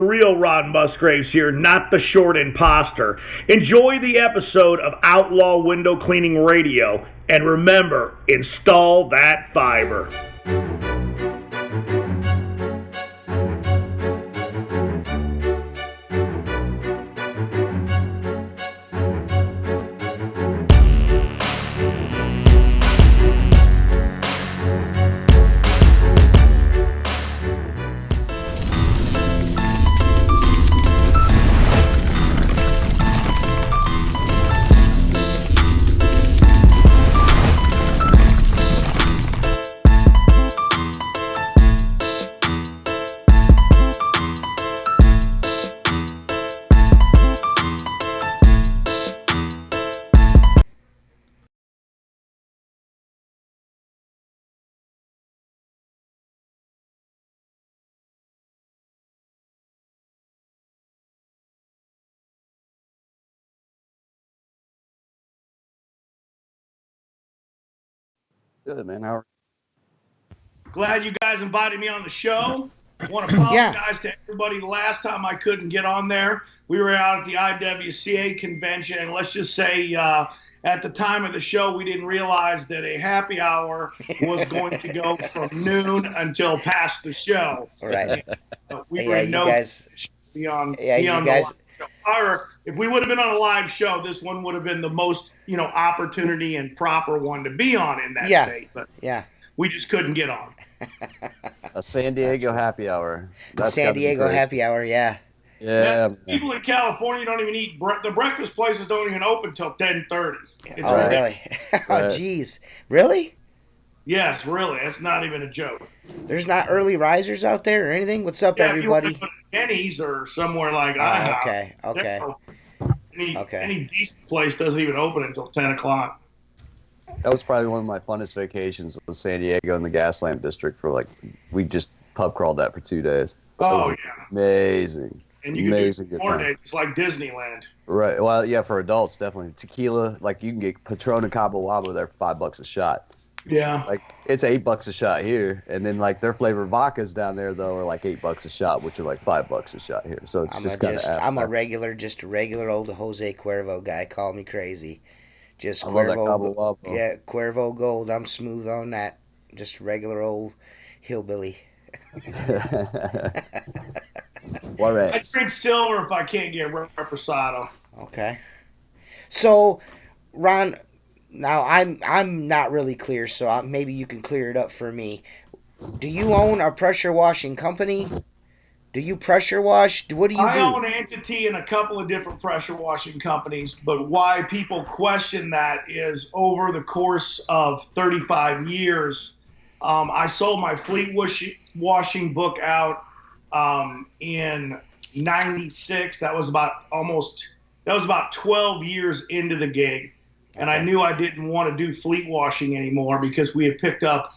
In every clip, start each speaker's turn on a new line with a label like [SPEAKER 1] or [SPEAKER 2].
[SPEAKER 1] Real Ron Musgraves here, not the short imposter. Enjoy the episode of Outlaw Window Cleaning Radio, and remember, install that fiber.
[SPEAKER 2] Good, man. How are
[SPEAKER 3] Glad you guys invited me on the show. I want to apologize to everybody. The last time I couldn't get on there, we were out at the IWCA convention. And let's just say at the time of the show, we didn't realize that a happy hour was going to go from noon until past the show.
[SPEAKER 4] Right.
[SPEAKER 3] We were in no beyond the show. However, if we would have been on a live show, this one would have been the most, opportunity and proper one to be on in that state. But we just couldn't get on.
[SPEAKER 2] a San Diego happy hour?
[SPEAKER 4] San Diego happy hour, yeah.
[SPEAKER 3] People in California don't even eat. The breakfast places don't even open till 10:30.
[SPEAKER 4] Oh, really? Oh, geez. Really?
[SPEAKER 3] Yes, really. That's not even a joke.
[SPEAKER 4] There's not early risers out there or anything? What's up, everybody?
[SPEAKER 3] If you want to go to Denny's or somewhere like Any decent place doesn't even open until 10 o'clock.
[SPEAKER 2] That was probably one of my funnest vacations was San Diego in the Gaslamp District we just pub crawled that for 2 days.
[SPEAKER 3] Oh, yeah.
[SPEAKER 2] Amazing.
[SPEAKER 3] And you can do 4 days. It's like Disneyland.
[SPEAKER 2] Right. Well, yeah, for adults, definitely. Tequila, you can get Patron and Cabo Wabo there for $5 a shot.
[SPEAKER 3] Yeah.
[SPEAKER 2] It's $8 a shot here. And then, their flavored vodkas down there, though, are $8 a shot, which are $5 a shot here. So it's
[SPEAKER 4] I'm a regular old Jose Cuervo guy. Call me crazy. Just
[SPEAKER 2] I love that Cabo Wabo.
[SPEAKER 4] Yeah, Cuervo Gold. I'm smooth on that. Just regular old hillbilly.
[SPEAKER 3] I drink silver if I can't get reposado.
[SPEAKER 4] Okay. So, Ron, now I'm not really clear, so maybe you can clear it up for me. Do you own a pressure washing company? Do you pressure wash? What do you do?
[SPEAKER 3] I own an entity in a couple of different pressure washing companies, but why people question that is over the course of 35 years, I sold my fleet washing book out in 96. That was about 12 years into the gig. And I knew I didn't want to do fleet washing anymore because we had picked up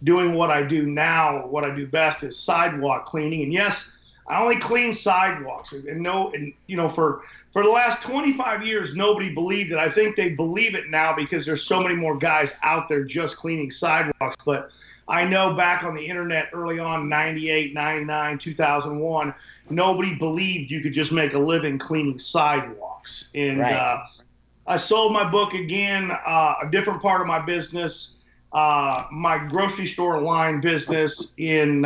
[SPEAKER 3] doing what I do now. What I do best is sidewalk cleaning. And yes, I only clean sidewalks. For the last 25 years, nobody believed it. I think they believe it now because there's so many more guys out there just cleaning sidewalks. But I know back on the internet early on, 98, 99, 2001, nobody believed you could just make a living cleaning sidewalks. And I sold my book again, a different part of my business, my grocery store line business in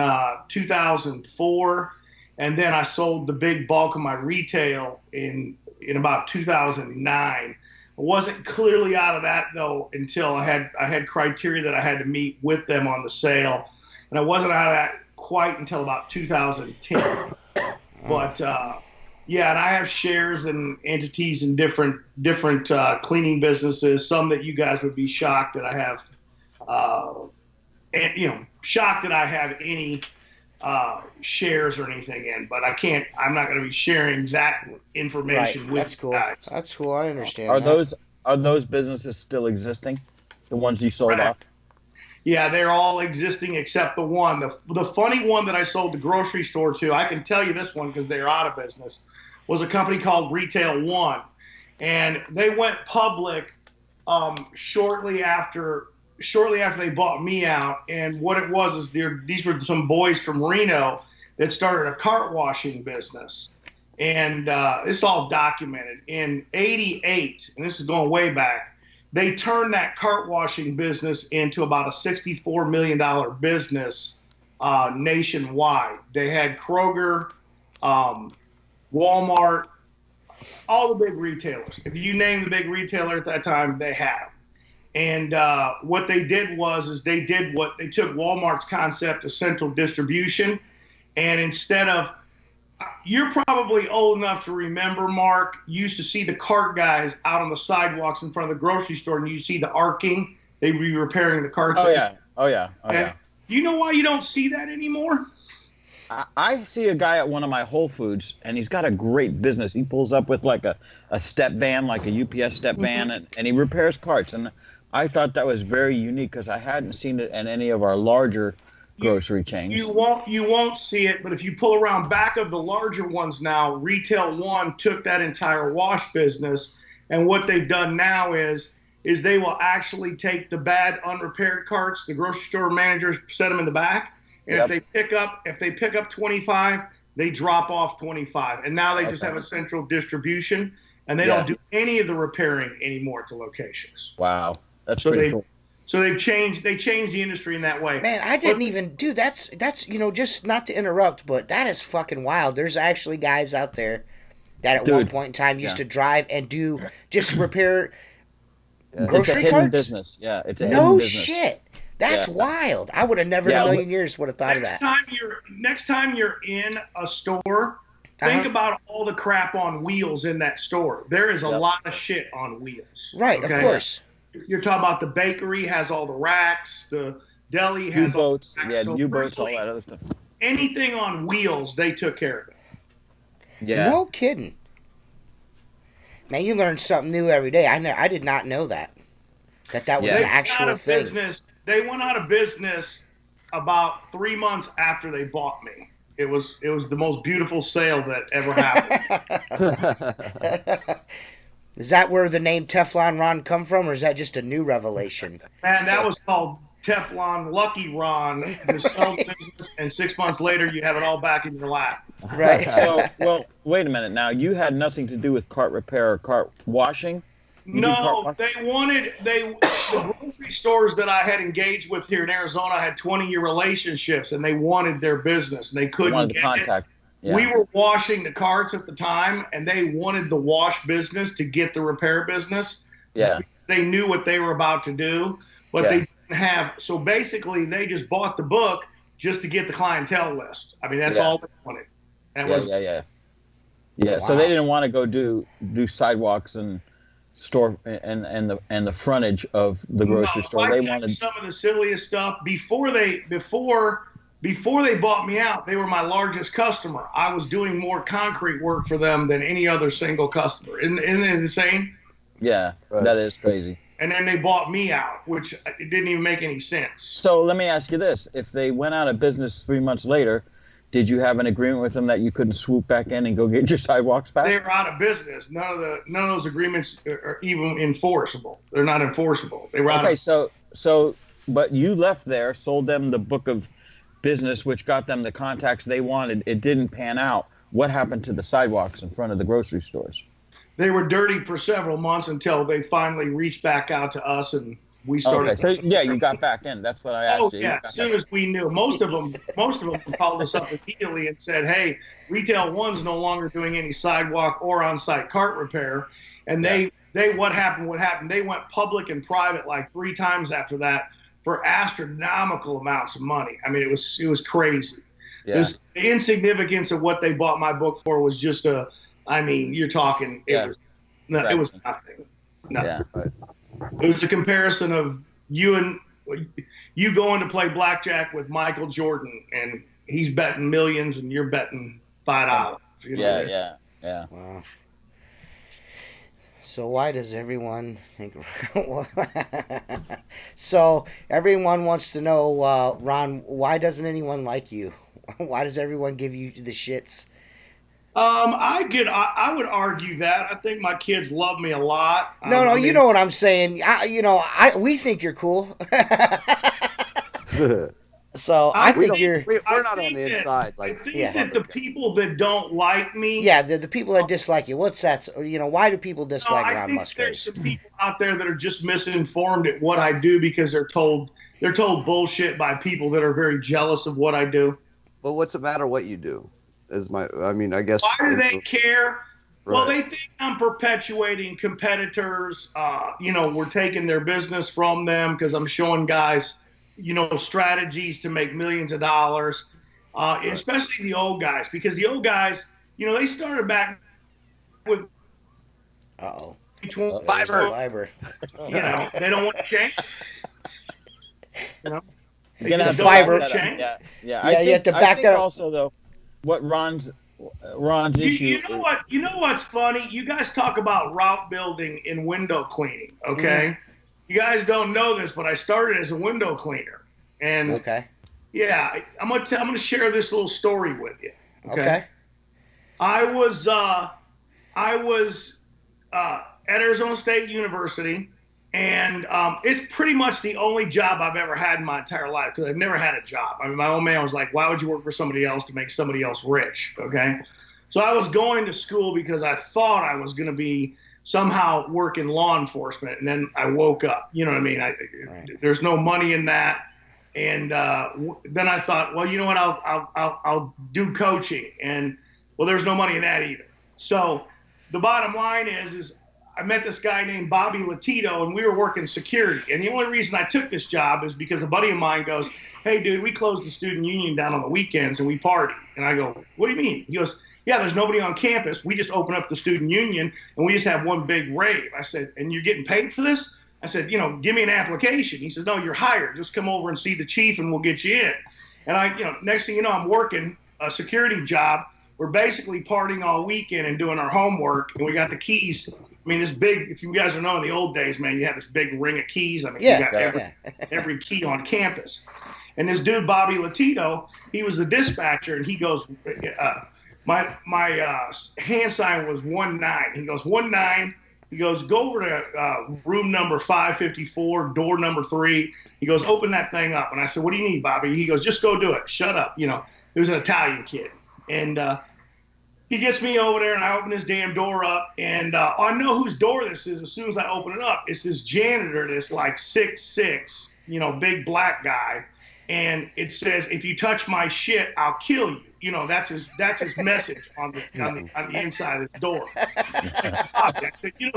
[SPEAKER 3] 2004. And then I sold the big bulk of my retail in about 2009. I wasn't clearly out of that, though, until I had criteria that I had to meet with them on the sale. And I wasn't out of that quite until about 2010. But, and I have shares and entities in different cleaning businesses, some that you guys would be shocked that I have, shocked that I have any shares or anything in, but I'm not going to be sharing that information with you guys.
[SPEAKER 4] That's cool. I understand.
[SPEAKER 5] Are those businesses still existing? The ones you sold off?
[SPEAKER 3] Yeah, they're all existing except the one. The funny one that I sold the grocery store to, I can tell you this one because they're out of business, was a company called Retail One. And they went public shortly after they bought me out. And what it was is these were some boys from Reno that started a cart washing business. And it's all documented. In '88, and this is going way back, they turned that cart washing business into about a $64 million business nationwide. They had Kroger, Walmart, all the big retailers. If you name the big retailer at that time, they had them. And what they did is they took Walmart's concept of central distribution, and instead of, you're probably old enough to remember, Mark, you used to see the cart guys out on the sidewalks in front of the grocery store, and you see the arcing. They'd be repairing the carts.
[SPEAKER 5] Oh yeah.
[SPEAKER 3] You know why you don't see that anymore?
[SPEAKER 5] I see a guy at one of my Whole Foods, and he's got a great business. He pulls up with like a step van, like a UPS step van, and he repairs carts. And I thought that was very unique because I hadn't seen it in any of our larger grocery chains. You
[SPEAKER 3] won't see it, but if you pull around back of the larger ones now, Retail One took that entire wash business, and what they've done now is they will actually take the bad unrepaired carts, the grocery store managers set them in the back, and if they pick up 25, they drop off 25, and now they just have a central distribution, and they don't do any of the repairing anymore at the locations.
[SPEAKER 5] Wow, that's pretty cool.
[SPEAKER 3] So they changed the industry in that way.
[SPEAKER 4] Man, I didn't even, dude, that's just not to interrupt, but that is fucking wild. There's actually guys out there that at one point in time used to drive and do just repair grocery
[SPEAKER 5] it's a hidden
[SPEAKER 4] carts?
[SPEAKER 5] Business. Yeah, it's a hidden business.
[SPEAKER 4] Shit. That's wild. I would have never in a million years would have thought of that.
[SPEAKER 3] Next time you're in a store, think about all the crap on wheels in that store. There is a lot of shit on wheels.
[SPEAKER 4] Right, of course.
[SPEAKER 3] You're talking about the bakery has all the racks, the deli has
[SPEAKER 5] U-boats,
[SPEAKER 3] all the racks.
[SPEAKER 5] U-boats, all that other stuff.
[SPEAKER 3] Anything on wheels, they took care of it.
[SPEAKER 5] Yeah.
[SPEAKER 4] No kidding. Man, you learn something new every day. I did not know that was an actual thing.
[SPEAKER 3] They went out of business about 3 months after they bought me. It was the most beautiful sale that ever happened.
[SPEAKER 4] Is that where the name Teflon Ron come from, or is that just a new revelation?
[SPEAKER 3] Man, that was called Teflon Lucky Ron. You sell business, and 6 months later, you have it all back in your lap.
[SPEAKER 4] Right.
[SPEAKER 5] Well, wait a minute. Now, you had nothing to do with cart repair or cart washing?
[SPEAKER 3] No, the grocery stores that I had engaged with here in Arizona, I had 20-year relationships, and they wanted their business, and they couldn't get it. Yeah. We were washing the carts at the time, and they wanted the wash business to get the repair business.
[SPEAKER 5] Yeah.
[SPEAKER 3] They knew what they were about to do, but they didn't have. So basically, they just bought the book just to get the clientele list. I mean, that's all they wanted.
[SPEAKER 5] Yeah. So they didn't want to go do sidewalks and store and the frontage of the grocery store. They wanted
[SPEAKER 3] some of the silliest stuff before they bought me out. They were my largest customer. I was doing more concrete work for them than any other single customer. Isn't it insane?
[SPEAKER 5] Yeah, that is crazy.
[SPEAKER 3] And then they bought me out, which it didn't even make any sense.
[SPEAKER 5] So let me ask you this: if they went out of business 3 months later, did you have an agreement with them that you couldn't swoop back in and go get your sidewalks back?
[SPEAKER 3] They were out of business. None of those agreements are even enforceable. They're not enforceable. They were out
[SPEAKER 5] but you left there, sold them the book of business, which got them the contacts they wanted. It didn't pan out. What happened to the sidewalks in front of the grocery stores?
[SPEAKER 3] They were dirty for several months until they finally reached back out to us, and we started.
[SPEAKER 5] Okay, so you got back in. That's what I asked you.
[SPEAKER 3] Yeah, as soon as we knew. Most of them called us up immediately and said, "Hey, Retail One's no longer doing any sidewalk or on-site cart repair." And what happened? They went public and private like 3 times after that for astronomical amounts of money. I mean, it was crazy. Yeah. The insignificance of what they bought my book for was just you're talking. It was nothing.
[SPEAKER 5] Yeah.
[SPEAKER 3] It was a comparison of you going to play blackjack with Michael Jordan, and he's betting millions, and you're betting $5.
[SPEAKER 5] Yeah.
[SPEAKER 4] Wow. So why does everyone think? So everyone wants to know, Ron, why doesn't anyone like you? Why does everyone give you the shits?
[SPEAKER 3] I would argue that. I think my kids love me a lot.
[SPEAKER 4] No, you know what I'm saying. We think you're cool. So I think you're.
[SPEAKER 2] We're not on the inside.
[SPEAKER 3] I
[SPEAKER 2] Like,
[SPEAKER 3] think
[SPEAKER 4] Yeah.
[SPEAKER 3] that the people that don't like me.
[SPEAKER 4] Yeah, the people that dislike you. What's that? Why do people
[SPEAKER 3] No,
[SPEAKER 4] dislike
[SPEAKER 3] I
[SPEAKER 4] Ron
[SPEAKER 3] think
[SPEAKER 4] Musgraves?
[SPEAKER 3] there's some people out there that are just misinformed at what I do because they're told bullshit by people that are very jealous of what I do.
[SPEAKER 2] but what's it matter what you do? I guess.
[SPEAKER 3] Why do they care? Well,
[SPEAKER 2] Right.
[SPEAKER 3] they think I'm perpetuating competitors. We're taking their business from them because I'm showing guys, strategies to make millions of dollars, especially the old guys, because the old guys, they started back with
[SPEAKER 4] Uh-oh.
[SPEAKER 3] fiber.
[SPEAKER 4] Fiber.
[SPEAKER 3] They don't want to change. They
[SPEAKER 5] Gonna
[SPEAKER 3] just
[SPEAKER 5] have to
[SPEAKER 3] don't
[SPEAKER 5] back
[SPEAKER 3] want
[SPEAKER 5] that
[SPEAKER 3] to
[SPEAKER 5] up.
[SPEAKER 3] change.
[SPEAKER 5] Yeah.
[SPEAKER 4] Yeah, you have to
[SPEAKER 5] I
[SPEAKER 4] back
[SPEAKER 5] think
[SPEAKER 4] that up.
[SPEAKER 5] also though, what Ron's issue.
[SPEAKER 3] You know what's funny? You guys talk about route building in window cleaning, okay? You guys don't know this, but I started as a window cleaner, and
[SPEAKER 4] Okay.
[SPEAKER 3] yeah, I'm gonna share this little story with you.
[SPEAKER 4] Okay.
[SPEAKER 3] I was at Arizona State University, and it's pretty much the only job I've ever had in my entire life because I've never had a job. I mean, my old man was like, "Why would you work for somebody else to make somebody else rich?" Okay, so I was going to school because I thought I was going to be somehow work in law enforcement, and then I woke up. You know what I mean?
[SPEAKER 4] Right.
[SPEAKER 3] There's no money in that, and then I thought, well, you know what? I'll do coaching, and well, there's no money in that either. So the bottom line is I met this guy named Bobby Latito, and we were working security. And the only reason I took this job is because a buddy of mine goes, "Hey, dude, we closed the student union down on the weekends and we party." And I go, "What do you mean?" He goes, "Yeah, there's nobody on campus. We just open up the student union and we just have one big rave." I said, "And you're getting paid for this?" I said, "Give me an application." He says, "No, you're hired. Just come over and see the chief and we'll get you in." And next thing you know, I'm working a security job. We're basically partying all weekend and doing our homework, and we got the keys. I mean, this big, if you guys don't know, in the old days, man, you had this big ring of keys. I mean, you got every key on campus. And this dude, Bobby Latito, he was the dispatcher, and he goes, my hand sign was 19. He goes, 19. He goes, "Go over to room number 554, door number 3. He goes, "Open that thing up." And I said, "What do you need, Bobby?" He goes, "Just go do it. Shut up." He was an Italian kid. And he gets me over there, and I open his damn door up, and I know whose door this is as soon as I open it up. It's this janitor that's like 6'6", big black guy, and it says, "If you touch my shit, I'll kill you." That's his message on the inside of the door. I said, "You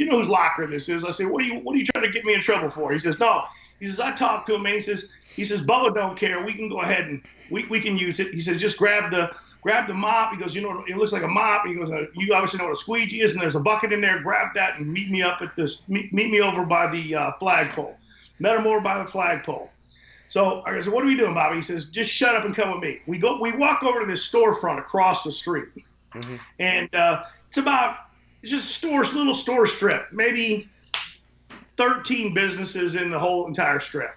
[SPEAKER 3] know whose locker this is?" I said, "What are you trying to get me in trouble for?" He says, "No." He says, "I talked to him, and he says, Bubba don't care. We can go ahead and we can use it." He said, "Just grab the mop." He goes, "It looks like a mop." He goes, "You obviously know what a squeegee is, and there's a bucket in there. Grab that and meet me over by the flagpole." Met him over by the flagpole. So I said, "What are we doing, Bobby?" He says, "Just shut up and come with me." We walk over to this storefront across the street, and it's just a little store strip, maybe 13 businesses in the whole entire strip.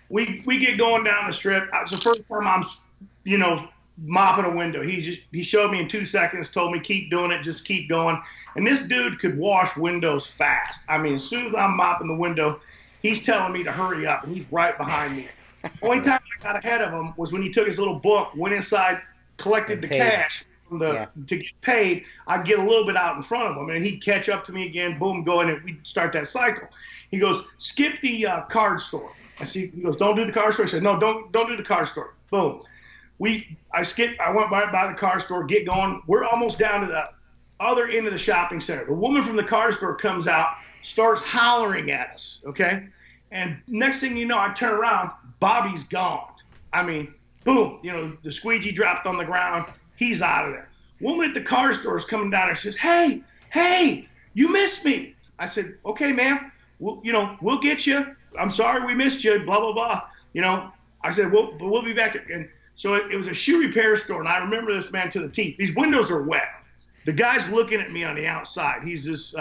[SPEAKER 3] We get going down the strip. It's the first time I'm, mopping a window. He showed me in 2 seconds, told me, "Keep doing it, just keep going." And this dude could wash windows fast. I mean, as soon as I'm mopping the window, he's telling me to hurry up, and he's right behind me. Only time I got ahead of him was when he took his little book, went inside, collected the cash to get paid. I'd get a little bit out in front of him, and he'd catch up to me again, boom, go in, and we'd start that cycle. He goes, "Skip the card store." He goes, "Don't do the card store." I said, "No, don't do the card store." Boom. I went by the car store, get going. We're almost down to the other end of the shopping center. The woman from the car store comes out, starts hollering at us, okay? And next thing you know, I turn around, Bobby's gone. I mean, boom, the squeegee dropped on the ground. He's out of there. Woman at the car store is coming down and she says, hey, you missed me. I said, "Okay, ma'am, we'll get you. I'm sorry we missed you, blah, blah, blah." I said, we'll be back. And so it was a shoe repair store, and I remember this man to the teeth. These windows are wet. The guy's looking at me on the outside. He's this,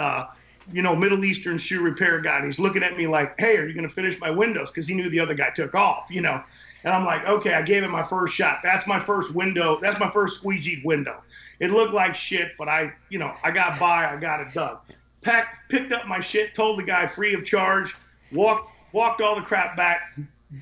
[SPEAKER 3] Middle Eastern shoe repair guy. And he's looking at me like, "Hey, are you going to finish my windows?" Because he knew the other guy took off, And I'm like, okay, I gave him my first shot. That's my first window. That's my first squeegeed window. It looked like shit, but I got by. I got it done. Picked up my shit, told the guy free of charge, walked all the crap back,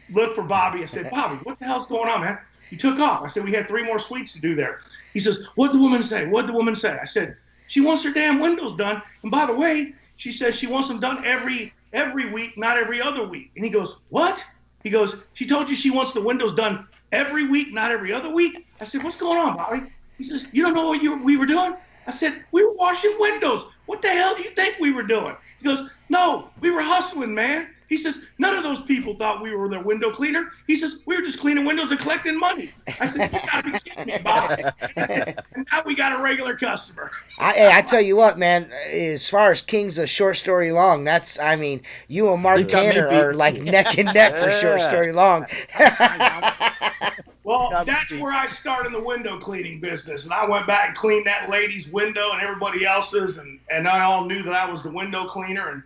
[SPEAKER 3] looked for Bobby. I said, Bobby, what the hell's going on, man? He took off. I said, we had 3 more suites to do there. He says, what'd the woman say? What'd the woman say? I said, she wants her damn windows done. And by the way, she says she wants them done every week, not every other week. And he goes, what? He goes, she told you she wants the windows done every week, not every other week? I said, what's going on, Bobby? He says, you don't know what we were doing? I said, we were washing windows. What the hell do you think we were doing? He goes, no, we were hustling, man. He says, none of those people thought we were their window cleaner. He says, we were just cleaning windows and collecting money. I said, you gotta be kidding me, Bob. I said, and now we got a regular customer.
[SPEAKER 4] I tell you what, man, as far as Kings of Short Story Long, you and Mark Tanner are like neck and neck for Short Story Long.
[SPEAKER 3] Well, that's where I started in the window cleaning business. And I went back and cleaned that lady's window and everybody else's. And I all knew that I was the window cleaner. And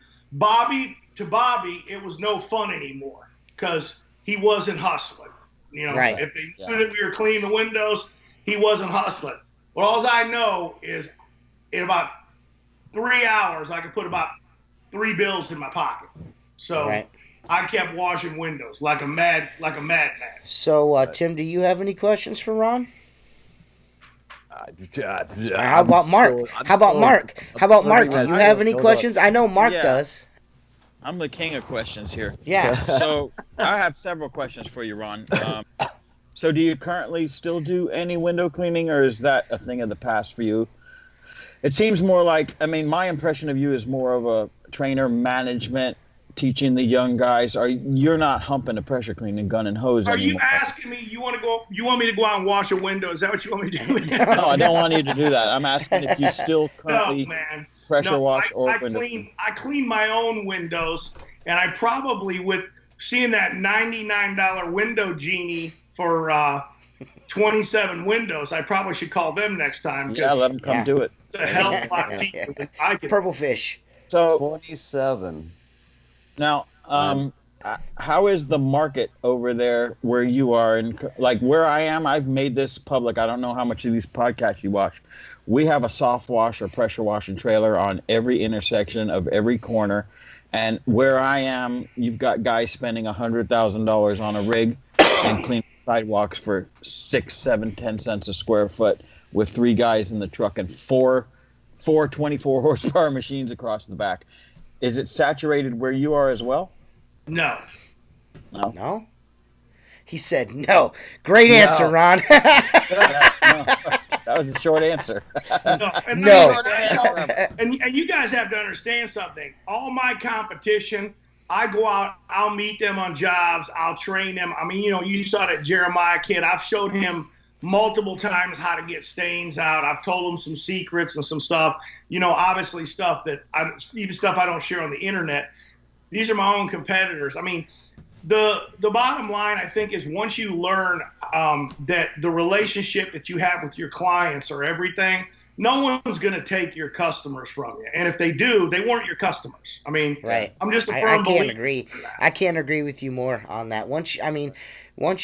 [SPEAKER 3] to Bobby, it was no fun anymore because he wasn't hustling.
[SPEAKER 4] Right.
[SPEAKER 3] If they knew that we were cleaning the windows, he wasn't hustling. Well, all I know is in about 3 hours, I could put about 3 bills in my pocket. So
[SPEAKER 4] right.
[SPEAKER 3] I kept washing windows like a madman.
[SPEAKER 4] So, Tim, do you have any questions for Ron?
[SPEAKER 2] How
[SPEAKER 4] about Mark? How about Mark? Do you have any questions? I know Mark does.
[SPEAKER 5] I'm the king of questions here.
[SPEAKER 4] Yeah.
[SPEAKER 5] So I have several questions for you, Ron. So do you currently still do any window cleaning, or is that a thing of the past for you? It seems more like, my impression of you is more of a trainer, management, teaching the young guys. You're not humping a pressure cleaning gun and hose anymore.
[SPEAKER 3] Are you asking me, you want me to go out and wash a window? Is that what you want me to do?
[SPEAKER 5] No, I don't want you to do that. I'm asking if you still currently pressure wash or window.
[SPEAKER 3] I clean my own windows, and I probably, with seeing that $99 window genie for 27 windows, I probably should call them next time.
[SPEAKER 5] Yeah, let them come do it.
[SPEAKER 3] It's a hell of a lot cheaper than I can.
[SPEAKER 4] Purple fish.
[SPEAKER 5] So
[SPEAKER 2] 27.
[SPEAKER 5] Now, how is the market over there where you are? And like where I am, I've made this public. I don't know how much of these podcasts you watch. We have a soft wash or pressure washing trailer on every intersection of every corner. And where I am, you've got guys spending $100,000 on a rig and cleaning sidewalks for 6, 7, 10 cents a square foot with 3 guys in the truck and four 24 horsepower machines across the back. Is it saturated where you are as well?
[SPEAKER 3] No.
[SPEAKER 4] No? He said no. Great answer, Ron.
[SPEAKER 5] That was a short answer.
[SPEAKER 4] No.
[SPEAKER 3] And you guys have to understand something. All my competition, I go out, I'll meet them on jobs, I'll train them. You saw that Jeremiah kid. I've showed him multiple times how to get stains out. I've told him some secrets and some stuff. Obviously stuff that even stuff I don't share on the internet. These are my own competitors. The bottom line, I think, is once you learn that the relationship that you have with your clients are everything, no one's going to take your customers from you. And if they do, they weren't your customers.
[SPEAKER 4] Right.
[SPEAKER 3] I'm just a firm believer.
[SPEAKER 4] I can't agree with you more on that. Once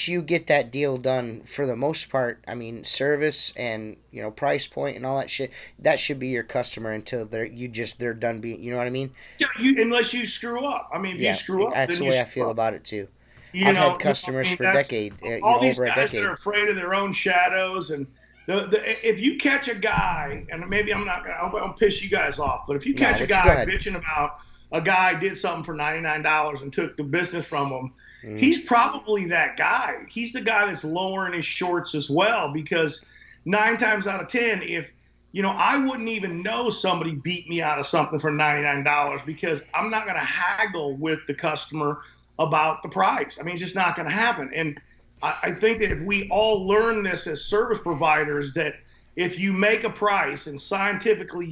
[SPEAKER 4] you get that deal done, for the most part, service and price point and all that shit, that should be your customer until they're done being. You know what I mean?
[SPEAKER 3] Yeah. Unless you screw up. If you screw up,
[SPEAKER 4] that's the way I feel about it too. I've had customers for decades,
[SPEAKER 3] all these
[SPEAKER 4] over a
[SPEAKER 3] guys
[SPEAKER 4] decade.
[SPEAKER 3] that are afraid of their own shadows, and if you catch a guy, and maybe I won't piss you guys off, but if you catch a guy bitching about a guy did something for $99 and took the business from him. He's probably that guy. He's the guy that's lowering his shorts as well, because 9 times out of 10, if I wouldn't even know somebody beat me out of something for $99 because I'm not going to haggle with the customer about the price. It's just not going to happen. And I think that if we all learn this as service providers, that if you make a price and scientifically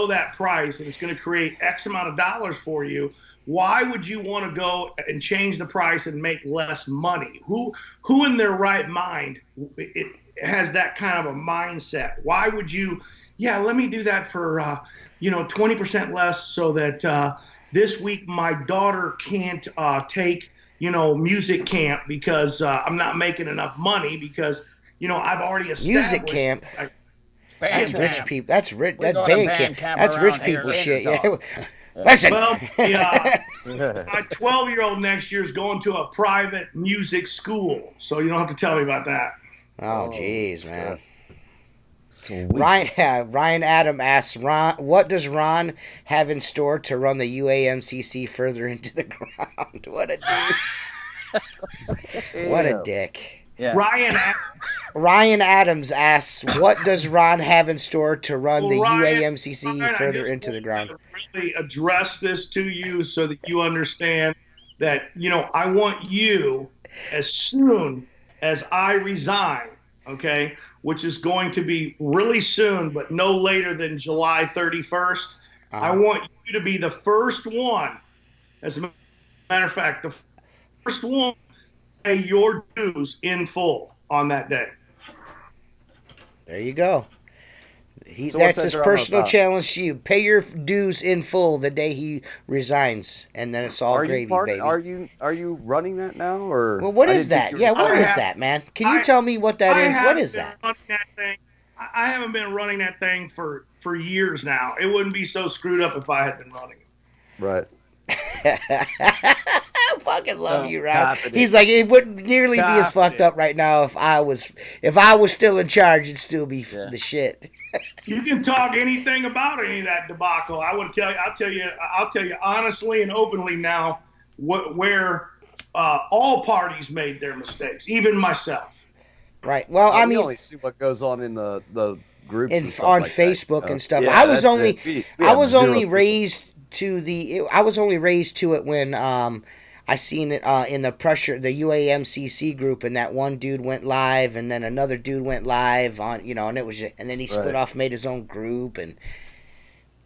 [SPEAKER 3] that price and it's going to create X amount of dollars for you, why would you want to go and change the price and make less money? Who in their right mind it has that kind of a mindset? Why would you, let me do that for 20% less so that this week my daughter can't take music camp because I'm not making enough money because I've already established
[SPEAKER 4] music camp. That's rich
[SPEAKER 5] camp.
[SPEAKER 4] people. That's rich.
[SPEAKER 5] We're
[SPEAKER 4] That
[SPEAKER 5] going to
[SPEAKER 4] band camp.
[SPEAKER 5] camp
[SPEAKER 4] That's
[SPEAKER 5] around
[SPEAKER 4] rich
[SPEAKER 5] here
[SPEAKER 4] people
[SPEAKER 5] later,
[SPEAKER 4] shit.
[SPEAKER 5] dog.
[SPEAKER 4] Yeah. Listen.
[SPEAKER 3] Well, My 12-year-old next year is going to a private music school, so you don't have to tell me about that.
[SPEAKER 4] Oh, jeez, man.
[SPEAKER 2] Sweet.
[SPEAKER 4] Ryan Adam asks, Ron, what does Ron have in store to run the UAMCC further into the ground? What a dude. What a dick.
[SPEAKER 5] Yeah.
[SPEAKER 3] Ryan
[SPEAKER 4] Adams asks, what does Ron have in store to run the UAMCC
[SPEAKER 3] Ryan,
[SPEAKER 4] further into the ground?
[SPEAKER 3] I really address this to you so that you understand that, I want you, as soon as I resign, okay, which is going to be really soon, but no later than July 31st, I want you to be the first one, as a matter of fact, the first one to pay your dues in full on that day.
[SPEAKER 4] There you go.
[SPEAKER 2] So
[SPEAKER 4] That's his
[SPEAKER 2] drama
[SPEAKER 4] personal
[SPEAKER 2] about?
[SPEAKER 4] challenge to you. Pay your dues in full the day he resigns, and then it's all gravy, baby.
[SPEAKER 2] Are you running that now, or?
[SPEAKER 4] Well, what is that? Yeah, what is that, man? Can you tell me what that is? What is that?
[SPEAKER 3] I haven't been running that thing for years now. It wouldn't be so screwed up if I had been running it.
[SPEAKER 2] Right.
[SPEAKER 4] I fucking love you, Ron. He's like, it wouldn't nearly be as fucked up right now if I was still in charge. It'd still be the shit.
[SPEAKER 3] You can talk anything about any of that debacle. I'll tell you honestly and openly now where all parties made their mistakes, even myself.
[SPEAKER 4] Right. Well, I mean,
[SPEAKER 2] we only see what goes on in the groups and stuff
[SPEAKER 4] on
[SPEAKER 2] like
[SPEAKER 4] Facebook
[SPEAKER 2] that.
[SPEAKER 4] and stuff.
[SPEAKER 2] Yeah,
[SPEAKER 4] I was only
[SPEAKER 2] raised
[SPEAKER 4] raised to it when I seen it in the UAMCC group, and that one dude went live, and then another dude went live on, and it was, and then he split off, made his own group, and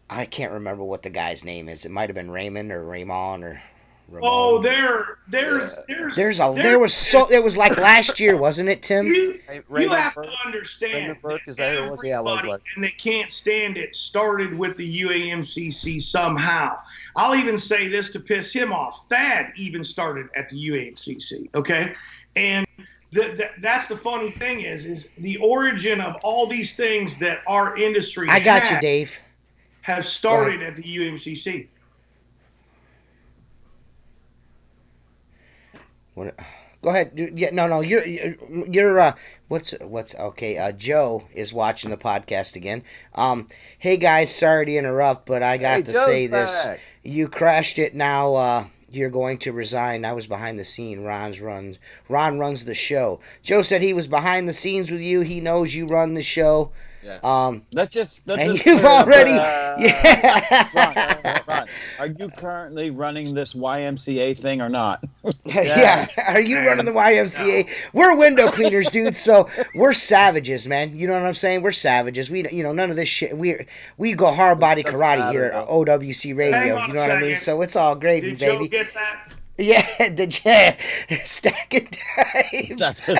[SPEAKER 4] I can't remember what the guy's name is. It might have been Raymond or Raymond or. Ramon.
[SPEAKER 3] Oh, it
[SPEAKER 4] was like last year, wasn't it, Tim?
[SPEAKER 3] You have to understand everybody, and they can't stand it, started with the UAMCC somehow. I'll even say this to piss him off. Thad even started at the UAMCC, okay? And that's the funny thing is the origin of all these things that our industry
[SPEAKER 4] I got you, Dave.
[SPEAKER 3] Has started at the UAMCC.
[SPEAKER 4] What? Go ahead. Yeah, no. You're. What's okay? Joe is watching the podcast again. Hey guys, sorry to interrupt, but I got to say this. You crashed it. Now you're going to resign. I was behind the scene. Ron runs the show. Joe said he was behind the scenes with you. He knows you run the show.
[SPEAKER 5] Yeah. Let's just
[SPEAKER 4] you've already.
[SPEAKER 5] Ron, are you currently running this YMCA thing or not?
[SPEAKER 4] Yeah. Are you running the YMCA? No. We're window cleaners, dude. So we're savages, man. You know what I'm saying? We're savages. We, none of this shit. We go hard body karate here at OWC Radio. You know what I mean? So it's all gravy, baby.
[SPEAKER 3] Did you get that?
[SPEAKER 4] Yeah, stacking dimes.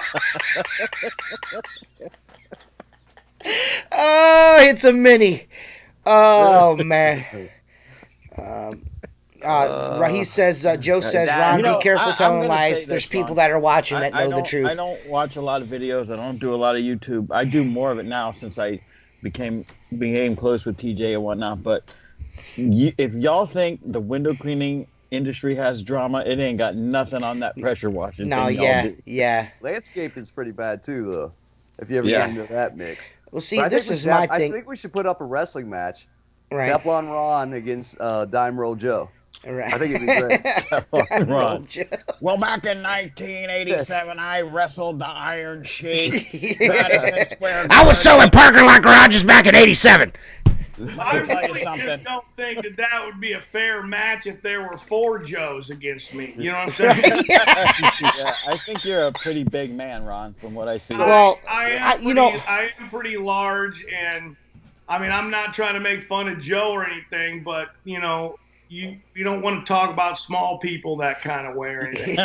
[SPEAKER 4] Oh, it's a mini. Oh man. He says, Joe says, Ron, be careful telling lies. There's people that are watching that know the truth.
[SPEAKER 5] I don't watch a lot of videos. I don't do a lot of YouTube. I do more of it now since I became close with TJ and whatnot. But if y'all think the window cleaning industry has drama, it ain't got nothing on that pressure washing.
[SPEAKER 4] No, yeah.
[SPEAKER 2] Landscape is pretty bad too, though. If you ever get into that mix.
[SPEAKER 4] Well, see, this is my thing.
[SPEAKER 2] I think we should put up a wrestling match.
[SPEAKER 4] Right.
[SPEAKER 2] Teflon Ron against Dime Roll Joe.
[SPEAKER 4] Right.
[SPEAKER 2] I think it'd be great.
[SPEAKER 5] Teflon Ron. Well, back in 1987, I wrestled the Iron Sheik.
[SPEAKER 4] I was selling parking lot garages back in 87.
[SPEAKER 3] I really just don't think that would be a fair match if there were 4 Joes against me. You know what I'm saying?
[SPEAKER 5] I think you're a pretty big man, Ron, from what I see.
[SPEAKER 4] Well,
[SPEAKER 3] I am pretty large, and I mean, I'm not trying to make fun of Joe or anything, but you don't want to talk about small people that kind of way or anything.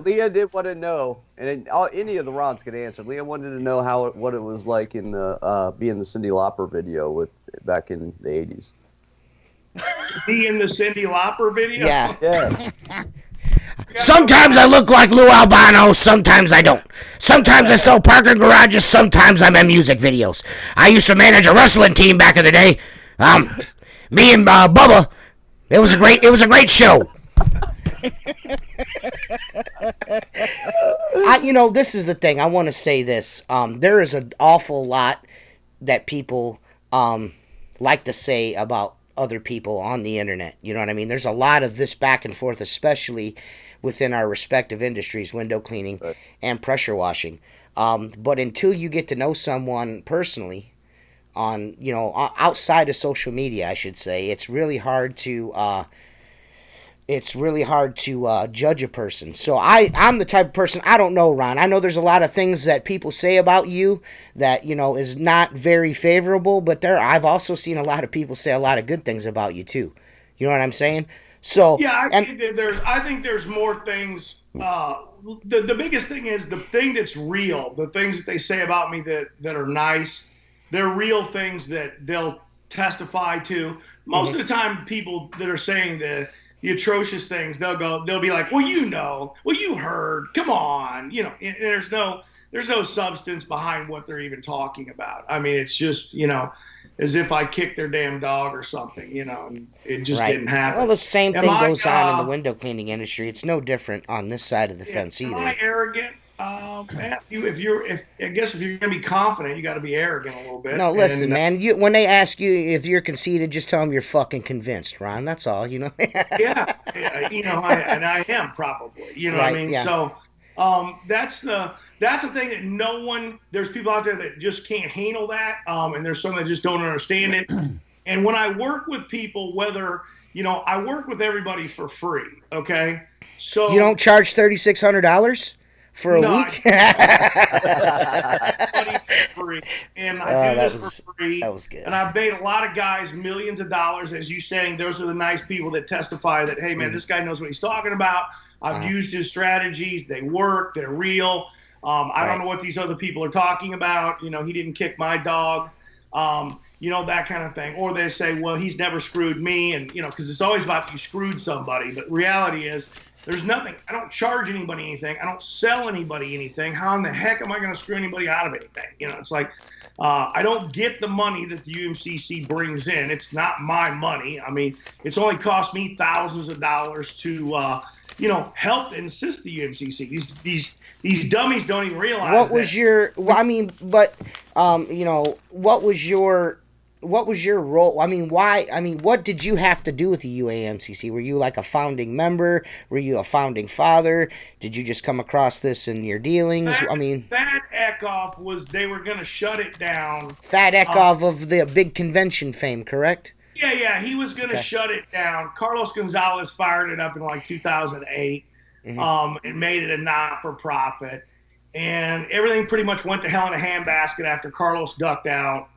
[SPEAKER 2] Leah did want to know, and any of the Rons could answer. Leah wanted to know what it was like in being the Cyndi Lauper video back in the 80s.
[SPEAKER 3] Be in the Cyndi Lauper video?
[SPEAKER 2] Yeah.
[SPEAKER 4] Sometimes I look like Lou Albano, sometimes I don't. Sometimes I sell parking garages, sometimes I'm in music videos. I used to manage a wrestling team back in the day. Me and Bubba, it was a great show. This is the thing. I want to say this. There is an awful lot that people like to say about other people on the internet. You know what I mean? There's a lot of this back and forth, especially within our respective industries, window cleaning and pressure washing. But until you get to know someone personally, outside of social media, I should say, it's really hard to judge a person. So I'm the type of person, I don't know, Ron. I know there's a lot of things that people say about you that, is not very favorable, but I've also seen a lot of people say a lot of good things about you too. You know what I'm saying? So
[SPEAKER 3] yeah, I think there's more things. The biggest thing is the thing that's real, the things that they say about me that are nice. They're real things that they'll testify to. Most of the time, people that are saying the atrocious things, they'll be like, well, you heard, come on, and there's no substance behind what they're even talking about. I mean, it's just, as if I kicked their damn dog or something, and it just didn't happen.
[SPEAKER 4] Well, the same thing goes on in the window cleaning industry. It's no different on this side of the fence either.
[SPEAKER 3] Am I arrogant? Man, if you're gonna be confident, you got to be arrogant a little bit.
[SPEAKER 4] No, listen, man. When they ask you if you're conceited, just tell them you're fucking convinced, Ron. That's all, Yeah.
[SPEAKER 3] I am probably. You know what I mean? Yeah. So, that's the thing that there's people out there that just can't handle that, and there's some that just don't understand it. And when I work with people, whether I work with everybody for free. Okay, so
[SPEAKER 4] you don't charge $3,600 for a week?
[SPEAKER 3] Free. And I do this for free.
[SPEAKER 4] That was good.
[SPEAKER 3] And I've made a lot of guys millions of dollars, as you saying. Those are the nice people that testify that, hey, man, this guy knows what he's talking about. I've used his strategies. They work. They're real. I don't know what these other people are talking about. He didn't kick my dog. That kind of thing. Or they say, well, he's never screwed me. And, because it's always about you screwed somebody. But reality is, there's nothing. I don't charge anybody anything. I don't sell anybody anything. How in the heck am I going to screw anybody out of anything? It's like I don't get the money that the UMCC brings in. It's not my money. I mean, it's only cost me thousands of dollars to, help and assist the UMCC. These dummies don't even realize. What was your?
[SPEAKER 4] Well, I mean, but what was your role? I mean, why? I mean, what did you have to do with the UAMCC? Were you like a founding member? Were you a founding father? Did you just come across this in your dealings?
[SPEAKER 3] Thad Eckhoff they were going to shut it down.
[SPEAKER 4] Thad Eckhoff of the big convention fame, correct?
[SPEAKER 3] Yeah, he was going to shut it down. Carlos Gonzalez fired it up in like 2008 and made it a not-for-profit. And everything pretty much went to hell in a handbasket after Carlos ducked out.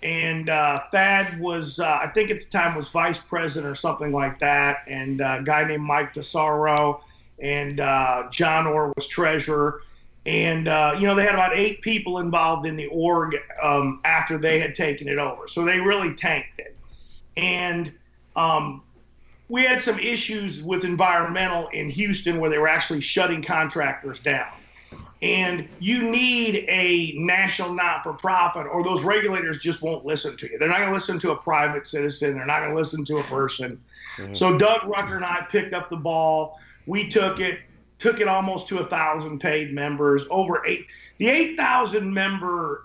[SPEAKER 3] And Thad was, I think at the time, was vice president or something like that. And a guy named Mike DeSaro and John Orr was treasurer. And, they had about 8 people involved in the org after they had taken it over. So they really tanked it. And we had some issues with environmental in Houston where they were actually shutting contractors down. And you need a national not-for-profit, or those regulators just won't listen to you. They're not going to listen to a private citizen. They're not going to listen to a person. So Doug Rucker and I picked up the ball. We took it almost to 1,000 paid members. The 8,000 member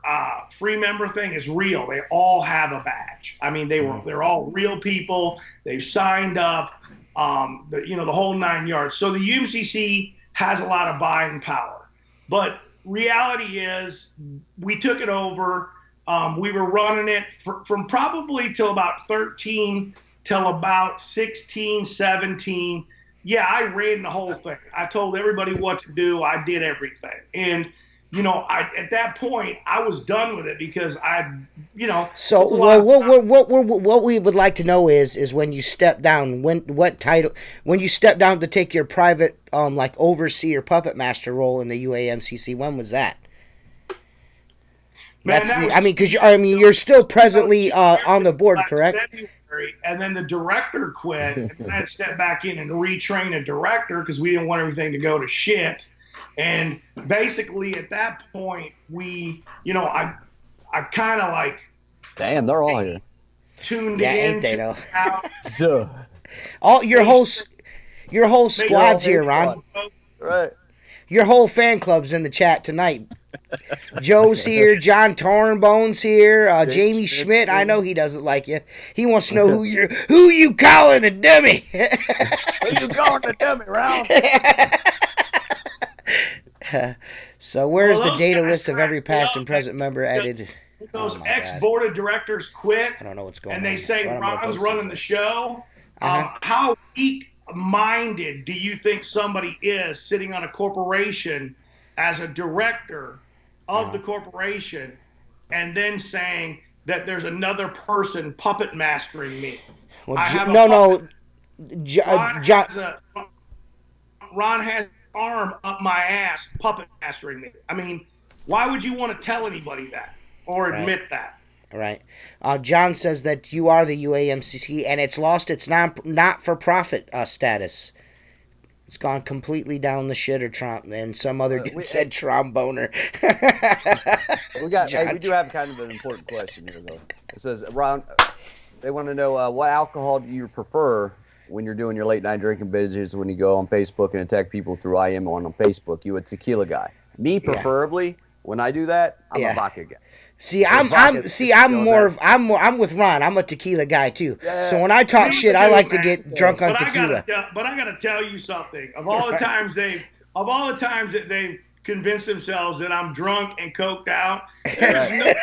[SPEAKER 3] free member thing is real. They all have a badge. I mean, they're all real people. They've signed up. The whole 9 yards. So the UMCC has a lot of buying power. But reality is, we took it over. We were running it from probably till about 13 till about 16, 17. Yeah, I ran the whole thing. I told everybody what to do. I did everything. And, at that point, I was done with it because So,
[SPEAKER 4] what we would like to know is when you step down, when you step down to take your private, overseer puppet master role in the UAMCC, when was that? You're still presently on the board, correct?
[SPEAKER 3] February, and then the director quit, and I had to step back in and retrain a director because we didn't want everything to go to shit. And basically, at that point, I kind of like.
[SPEAKER 2] Damn, they're all here.
[SPEAKER 3] tuned
[SPEAKER 4] Yeah,
[SPEAKER 3] in.
[SPEAKER 4] ain't they though?
[SPEAKER 2] So,
[SPEAKER 4] All your whole squad's here, Ron.
[SPEAKER 2] right.
[SPEAKER 4] Your whole fan club's in the chat tonight. Joe's here. John Tornbone's here. Jamie Schmidt. I know he doesn't like you. He wants to know who you calling a dummy.
[SPEAKER 2] Who you calling a dummy, Ralph?
[SPEAKER 4] So where's
[SPEAKER 3] Well,
[SPEAKER 4] the
[SPEAKER 3] those
[SPEAKER 4] data
[SPEAKER 3] guys
[SPEAKER 4] list of every
[SPEAKER 3] crack me
[SPEAKER 4] past
[SPEAKER 3] up.
[SPEAKER 4] and present member added?
[SPEAKER 3] Those
[SPEAKER 4] Oh my God.
[SPEAKER 3] ex-board of directors quit,
[SPEAKER 4] I don't know what's going
[SPEAKER 3] and
[SPEAKER 4] on.
[SPEAKER 3] they say
[SPEAKER 4] But I'm gonna
[SPEAKER 3] Ron's
[SPEAKER 4] post
[SPEAKER 3] running the
[SPEAKER 4] this.
[SPEAKER 3] show.
[SPEAKER 4] Uh-huh.
[SPEAKER 3] How weak-minded do you think somebody is sitting on a corporation as a director of the corporation and then saying that there's another person puppet mastering me?
[SPEAKER 4] Well,
[SPEAKER 3] I have a
[SPEAKER 4] no.
[SPEAKER 3] Ron has arm up my ass puppet mastering me. I mean, why would you want to tell anybody that or admit that?
[SPEAKER 4] Right. John says that you are the UAMCC and it's lost its not-for-profit status. It's gone completely down the shitter, Trump, and some other dude said tromboner.
[SPEAKER 2] We do have kind of an important question here, though. It says, Ron, they want to know what alcohol do you prefer when you're doing your late night drinking binges when you go on Facebook and attack people through IM on Facebook? You a tequila guy. Me, preferably, when I do that, I'm a vodka guy.
[SPEAKER 4] See, I'm with Ron. I'm a tequila guy too.
[SPEAKER 2] Yeah.
[SPEAKER 4] So when I talk shit, I like to get drunk on tequila.
[SPEAKER 3] But I gotta tell you something. Of all the times that they've convinced themselves that I'm drunk and coked out, there's no way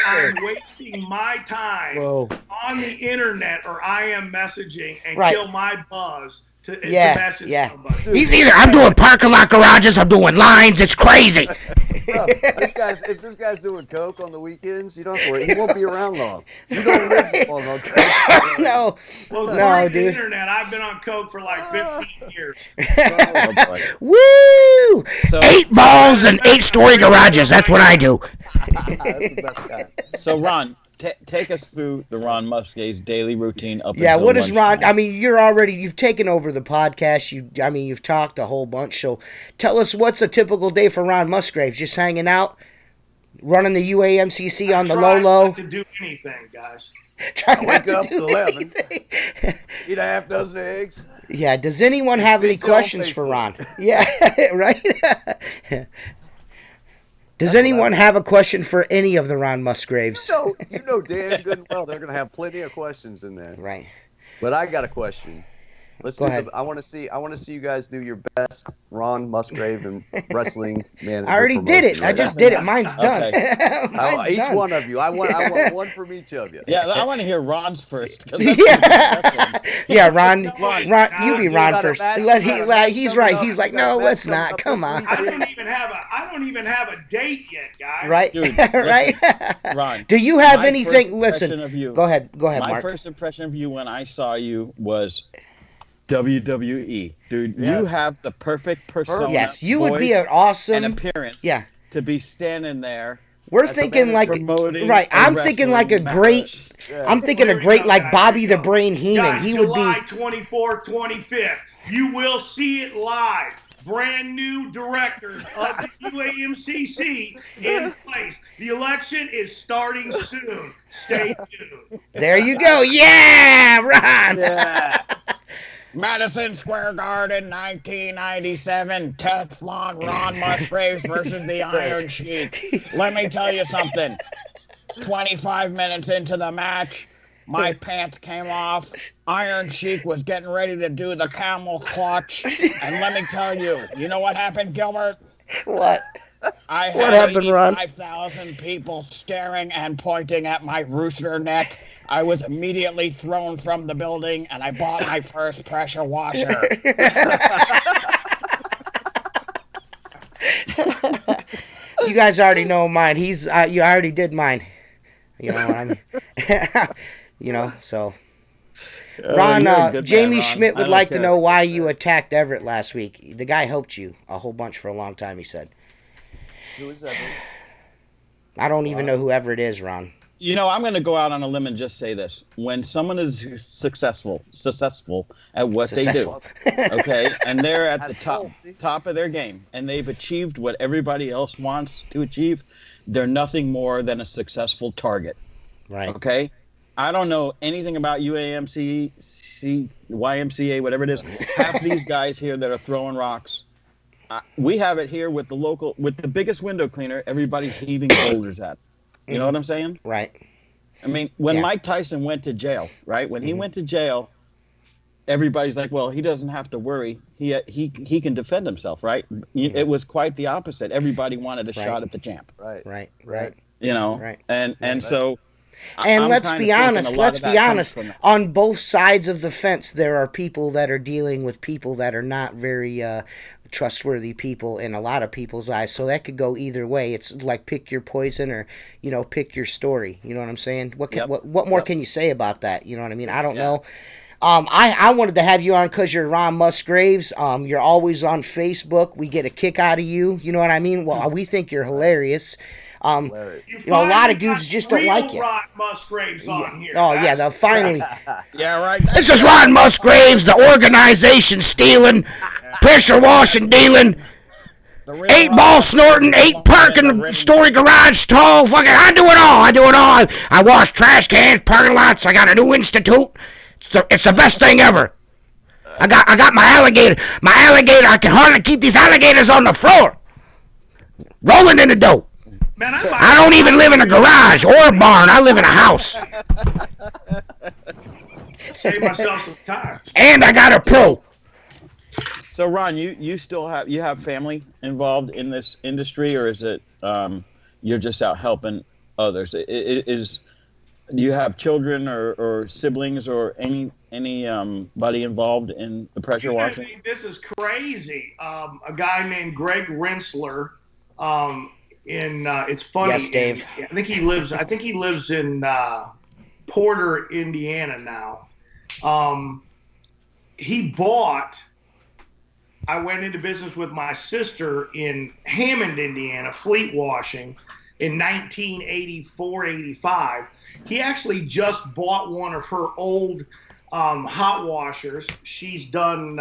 [SPEAKER 3] I'm wasting my time on the internet or IM messaging and kill my buzz to message somebody.
[SPEAKER 4] He's either I'm doing parking lot garages, I'm doing lines. It's crazy.
[SPEAKER 2] Bro, if this guy's doing coke on the weekends, you don't have to worry. He won't be around long. You don't live long on coke.
[SPEAKER 4] No,
[SPEAKER 3] dude. The internet, I've been on coke for like 15 years.
[SPEAKER 4] Woo! So, 8 balls and 8-story garages. That's what I do.
[SPEAKER 2] That's the best guy.
[SPEAKER 5] So, Ron, take us through the Ron Musgraves daily routine.
[SPEAKER 4] What is Ron? I mean, you've taken over the podcast. You've talked a whole bunch. So tell us, what's a typical day for Ron Musgraves? Just hanging out, running the UAMCC on the low.
[SPEAKER 3] Not to do anything, guys.
[SPEAKER 2] I wake up at 11, eat a half dozen eggs.
[SPEAKER 4] Yeah. Does anyone have any questions for Ron? Yeah. Right. Does anyone have a question for any of the Ron Musgraves?
[SPEAKER 2] You know damn good and well they're going to have plenty of questions in there.
[SPEAKER 4] Right.
[SPEAKER 2] But I got a question.
[SPEAKER 4] Go ahead.
[SPEAKER 2] I want to see you guys do your best Ron Musgrave and wrestling manager.
[SPEAKER 4] I already did it. I just did it. Mine's done.
[SPEAKER 2] Okay. Each one of you. I want one from each of you.
[SPEAKER 5] Yeah, I want to hear Ron's first.
[SPEAKER 4] Yeah, Ron, you be Ron first. He's right. He's like, no, let's not. Come on.
[SPEAKER 3] I don't even have a date yet, guys.
[SPEAKER 4] Right.
[SPEAKER 5] Dude,
[SPEAKER 4] right.
[SPEAKER 5] Ron,
[SPEAKER 4] do you have
[SPEAKER 5] my
[SPEAKER 4] anything?
[SPEAKER 5] first
[SPEAKER 4] Listen.
[SPEAKER 5] impression of you-
[SPEAKER 4] Go ahead,
[SPEAKER 5] My
[SPEAKER 4] Mark.
[SPEAKER 5] first impression of you when I saw you was WWE. Dude, you have the perfect persona.
[SPEAKER 4] Yes, you would be an awesome
[SPEAKER 5] appearance.
[SPEAKER 4] Yeah.
[SPEAKER 5] To be standing there.
[SPEAKER 4] We're thinking like right. I'm thinking like a great. I'm thinking a great like Bobby the Brain Heenan.
[SPEAKER 3] Guys,
[SPEAKER 4] He would
[SPEAKER 3] July
[SPEAKER 4] be
[SPEAKER 3] 24th, 25th. You will see it live. Brand new directors of the UAMCC in place. The election is starting soon. Stay tuned.
[SPEAKER 4] There you go. Yeah, Ron.
[SPEAKER 5] Yeah. Madison Square Garden, 1997. Teflon Ron Musgraves versus the Iron Sheik. Let me tell you something. 25 minutes into the match, my pants came off. Iron Sheik was getting ready to do the camel clutch. And let me tell you, you know what happened, Gilbert?
[SPEAKER 4] What?
[SPEAKER 5] I
[SPEAKER 4] What
[SPEAKER 5] had
[SPEAKER 4] happened, Ron?
[SPEAKER 5] 5,000 people staring and pointing at my rooster neck. I was immediately thrown from the building, and I bought my first pressure washer.
[SPEAKER 4] You guys already know mine. You already did mine. You know what I mean? So. Ron,
[SPEAKER 5] you're a good
[SPEAKER 4] Jamie
[SPEAKER 5] man, Ron.
[SPEAKER 4] Schmidt
[SPEAKER 5] I
[SPEAKER 4] would
[SPEAKER 5] don't
[SPEAKER 4] like to
[SPEAKER 5] care.
[SPEAKER 4] know why you attacked Everett last week. The guy helped you a whole bunch for a long time, he said.
[SPEAKER 2] Who is that?
[SPEAKER 4] I don't even know who Everett is, Ron.
[SPEAKER 5] You know, I'm going to go out on a limb and just say this. When someone is successful at what they do, okay, and they're at the top of their game, and they've achieved what everybody else wants to achieve, they're nothing more than a successful target.
[SPEAKER 4] Right.
[SPEAKER 5] Okay? I don't know anything about UAMCC, YMCA, whatever it is. Half these guys here that are throwing rocks. We have it here with the biggest window cleaner. Everybody's heaving boulders at it. You know what I'm saying?
[SPEAKER 4] Right.
[SPEAKER 5] I mean, when Mike Tyson went to jail, right? When he went to jail, everybody's like, well, he doesn't have to worry. He can defend himself, right? It was quite the opposite. Everybody wanted a shot at the champ.
[SPEAKER 2] Right.
[SPEAKER 5] You know, and so.
[SPEAKER 4] And
[SPEAKER 5] I'm
[SPEAKER 4] let's
[SPEAKER 5] kind
[SPEAKER 4] be
[SPEAKER 5] of thinking
[SPEAKER 4] honest.
[SPEAKER 5] a lot
[SPEAKER 4] Let's
[SPEAKER 5] of that
[SPEAKER 4] be
[SPEAKER 5] comes
[SPEAKER 4] honest.
[SPEAKER 5] from that.
[SPEAKER 4] On both sides of the fence, there are people that are dealing with people that are not very trustworthy people in a lot of people's eyes. So that could go either way. It's like pick your poison, or pick your story. You know what I'm saying? What more can you say about that? You know what I mean? I don't know. I wanted to have you on because you're Ron Musgraves. You're always on Facebook. We get a kick out of you. You know what I mean? Well, we think you're hilarious. A lot of dudes just don't like you.
[SPEAKER 3] Ron Musgraves on here.
[SPEAKER 4] Oh, yeah, they'll finally.
[SPEAKER 5] Yeah, right.
[SPEAKER 1] This is Ron Musgraves, the organization stealing, pressure washing dealing, 8-ball snorting, 8 parking story garage tall. Fucking, I do it all. I wash trash cans, parking lots. I got a new institute. It's the best thing ever. I got my alligator. I can hardly keep these alligators on the floor, rolling in the dough.
[SPEAKER 3] Man,
[SPEAKER 1] I don't even live in a garage or a barn. I live in a house.
[SPEAKER 3] Save myself some time.
[SPEAKER 1] And I got a pro.
[SPEAKER 5] So Ron, you still have family involved in this industry, or is it you're just out helping others? Do you have children or siblings or anybody involved in the pressure washing?
[SPEAKER 3] This is crazy. A guy named Greg Rensler. It's funny.
[SPEAKER 4] Yes, Dave.
[SPEAKER 3] I think he lives in Porter, Indiana now. I went into business with my sister in Hammond, Indiana, fleet washing in 1984-85. He actually just bought one of her old hot washers. She's done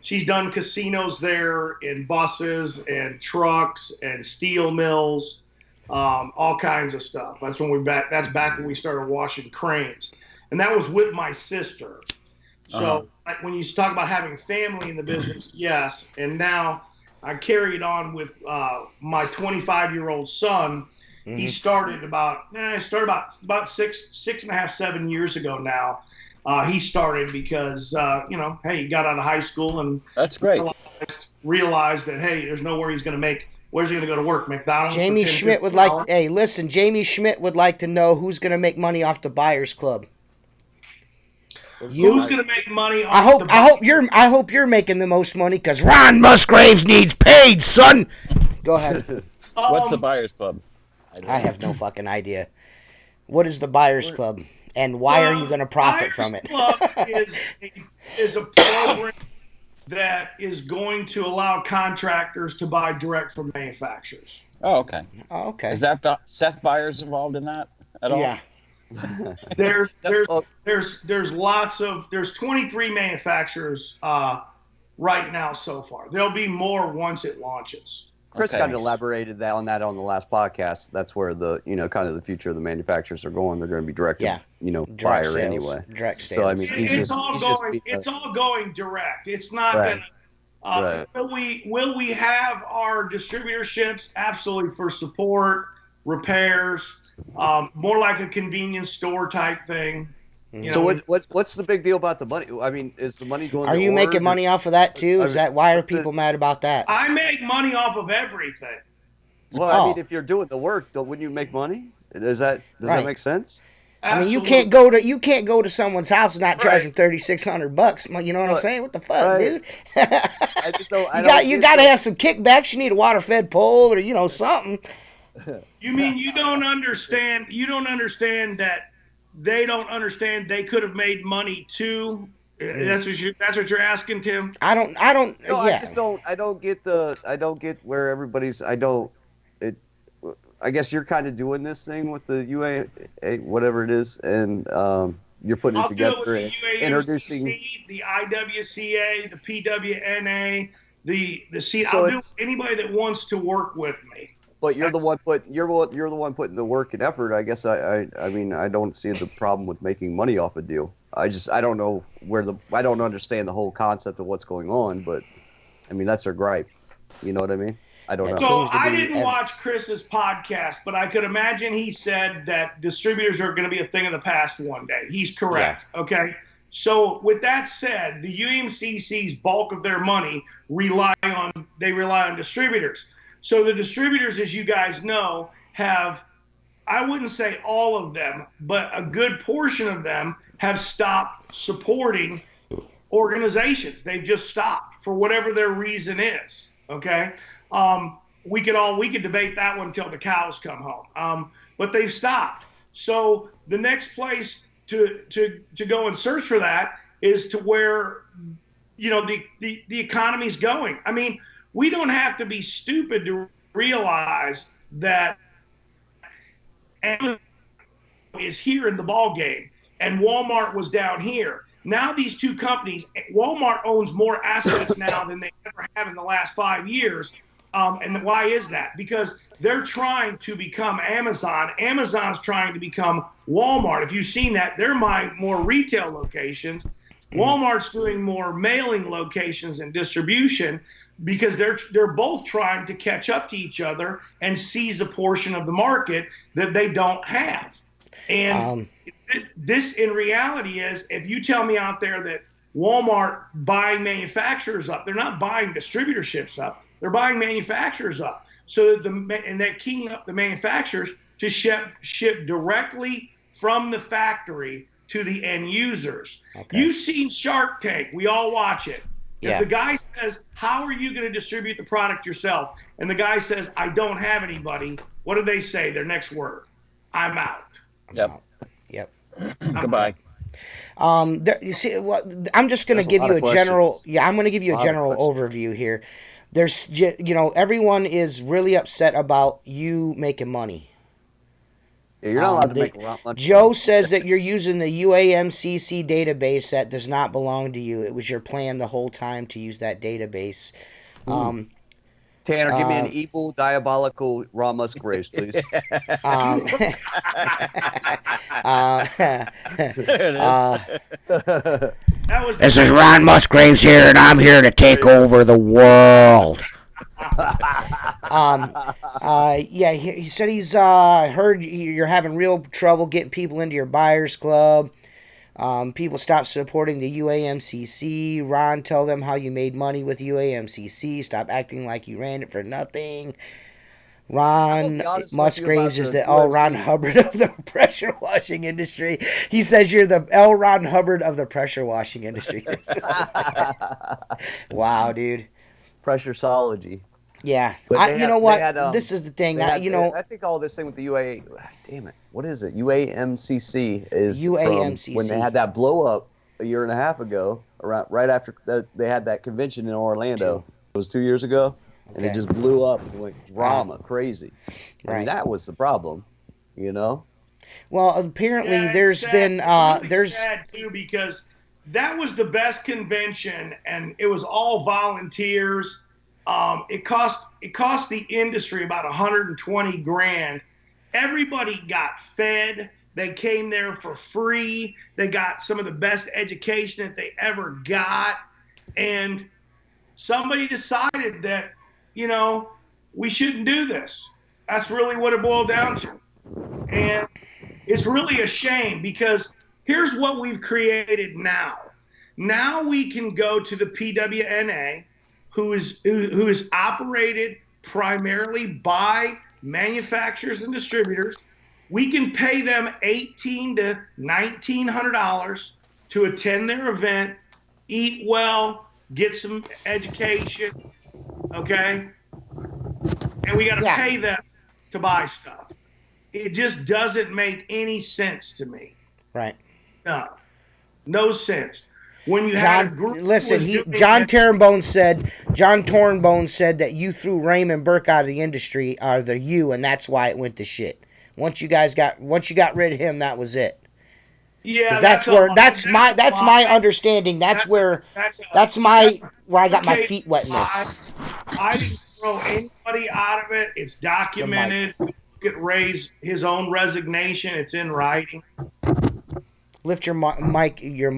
[SPEAKER 3] casinos there, and buses and trucks and steel mills, all kinds of stuff. That's back when we started washing cranes, and that was with my sister. So when you talk about having family in the business, yes. And now I carried on with my 25-year-old son. Mm-hmm. He started about 6.5-7 years ago now. He started because, he got out of high school and
[SPEAKER 5] that's great.
[SPEAKER 3] Realized that, hey, there's nowhere he's going to make. Where's he going to go to work? McDonald's?
[SPEAKER 4] Jamie Schmidt would like. Hey, listen, Jamie Schmidt would like to know who's going to make money off the Buyers Club.
[SPEAKER 3] Who's going to make money off
[SPEAKER 4] I hope you're making the most money because
[SPEAKER 1] Ron Musgraves needs paid, son.
[SPEAKER 4] Go ahead.
[SPEAKER 5] What's the Buyers Club?
[SPEAKER 4] I have no fucking idea. What is the Buyers Club? And why are you going to profit from it?
[SPEAKER 3] Club is a program that is going to allow contractors to buy direct from manufacturers.
[SPEAKER 5] Oh, okay. Is that the Seth Byers involved in that at all?
[SPEAKER 4] Yeah.
[SPEAKER 3] There's 23 manufacturers right now so far. There'll be more once it launches.
[SPEAKER 2] Chris kind of elaborated on that on the last podcast. That's where the kind of the future of the manufacturers are going. They're going to be direct buyer
[SPEAKER 4] sales,
[SPEAKER 2] anyway.
[SPEAKER 4] Direct sales.
[SPEAKER 2] So I mean,
[SPEAKER 3] it's all going direct. It's not
[SPEAKER 2] right.
[SPEAKER 3] going to. Will we have our distributorships? Absolutely, for support, repairs, more like a convenience store type thing.
[SPEAKER 2] So what's the big deal about the money? I mean, is the money going?
[SPEAKER 4] Are you making money off of that too? Why are people mad about that?
[SPEAKER 3] I make money off of everything.
[SPEAKER 2] Well, I mean, if you're doing the work, wouldn't you make money? Does that make sense?
[SPEAKER 3] Absolutely.
[SPEAKER 4] I mean, you can't go to someone's house and not charge them $3,600. You know what I'm saying? What the fuck, dude?
[SPEAKER 2] I just don't.
[SPEAKER 4] You got to have some kickbacks. You need a water-fed pole or something.
[SPEAKER 3] You mean you don't understand? You don't understand that they don't understand they could have made money too. That's what you're asking, Tim.
[SPEAKER 2] I don't get where everybody's. I guess you're kind of doing this thing with the UA, whatever it is, and you're putting it together and introducing
[SPEAKER 3] the IWCA, the PWNA, the C.
[SPEAKER 2] So
[SPEAKER 3] I'll do anybody that wants to work with me.
[SPEAKER 2] But you're the one you're the one putting the work and effort. I guess I mean I don't see the problem with making money off a deal. I don't know I don't understand the whole concept of what's going on. But I mean that's their gripe. You know what I mean? I don't know.
[SPEAKER 3] So I didn't watch Chris's podcast, but I could imagine he said that distributors are going to be a thing of the past one day. He's correct. Yeah. Okay. So with that said, the UAMCC's bulk of their money rely on distributors. So the distributors, as you guys know, have, I wouldn't say all of them, but a good portion of them have stopped supporting organizations. They've just stopped for whatever their reason is. Okay. We could debate that one until the cows come home. But they've stopped. So the next place to go and search for that is to where, you know, the economy's going. I mean, we don't have to be stupid to realize that Amazon is here in the ball game and Walmart was down here. Now these two companies, Walmart owns more assets now than they ever have in the last 5 years. And why is that? Because they're trying to become Amazon. Amazon's trying to become Walmart. If you've seen that, they're buying more retail locations. Walmart's doing more mailing locations and distribution because they're both trying to catch up to each other and seize a portion of the market that they don't have. And this in reality is, if you tell me out there that Walmart buying manufacturers up, they're not buying distributorships up. They're buying manufacturers up, so that and they're keying up the manufacturers to ship directly from the factory to the end users. Okay. You've seen Shark Tank. We all watch it. If the guy says, "How are you going to distribute the product yourself?" and the guy says, "I don't have anybody," what do they say? Their next word, "I'm out."
[SPEAKER 5] Yep.
[SPEAKER 4] Goodbye. You see, I'm just going to give you a general. Yeah, I'm going to give you a general overview here. There's, you know, everyone is really upset about you making money.
[SPEAKER 2] Yeah, you're not allowed to make a lot.
[SPEAKER 4] Joe says that you're using the UAMCC database that does not belong to you. It was your plan the whole time to use that database.
[SPEAKER 2] Tanner, give me an evil, diabolical Ron Musgraves, please.
[SPEAKER 1] This is Ron Musgraves here, and I'm here to take over the world.
[SPEAKER 4] Yeah, he said he's heard you're having real trouble getting people into your buyers club. People stop supporting the UAMCC. Ron, tell them how you made money with UAMCC. Stop acting like you ran it for nothing. Ron Musgraves is the L. Ron Hubbard of the pressure washing industry. He says you're the L. Ron Hubbard of the pressure washing industry. Wow, dude.
[SPEAKER 2] Pressureology.
[SPEAKER 4] Yeah. You know what? This is the thing. I
[SPEAKER 2] think all this thing with the damn it. What is it? UAMCC is
[SPEAKER 4] UAMCC.
[SPEAKER 2] From when they had that blow up a year and a half ago, right after they had that convention in Orlando. It was 2 years ago. And it just blew up and went drama crazy. I mean, that was the problem, you know?
[SPEAKER 4] Well, apparently there's been there's
[SPEAKER 3] sad too, because that was the best convention and it was all volunteers. It cost the industry about $120,000. Everybody got fed. They came there for free. They got some of the best education that they ever got. And somebody decided that, you know, we shouldn't do this. That's really what it boiled down to. And it's really a shame because here's what we've created now. Now we can go to the PWNA, who is operated primarily by manufacturers and distributors. We can pay them $1,800 to $1,900 to attend their event, eat well, get some education, okay? And we got to pay them to buy stuff. It just doesn't make any sense to me.
[SPEAKER 4] Right.
[SPEAKER 3] No sense. When you
[SPEAKER 4] John Tornbone said that you threw Raymond Burke out of the industry, and that's why it went to shit. Once you got rid of him, that was it.
[SPEAKER 3] Yeah,
[SPEAKER 4] that's my understanding. Where I got my feet wet in this.
[SPEAKER 3] I didn't throw anybody out of it. It's documented. Look at Ray's his own resignation. It's in writing.
[SPEAKER 4] Lift your mic. Your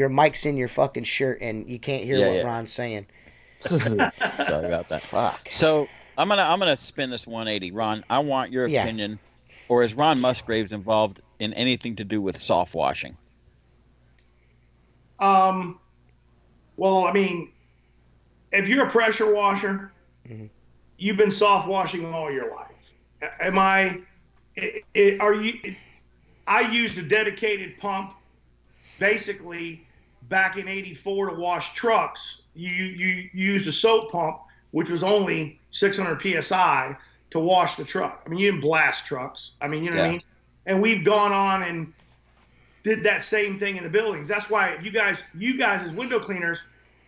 [SPEAKER 4] mic's in your fucking shirt, and you can't hear what Ron's saying.
[SPEAKER 5] Sorry about that.
[SPEAKER 4] Fuck.
[SPEAKER 5] So I'm gonna spin this 180, Ron. I want your opinion, or is Ron Musgraves involved in anything to do with soft washing?
[SPEAKER 3] Well, I mean, if you're a pressure washer, you've been soft washing all your life. Are you? I used a dedicated pump, basically back in '84 to wash trucks. You used a soap pump, which was only 600 psi to wash the truck. I mean, you didn't blast trucks. I mean, you know what I mean? And we've gone on and did that same thing in the buildings. That's why you guys as window cleaners,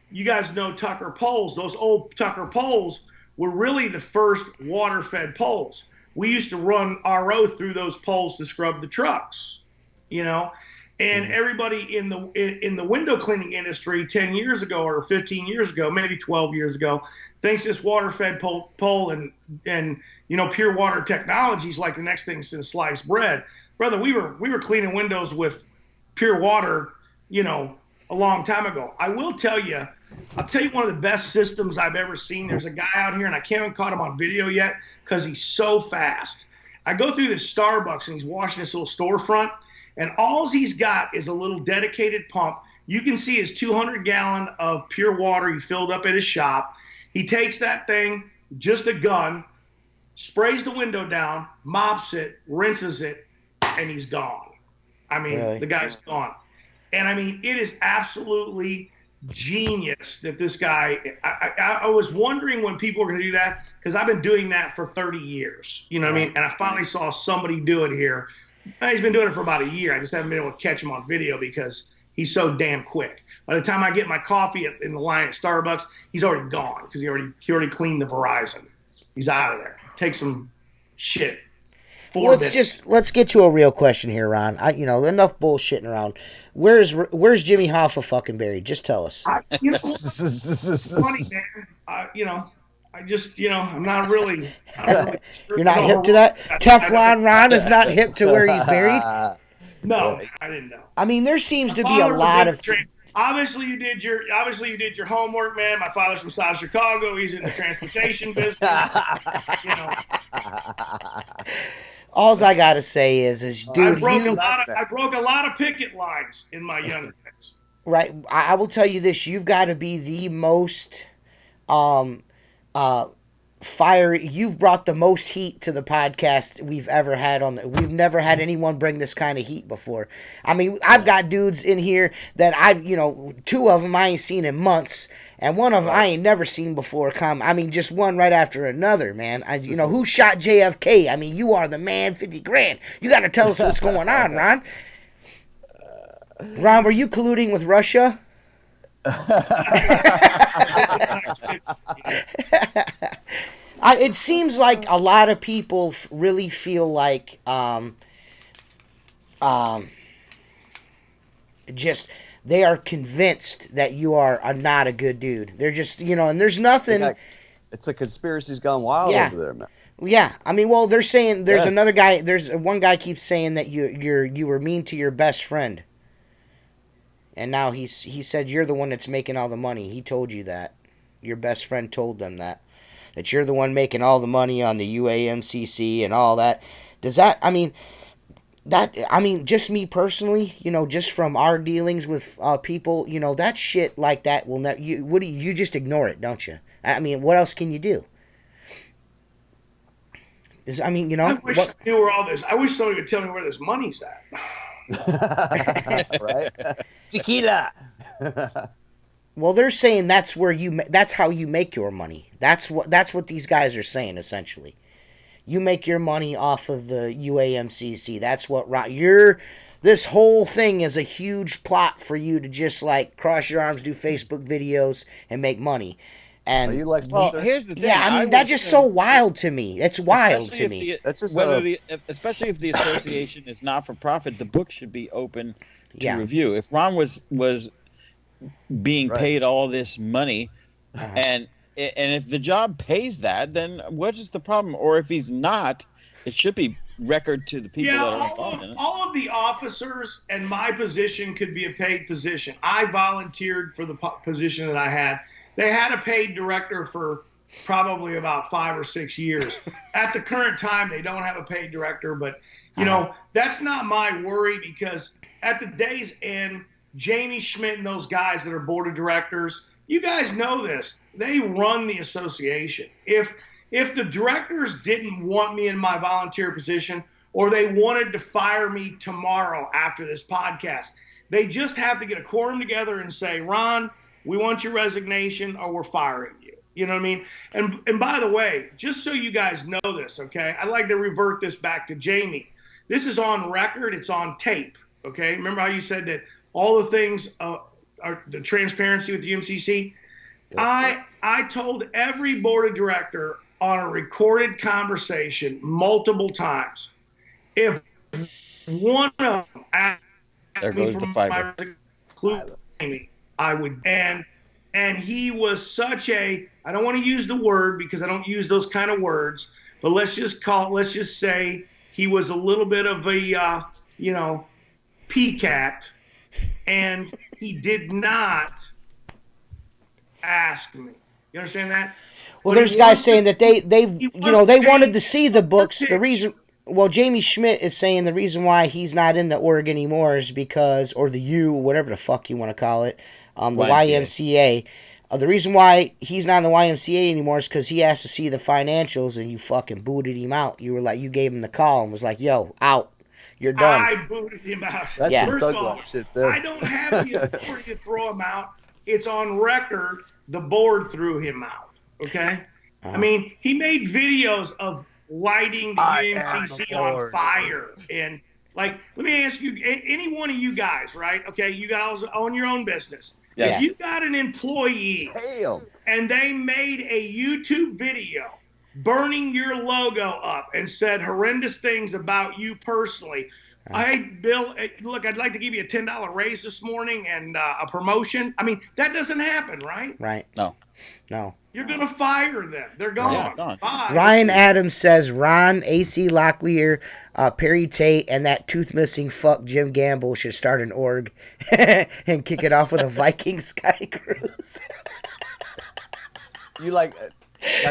[SPEAKER 3] you guys know Tucker poles. Those old Tucker poles were really the first water-fed poles. We used to run RO through those poles to scrub the trucks, you know. And everybody in the window cleaning industry 10 years ago or 15 years ago, maybe 12 years ago, thinks this water-fed pole and you know, pure water technologies like the next thing since sliced bread. Brother, we were cleaning windows with pure water, you know, a long time ago. I'll tell you one of the best systems I've ever seen. There's a guy out here, and I haven't caught him on video yet because he's so fast. I go through this Starbucks, and he's washing this little storefront, and all he's got is a little dedicated pump. You can see his 200-gallon of pure water he filled up at his shop. He takes that thing, just a gun, sprays the window down, mops it, rinses it, and he's gone. I mean, The guy's gone. And I mean, it is absolutely genius that this guy, I was wondering when people were going to do that, because I've been doing that for 30 years. You know what I mean? And I finally saw somebody do it here. He's been doing it for about a year. I just haven't been able to catch him on video because he's so damn quick. By the time I get my coffee in the line at Starbucks, he's already gone because he already cleaned the Verizon. He's out of there. Take some shit.
[SPEAKER 4] Let's get to a real question here, Ron. Enough bullshitting around. Where's Jimmy Hoffa fucking buried? Just tell us.
[SPEAKER 3] It's funny, man. I'm not really.
[SPEAKER 4] You're not hip to that. Teflon Ron is not hip to where he's buried.
[SPEAKER 3] No, I didn't know.
[SPEAKER 4] I mean, there seems to be a lot of.
[SPEAKER 3] Obviously, you did your homework, man. My father's from South Chicago. He's in the transportation business.
[SPEAKER 4] All I gotta say is, dude,
[SPEAKER 3] I broke a lot of picket lines in my younger days.
[SPEAKER 4] Right, I will tell you this: you've got to be the most, You've brought the most heat to the podcast we've ever had We've never had anyone bring this kind of heat before. I mean, I've got dudes in here that two of them I ain't seen in months. And one of them I ain't never seen before just one right after another, man. Who shot JFK? I mean, you are the man, 50 grand. You got to tell us what's going on, Ron. Ron, were you colluding with Russia? It seems like a lot of people really feel like they are convinced that you are not a good dude. They're just, and there's nothing.
[SPEAKER 2] It's a conspiracy's gone wild over there, man.
[SPEAKER 4] Yeah, I mean, well, they're saying there's another guy. There's one guy keeps saying that you were mean to your best friend, and now he said you're the one that's making all the money. He told you that. Your best friend told them that you're the one making all the money on the UAMCC and all that. Does that? I mean. Just me personally, just from our dealings with people, that shit like that will not. You just ignore it, don't you? I mean, what else can you do? I
[SPEAKER 3] wish I knew where all this. I wish somebody would tell me where this money's at.
[SPEAKER 2] Right? Tequila.
[SPEAKER 4] Well, they're saying that's how you make your money. That's what these guys are saying essentially. You make your money off of the UAMCC. That's what this whole thing is a huge plot for you to just like cross your arms, do Facebook videos, and make money. And
[SPEAKER 5] here's the thing.
[SPEAKER 4] Yeah, I mean that's just so wild to me. It's wild to me.
[SPEAKER 5] Especially if the association is not for profit, the book should be open to review. If Ron was being paid all this money, and And if the job pays that, then what is the problem? Or if he's not, it should be record to the people that are involved in it.
[SPEAKER 3] All of the officers and my position could be a paid position. I volunteered for the position that I had. They had a paid director for probably about 5 or 6 years. At the current time, they don't have a paid director, but that's not my worry, because at the day's end, Jamie Schmidt and those guys that are board of directors, you guys know this. They run the association. If the directors didn't want me in my volunteer position, or they wanted to fire me tomorrow after this podcast, they just have to get a quorum together and say, Ron, we want your resignation or we're firing you. You know what I mean? And by the way, just so you guys know this, okay, I'd like to revert this back to Jamie. This is on record. It's on tape, okay? Remember how you said that all the things are the transparency with the UMCC? I told every board of director on a recorded conversation multiple times, if one of them asked
[SPEAKER 5] There
[SPEAKER 3] me
[SPEAKER 5] goes
[SPEAKER 3] for
[SPEAKER 5] the
[SPEAKER 3] my
[SPEAKER 5] fiber.
[SPEAKER 3] resignation, I would. And he was such a, I don't want to use the word because I don't use those kind of words, but let's just say he was a little bit of a, peacat, and he did not ask me. You understand that?
[SPEAKER 4] Well,
[SPEAKER 3] But
[SPEAKER 4] there's
[SPEAKER 3] he
[SPEAKER 4] guys
[SPEAKER 3] wasn't-
[SPEAKER 4] saying that they
[SPEAKER 3] he
[SPEAKER 4] you know, they
[SPEAKER 3] wasn't
[SPEAKER 4] wanted
[SPEAKER 3] paying
[SPEAKER 4] to see the books. The
[SPEAKER 3] attention.
[SPEAKER 4] reason, well, Jamie Schmidt is saying the reason why he's not in the org anymore is because, or the U, whatever the fuck you want to call it, the YMCA. The reason why he's not in the YMCA anymore is because he has to see the financials, and you fucking booted him out. You were like, you gave him the call and was like, yo, out. You're done.
[SPEAKER 3] I booted him out.
[SPEAKER 2] That's
[SPEAKER 4] Yeah.
[SPEAKER 2] some
[SPEAKER 3] First
[SPEAKER 2] thug
[SPEAKER 3] of all,
[SPEAKER 2] life shit there.
[SPEAKER 3] I don't have the authority to throw him out. It's on record. The board threw him out. Okay? I mean, he made videos of lighting the UMCC on fire. And, like, let me ask you, any one of you guys, right? Okay, you guys own your own business.
[SPEAKER 5] Yeah.
[SPEAKER 3] If you got an employee
[SPEAKER 2] Damn.
[SPEAKER 3] and they made a YouTube video burning your logo up and said horrendous things about you personally, hey, Bill, look, I'd like to give you a $10 raise this morning and a promotion. I mean, that doesn't happen, right?
[SPEAKER 4] Right.
[SPEAKER 5] No.
[SPEAKER 3] You're going to fire them. They're gone.
[SPEAKER 5] Yeah, gone.
[SPEAKER 3] Bye.
[SPEAKER 4] Ryan Adams says Ron, AC Locklear, Perry Tate, and that tooth-missing fuck Jim Gamble should start an org and kick it off with a Viking Sky Cruise.
[SPEAKER 2] You like.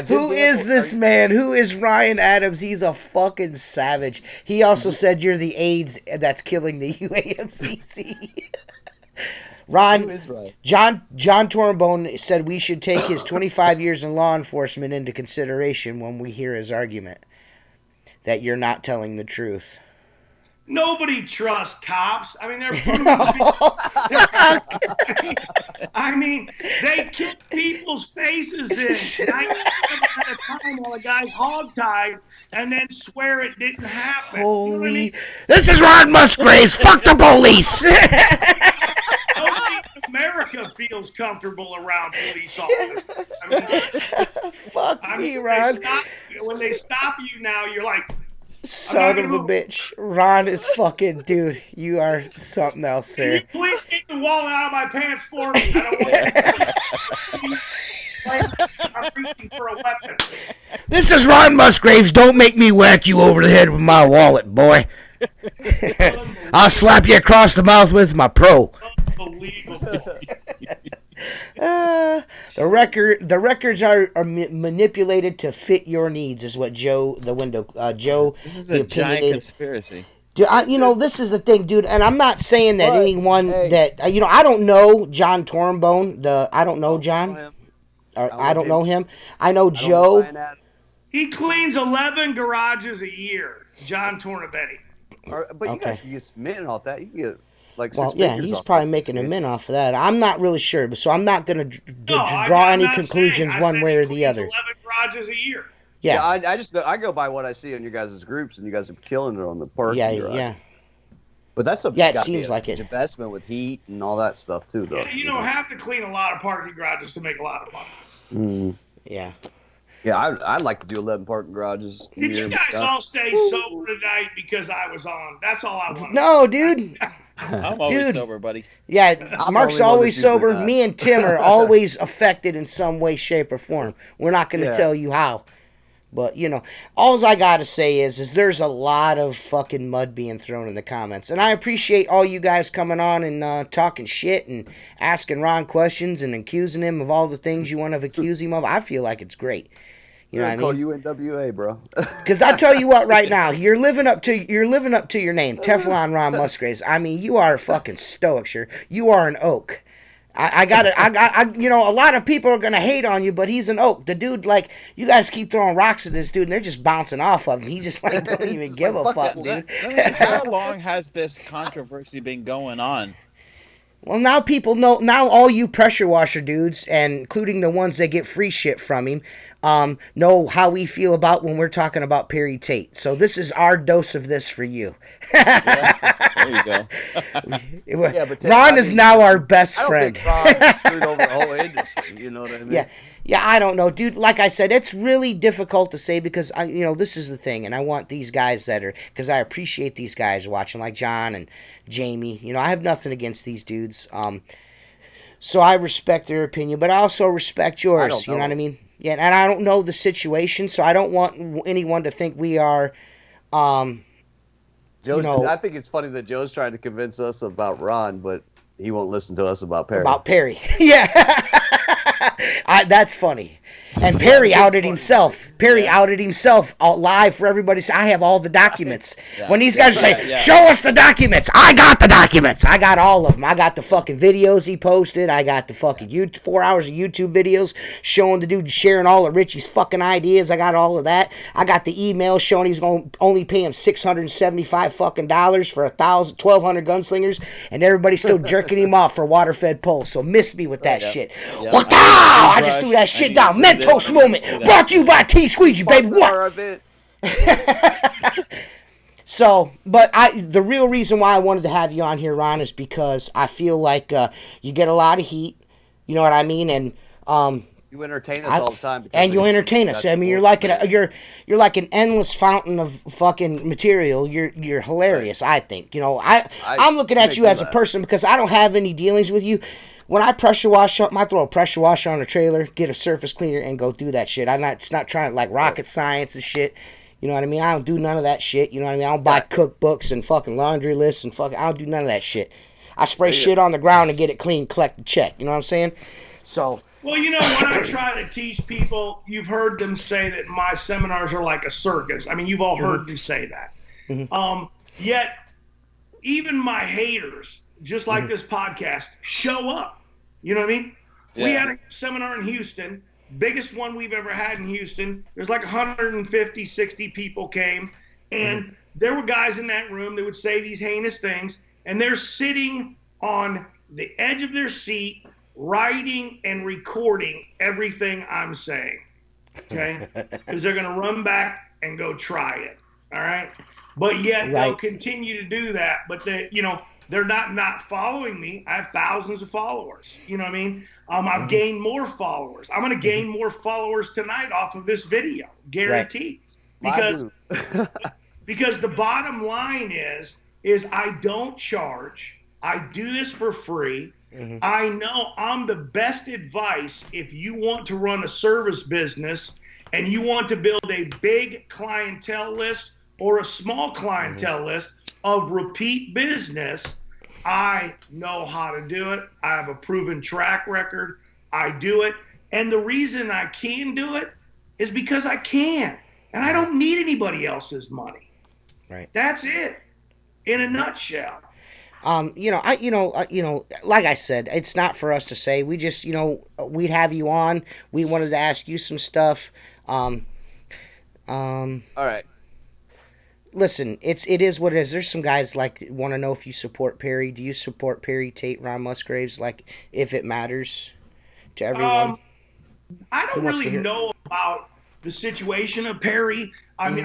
[SPEAKER 4] Who is this man? Who is Ryan Adams? He's a fucking savage. He also said you're the AIDS that's killing the UAMCC. Ron,
[SPEAKER 2] Who is Ryan?
[SPEAKER 4] John Tornbone said we should take his 25 years in law enforcement into consideration when we hear his argument that you're not telling the truth.
[SPEAKER 3] Nobody trusts cops. I mean, they're I mean, they kick people's faces in 90% of the time while the guy's hogtied and then swear it didn't happen. You know what I
[SPEAKER 4] Holy...
[SPEAKER 3] mean?
[SPEAKER 1] This is Ron Musgraves. Fuck the police.
[SPEAKER 3] Nobody in America feels comfortable around police officers.
[SPEAKER 4] Fuck me, Ron.
[SPEAKER 3] When they stop you now, you're like,
[SPEAKER 4] Son of a bitch. Ron is fucking... Dude, you are something else,
[SPEAKER 3] can
[SPEAKER 4] sir.
[SPEAKER 3] you please take the wallet out of my pants for me? I don't want to. I'm reaching for a weapon.
[SPEAKER 1] This is Ron Musgraves. Don't make me whack you over the head with my wallet, boy. I'll slap you across the mouth with my pro.
[SPEAKER 3] Unbelievable.
[SPEAKER 4] The records are manipulated to fit your needs, is what Joe Joe
[SPEAKER 5] This is
[SPEAKER 4] the
[SPEAKER 5] a giant
[SPEAKER 4] opinionated.
[SPEAKER 5] conspiracy.
[SPEAKER 4] Dude, this is the thing, dude, and I'm not saying that
[SPEAKER 2] But,
[SPEAKER 4] anyone
[SPEAKER 2] hey.
[SPEAKER 4] that I don't know John Tornbone. I don't know John. Or, I don't know him. I know Joe.
[SPEAKER 3] He cleans 11 garages a year, John Tornabetti.
[SPEAKER 2] But you guys can get cement and all that. You can get like 6
[SPEAKER 4] Well, yeah,
[SPEAKER 2] figures
[SPEAKER 4] he's
[SPEAKER 2] off
[SPEAKER 4] probably
[SPEAKER 2] this
[SPEAKER 4] making a
[SPEAKER 2] shit.
[SPEAKER 4] mint off of that. I'm not really sure, but so I'm not going to
[SPEAKER 3] I'm
[SPEAKER 4] draw any
[SPEAKER 3] not
[SPEAKER 4] conclusions
[SPEAKER 3] saying. I
[SPEAKER 4] one
[SPEAKER 3] said
[SPEAKER 4] way
[SPEAKER 3] he
[SPEAKER 4] or the
[SPEAKER 3] cleans
[SPEAKER 4] other.
[SPEAKER 3] 11 garages a year.
[SPEAKER 2] Yeah,
[SPEAKER 4] Yeah,
[SPEAKER 2] I go by what I see on your guys' groups, and you guys are killing it on the parking
[SPEAKER 4] yeah,
[SPEAKER 2] garage.
[SPEAKER 4] yeah.
[SPEAKER 2] But that's a
[SPEAKER 4] Yeah, it
[SPEAKER 2] gotta be
[SPEAKER 4] seems
[SPEAKER 2] a
[SPEAKER 4] like it.
[SPEAKER 2] investment with heat and all that stuff too, though.
[SPEAKER 3] You don't have to clean a lot of parking garages to make a lot of money.
[SPEAKER 2] Mm.
[SPEAKER 4] Yeah.
[SPEAKER 2] Yeah, I'd like to do 11 parking garages.
[SPEAKER 3] Did
[SPEAKER 2] here,
[SPEAKER 3] you guys
[SPEAKER 2] but,
[SPEAKER 3] all stay sober tonight because I was on? That's all I want.
[SPEAKER 4] No, dude.
[SPEAKER 5] I'm always
[SPEAKER 4] Dude.
[SPEAKER 5] sober, buddy.
[SPEAKER 4] Yeah,
[SPEAKER 2] I'm
[SPEAKER 4] Mark's
[SPEAKER 2] the only one
[SPEAKER 4] always
[SPEAKER 2] that's usually
[SPEAKER 4] sober.
[SPEAKER 2] not.
[SPEAKER 4] Me and Tim are always affected in some way, shape, or form. We're not going to
[SPEAKER 2] Yeah.
[SPEAKER 4] tell you how. But, all I got to say is there's a lot of fucking mud being thrown in the comments. And I appreciate all you guys coming on and talking shit and asking Ron questions and accusing him of all the things you want to accuse him of. I feel like it's great. You know what I
[SPEAKER 2] call
[SPEAKER 4] mean?
[SPEAKER 2] you NWA, bro.
[SPEAKER 4] Because I tell you what, right now, you're living up to your name, Teflon Ron Musgraves. I mean, you are fucking stoic, sure. You are an oak. I got a lot of people are gonna hate on you, but he's an oak. The dude, like, you guys keep throwing rocks at this dude, and they're just bouncing off of him. He just like don't even
[SPEAKER 2] Just
[SPEAKER 4] give
[SPEAKER 2] like,
[SPEAKER 4] a
[SPEAKER 2] fuck
[SPEAKER 4] fuck,
[SPEAKER 2] that.
[SPEAKER 4] dude.
[SPEAKER 5] How long has this controversy been going on?
[SPEAKER 4] Well, now people know. Now all you pressure washer dudes, and including the ones that get free shit from him, know how we feel about when we're talking about Perry Tate. So this is our dose of this for you.
[SPEAKER 5] There you go.
[SPEAKER 2] Yeah, but
[SPEAKER 4] Ron is now our best
[SPEAKER 2] I don't
[SPEAKER 4] friend.
[SPEAKER 2] think Ron screwed over the whole industry. You know what I mean?
[SPEAKER 4] Yeah, I don't know, dude. Like I said, it's really difficult to say because this is the thing, and I want these guys because I appreciate these guys watching, like John and Jamie. I have nothing against these dudes. So I respect their opinion, but I also respect yours. You know what I mean? Yeah, and I don't know the situation, so I don't want anyone to think we are.
[SPEAKER 2] I think it's funny that Joe's trying to convince us about Ron, but he won't listen to us about Perry.
[SPEAKER 4] About Perry, yeah. That's funny. And Perry outed himself. Perry outed himself out live for everybody. I have all the documents. When these guys say, show us the documents, I got the documents. I got all of them. I got the fucking videos he posted. I got the fucking 4 hours of YouTube videos showing the dude sharing all of Richie's fucking ideas. I got all of that. I got the email showing he's going to only pay him $675 fucking dollars for 1,200 gunslingers, and everybody's still jerking him off for water-fed poles. So miss me with that shit. What? I just threw that shit down. Mentos moment. Brought to you by T Squeegee, baby. What? So, but the real reason why I wanted to have you on here, Ron, is because I feel like you get a lot of heat. You know what I mean? And
[SPEAKER 2] you entertain us all the time.
[SPEAKER 4] And you entertain us. I mean, you're like an endless fountain of fucking material. You're hilarious. I think. I'm looking at you as a person because I don't have any dealings with you. When I pressure wash up, I throw a pressure washer on a trailer, get a surface cleaner, and go do that shit. It's not trying to like rocket science and shit. You know what I mean? I don't do none of that shit. You know what I mean? I don't buy cookbooks and fucking laundry lists and fucking. I don't do none of that shit. I spray shit on the ground and get it clean, collect the check. You know what I'm saying? So.
[SPEAKER 3] Well, when I try to teach people, you've heard them say that my seminars are like a circus. I mean, you've all heard me say that. Mm-hmm. Yet, even my haters, just like this podcast, show up. You know what I mean? Yeah. We had a seminar in Houston, biggest one we've ever had in Houston. There's like 150, 60 people came, and there were guys in that room that would say these heinous things, and they're sitting on the edge of their seat, writing and recording everything I'm saying, okay? Because they're going to run back and go try it, all right? But yet they'll continue to do that, but they're not following me. I have thousands of followers. You know what I mean? I've gained more followers. I'm going to gain more followers tonight off of this video, guaranteed. Because the bottom line is I don't charge. I do this for free. Mm-hmm. I know I'm the best advice if you want to run a service business and you want to build a big clientele list or a small clientele list of repeat business. I know how to do it. I have a proven track record. I do it. And the reason I can do it is because I can. And I don't need anybody else's money.
[SPEAKER 4] Right.
[SPEAKER 3] That's it. In a nutshell.
[SPEAKER 4] Like I said, it's not for us to say. We just, we'd have you on. We wanted to ask you some stuff.
[SPEAKER 2] All right.
[SPEAKER 4] Listen, it is what it is. There's some guys want to know if you support Perry. Do you support Perry Tate, Ron Musgraves? If it matters to everyone.
[SPEAKER 3] I don't really know about the situation of Perry. I've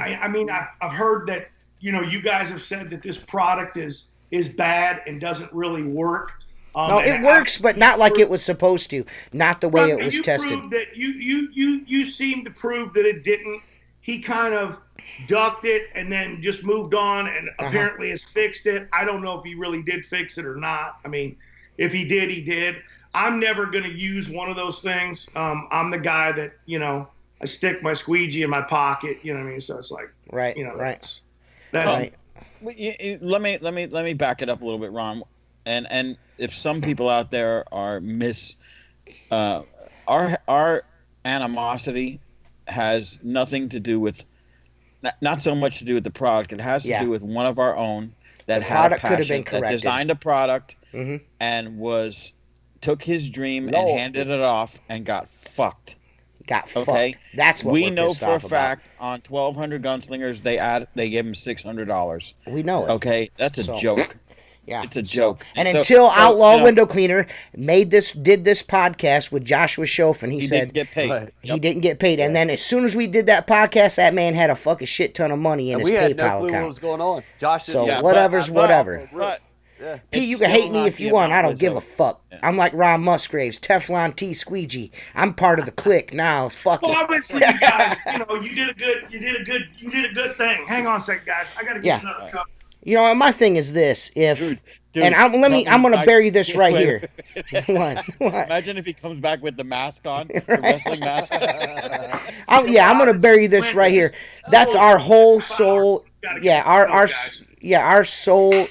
[SPEAKER 3] heard that you guys have said that this product is bad and doesn't really work.
[SPEAKER 4] No, it works, but not like it was supposed to. Not the way it was tested.
[SPEAKER 3] You seem to prove that it didn't. He kind of ducked it and then just moved on and apparently has fixed it. I don't know if he really did fix it or not. I mean, if he did, he did. I'm never going to use one of those things. I'm the guy that, I stick my squeegee in my pocket, you know what I mean? So it's like,
[SPEAKER 4] right,
[SPEAKER 3] that's
[SPEAKER 4] right.
[SPEAKER 5] Let me back it up a little bit, Ron. And if some people out there are our animosity has nothing to do with, not so much to do with the product. It has to do with one of our own that had a passion, that designed a product and took his dream and handed it off and got fucked.
[SPEAKER 4] Okay, that's what
[SPEAKER 5] we know for a fact. On 1,200 gunslingers, they gave him $600.
[SPEAKER 4] We know it.
[SPEAKER 5] Okay, that's a joke.
[SPEAKER 4] Yeah,
[SPEAKER 5] it's a joke.
[SPEAKER 4] And until Outlaw Window Cleaner did this podcast with Joshua Schofen, he said
[SPEAKER 5] didn't get paid.
[SPEAKER 2] Right.
[SPEAKER 4] He didn't get paid. And then as soon as we did that podcast, that man had a fucking shit ton of money in his PayPal account.
[SPEAKER 2] We had no clue what was going on. Josh,
[SPEAKER 4] whatever's whatever.
[SPEAKER 5] But
[SPEAKER 4] P, you can hate me if you want. I don't give a fuck. Yeah. I'm like Ron Musgraves, Teflon T squeegee. I'm part of the clique now. Fuck it.
[SPEAKER 3] Obviously, you guys, you did a good thing. Hang on a second, guys. I gotta get another cup.
[SPEAKER 4] My thing is this:
[SPEAKER 5] Dude,
[SPEAKER 4] and I'm gonna bury this right here. What?
[SPEAKER 5] Imagine if he comes back with the mask on, the wrestling mask.
[SPEAKER 4] I'm gonna bury this right here. That's our whole soul. Yeah, our sole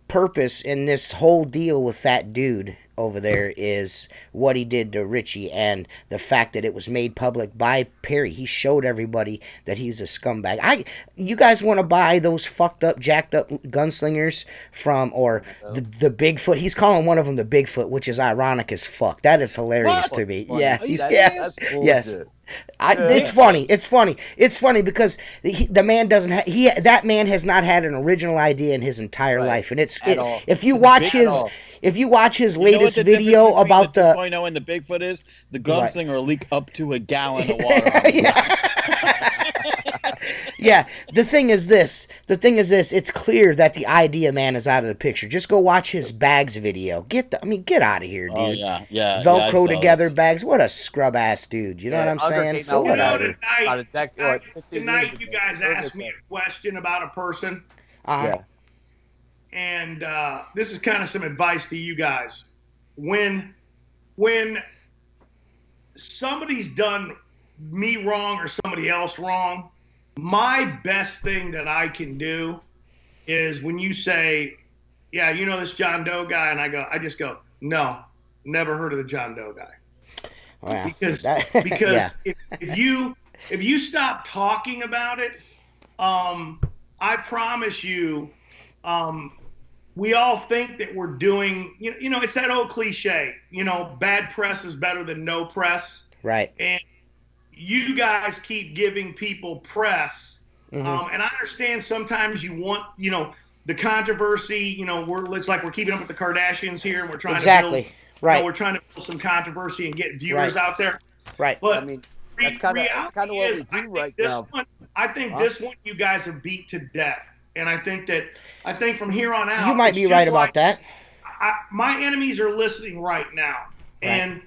[SPEAKER 4] purpose in this whole deal with that dude over there is what he did to Richie, and the fact that it was made public by Perry. He showed everybody that he's a scumbag. You guys want to buy those fucked up, jacked up gunslingers from, or the Bigfoot? He's calling one of them the Bigfoot, which is ironic as fuck. That is hilarious to me. Yeah, yes. It's funny. It's funny because the man doesn't. That man has not had an original idea in his entire life, and if you watch his latest video about the
[SPEAKER 5] 2.0 and the Bigfoot is, the gunslinger will leak up to a gallon of water.
[SPEAKER 4] Yeah, the thing is this. It's clear that the idea man is out of the picture. Just go watch his bags video. Get out of here, dude.
[SPEAKER 5] Oh yeah.
[SPEAKER 4] Velcro together bags. What a scrub ass dude. You know what I'm saying? So whatever.
[SPEAKER 3] Tonight you guys asked me a question about a person. And this is kind of some advice to you guys. When somebody's done me wrong or somebody else wrong, my best thing that I can do is when you say, yeah, this John Doe guy, and I just go, no, never heard of the John Doe guy.
[SPEAKER 4] Wow.
[SPEAKER 3] Because if you stop talking about it, I promise you, we all think that we're doing, it's that old cliche, bad press is better than no press.
[SPEAKER 4] Right.
[SPEAKER 3] And you guys keep giving people press. And I understand sometimes you want, the controversy, it's like we're keeping up with the Kardashians here and we're trying to build, we're trying to build some controversy and get viewers out there.
[SPEAKER 4] Right.
[SPEAKER 3] But
[SPEAKER 2] that's kind of what we do right now.
[SPEAKER 3] I think this one you guys have beat to death. And I think from here on out,
[SPEAKER 4] you might be right about that.
[SPEAKER 3] My enemies are listening right now, and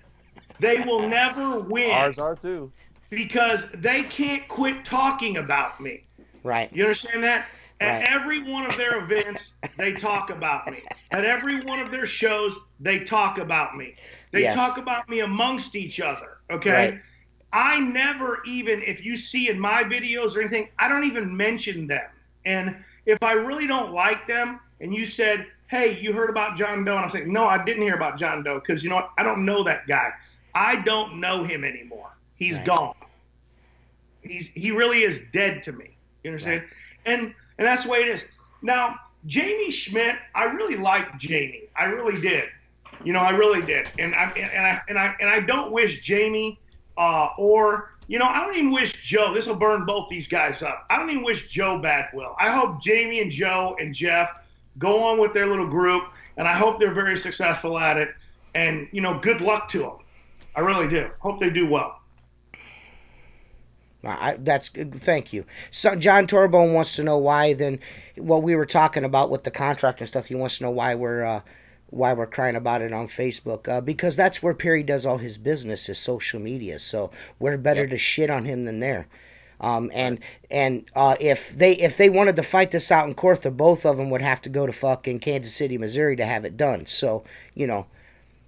[SPEAKER 3] they will never win.
[SPEAKER 2] Ours are too.
[SPEAKER 3] Because they can't quit talking about me.
[SPEAKER 4] Right.
[SPEAKER 3] You understand that? At every one of their events, they talk about me. At every one of their shows, they talk about me. They talk about me amongst each other. Okay.
[SPEAKER 4] Right.
[SPEAKER 3] I never even, if you see in my videos or anything, I don't even mention them. And if I really don't like them and you said, hey, you heard about John Doe, and I'm saying, no, I didn't hear about John Doe because you know what? I don't know that guy. I don't know him anymore. He's gone. He really is dead to me. You understand? And that's the way it is. Now, Jamie Schmidt, I really liked Jamie. I really did. I really did. And I don't wish Jamie or I don't even wish Joe. This will burn both these guys up. I don't even wish Joe bad will. I hope Jamie and Joe and Jeff go on with their little group, and I hope they're very successful at it. And good luck to them. I really do. Hope they do well.
[SPEAKER 4] That's good. Thank you. So John Torbone wants to know why. Then, what we were talking about with the contract and stuff. He wants to know why we're crying about it on Facebook. Because that's where Perry does all his business, is social media. So we're better to shit on him than there. And if they wanted to fight this out in court, the both of them would have to go to fucking Kansas City, Missouri to have it done. So,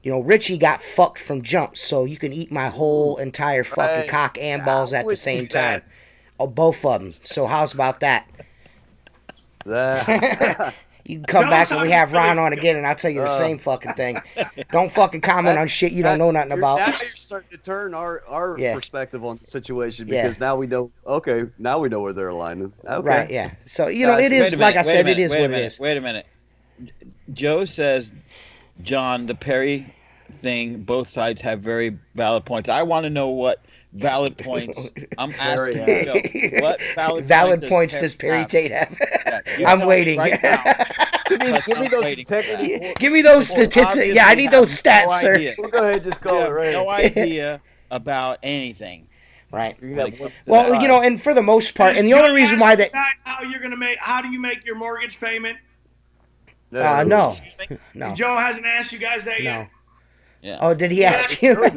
[SPEAKER 4] Richie got fucked from jump, so you can eat my whole entire fucking cock and balls at the same time. Oh, both of them. So how's about that? You can come back and we have Ron on again, and I'll tell you the same fucking thing. Don't fucking comment on shit you don't know nothing about.
[SPEAKER 2] Now you're starting to turn our perspective on the situation because now we know. Okay, now we know where they're aligning. Okay.
[SPEAKER 4] Right? Yeah. So it is like I said, it is what it is.
[SPEAKER 5] Wait a minute. Joe says, John, the Perry thing. Both sides have very valid points. I want to know what valid points. I'm asking Joe. What valid points does Perry
[SPEAKER 4] Tate have? I'm waiting.
[SPEAKER 5] Right now.
[SPEAKER 2] Give me those integrity.
[SPEAKER 4] Give me those statistics. Yeah, I need those stats, sir.
[SPEAKER 2] We'll go ahead and just call it right.
[SPEAKER 5] No idea about anything.
[SPEAKER 4] Right. Well, and for the most part, and the only reason why that
[SPEAKER 3] how do you make your mortgage payment?
[SPEAKER 4] No.
[SPEAKER 3] Joe hasn't asked you guys that yet.
[SPEAKER 5] Yeah.
[SPEAKER 4] Oh, did he ask you? It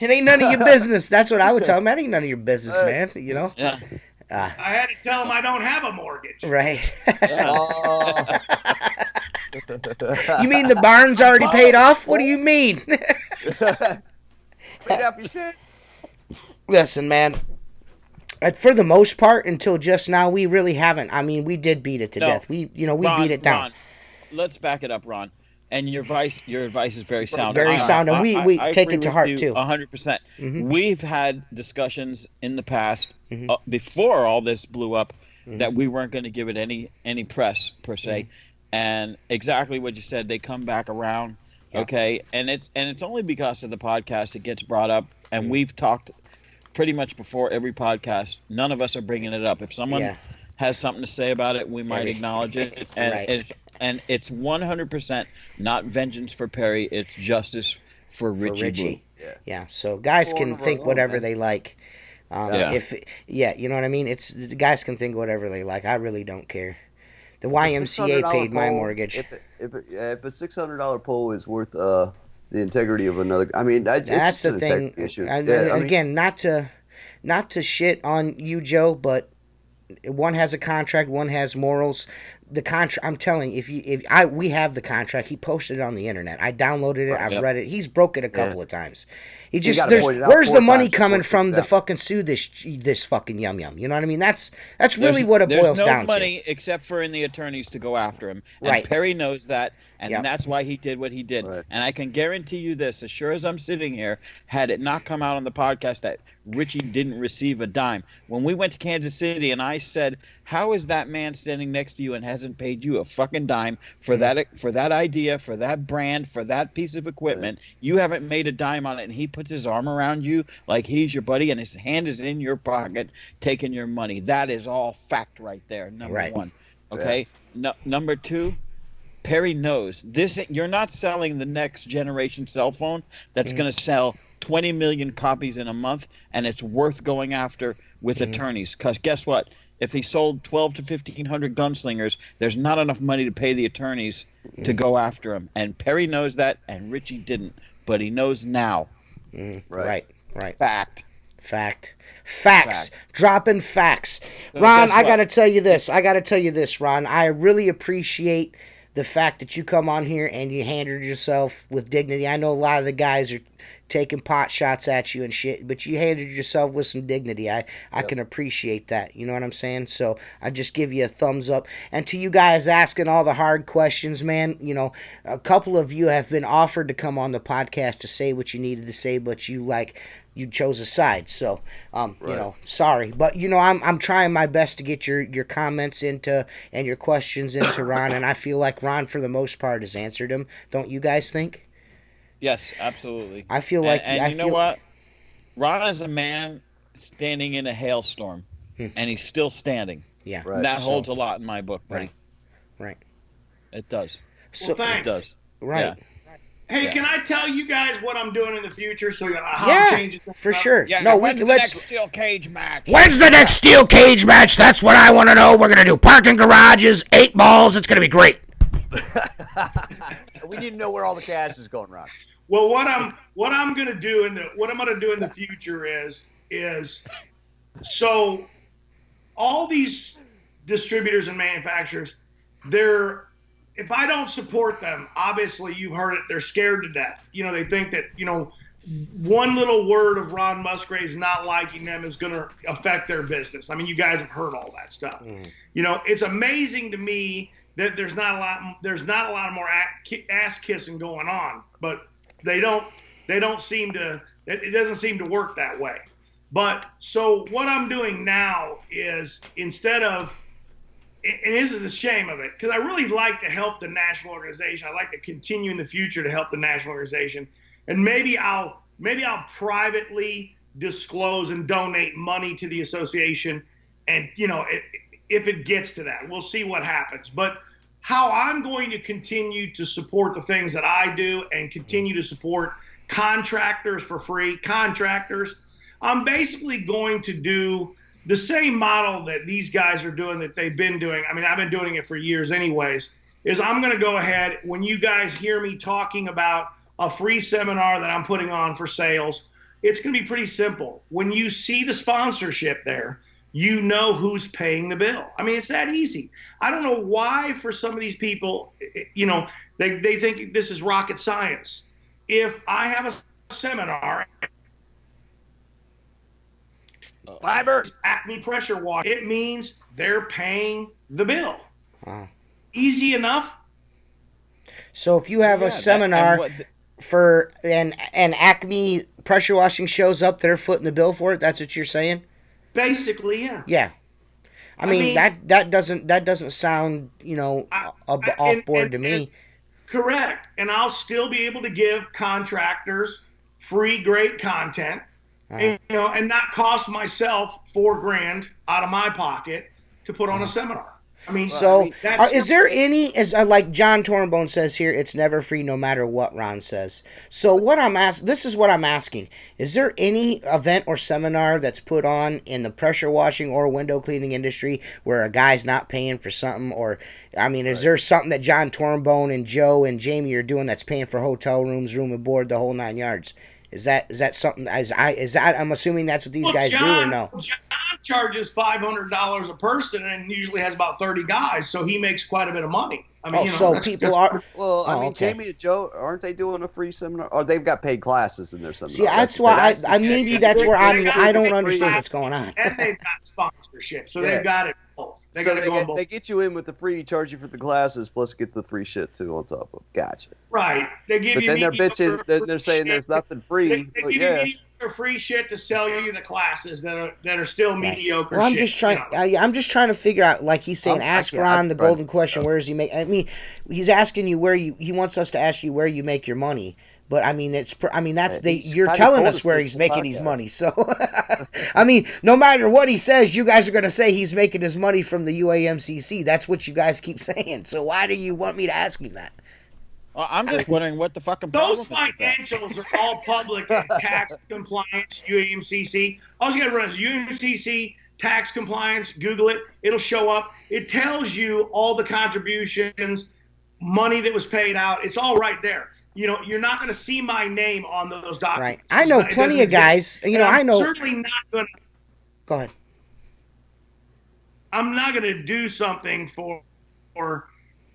[SPEAKER 4] ain't none of your business. That's what I would tell him. That ain't none of your business, man.
[SPEAKER 5] Yeah.
[SPEAKER 3] I had to tell him I don't have a mortgage.
[SPEAKER 4] Right. You mean the barn's already paid off? What do you mean? Listen, man. For the most part, until just now, we really haven't. I mean, we did beat it to death. We beat it down.
[SPEAKER 5] Ron, let's back it up, Ron. And your advice is very sound.
[SPEAKER 4] Very sound, and we take it to heart too.
[SPEAKER 5] 100%. Mm-hmm. We've had discussions in the past before all this blew up that we weren't going to give it any press per se, and exactly what you said. They come back around, okay, and it's only because of the podcast it gets brought up, and we've talked pretty much before every podcast. None of us are bringing it up. If someone has something to say about it, we might acknowledge it, and it's 100% not vengeance for Perry. It's justice for Richie.
[SPEAKER 4] Yeah. So guys can think whatever they like. You know what I mean. The guys can think whatever they like. I really don't care. The YMCA paid my mortgage.
[SPEAKER 2] If a $600 poll is worth the integrity of another, I mean,
[SPEAKER 4] that's the thing. Again, not to shit on you, Joe, but one has a contract, one has morals. The contract, I'm telling you, we have the contract. He posted it on the internet. I downloaded it. I've read it. He's broke it a couple of times. Where's the money coming from to fucking sue this fucking yum? You know what I mean? That's really what it boils down to.
[SPEAKER 5] There's no money except for in the attorneys to go after him. And Perry knows that, and that's why he did what he did. Right. And I can guarantee you this, as sure as I'm sitting here, had it not come out on the podcast that Richie didn't receive a dime. When we went to Kansas City and I said, how is that man standing next to you and hasn't paid you a fucking dime for that idea, for that brand, for that piece of equipment? You haven't made a dime on it, and he puts his arm around you like he's your buddy and his hand is in your pocket taking your money. That is all fact right there, number one. Okay? Number two, Perry knows this. You're not selling the next generation cell phone that's going to sell 20 million copies in a month, and it's worth going after with attorneys. Because guess what? If he sold 12 to 1,500 gunslingers, there's not enough money to pay the attorneys to go after him. And Perry knows that, and Richie didn't. But he knows now.
[SPEAKER 4] Right.
[SPEAKER 5] Facts.
[SPEAKER 4] Dropping facts. So Ron, I got to tell you this, Ron. I really appreciate the fact that you come on here and you handled yourself with dignity. I know a lot of the guys are taking pot shots at you and shit, but you handled yourself with some dignity. I can appreciate that. You know what I'm saying? So I just give you a thumbs up. And to you guys asking all the hard questions, man, a couple of you have been offered to come on the podcast to say what you needed to say, but you chose a side. So, sorry. But, I'm trying my best to get your comments into and your questions into Ron, and I feel like Ron, for the most part, has answered them. Don't you guys think?
[SPEAKER 5] Yes, absolutely.
[SPEAKER 4] I feel like...
[SPEAKER 5] And you know what? Ron is a man standing in a hailstorm, and he's still standing.
[SPEAKER 4] Yeah.
[SPEAKER 5] Right. That holds a lot in my book, buddy.
[SPEAKER 4] Right.
[SPEAKER 5] It does.
[SPEAKER 3] So,
[SPEAKER 5] it does.
[SPEAKER 4] Right.
[SPEAKER 5] Yeah.
[SPEAKER 3] Hey, can I tell you guys what I'm doing in the future so how I'm changing things
[SPEAKER 4] for sure.
[SPEAKER 5] Yeah, no, when's the next steel cage match?
[SPEAKER 1] When's the next steel cage match? That's what I want to know. We're going to do parking garages, 8 balls. It's going to be great.
[SPEAKER 2] We need to know where all the cash is going, Ron.
[SPEAKER 3] Well, what I'm going to do in the future is is, so all these distributors and manufacturers, if I don't support them, obviously you've heard it, they're scared to death. They think that, one little word of Ron Musgraves not liking them is going to affect their business. I mean, you guys have heard all that stuff. It's amazing to me that there's not a lot more ass kissing going on, but they don't seem to, it doesn't seem to work that way. But so what I'm doing now is, instead of, and this is the shame of it, because I really like to help the national organization. I like to continue in the future to help the national organization. And maybe I'll privately disclose and donate money to the association. And, if it gets to that, we'll see what happens. But how I'm going to continue to support the things that I do and continue to support contractors for free, I'm basically going to do the same model that these guys are doing, that they've been doing. I mean, I've been doing it for years anyways, is I'm going to go ahead, when you guys hear me talking about a free seminar that I'm putting on for sales, it's going to be pretty simple. When you see the sponsorship there, you know who's paying the bill. I mean, it's that easy. I don't know why for some of these people, they think this is rocket science. If I have a seminar, fiber Acme pressure wash, it means they're paying the bill.
[SPEAKER 4] Wow.
[SPEAKER 3] Easy enough.
[SPEAKER 4] So if you have a seminar for an Acme pressure washing shows up, they're footing the bill for it. That's what you're saying?
[SPEAKER 3] Basically, yeah.
[SPEAKER 4] Yeah. I mean that doesn't sound off board to me.
[SPEAKER 3] Correct. And I'll still be able to give contractors free great content. And not cost myself $4,000 out of my pocket to put on a seminar. I mean, is there any, like John Tornbone says here, it's never free no matter what Ron says. So this is what I'm asking. Is there any event or seminar that's put on in the pressure washing or window cleaning industry where a guy's not paying for something? Or, I mean, is there something that John Tornbone and Joe and Jamie are doing that's paying for hotel rooms, room and board, the whole 9 yards? Is that something? I'm assuming that's what these guys do, or no? John charges $500 a person, and usually has about 30 guys, so he makes quite a bit of money. I mean,
[SPEAKER 4] people are.
[SPEAKER 2] Well, I mean, Jamie and Joe, aren't they doing a free seminar? Or they've got paid classes in their seminar.
[SPEAKER 4] See, that's why maybe that's where I don't understand what's going on.
[SPEAKER 3] And they've got sponsorship, so they've got it both.
[SPEAKER 2] They get you in with the free, charge you for the classes, plus get the free shit too on top of. Gotcha.
[SPEAKER 3] Right. They give
[SPEAKER 2] but
[SPEAKER 3] you.
[SPEAKER 2] then they're bitching. They're saying there's nothing free.
[SPEAKER 3] They give you free shit to sell you the classes that are still mediocre.
[SPEAKER 4] Well, I'm
[SPEAKER 3] shit,
[SPEAKER 4] just trying to figure out, like he's saying, ask Ron the golden question. Where does he make? I mean, he's asking you he wants us to ask you where you make your money. But I mean, you're telling us where he's making his money. So, I mean, no matter what he says, you guys are going to say he's making his money from the UAMCC. That's what you guys keep saying. So why do you want me to ask him that?
[SPEAKER 5] Well, I'm just wondering what the fucking
[SPEAKER 3] those financials are all public in tax compliance, UAMCC. All you got to run is UAMCC tax compliance. Google it; it'll show up. It tells you all the contributions, money that was paid out. It's all right there. You're not going to see my name on those documents.
[SPEAKER 4] Right. I know plenty of guys.
[SPEAKER 3] I'm certainly not going to.
[SPEAKER 4] Go ahead.
[SPEAKER 3] I'm not going to do something for.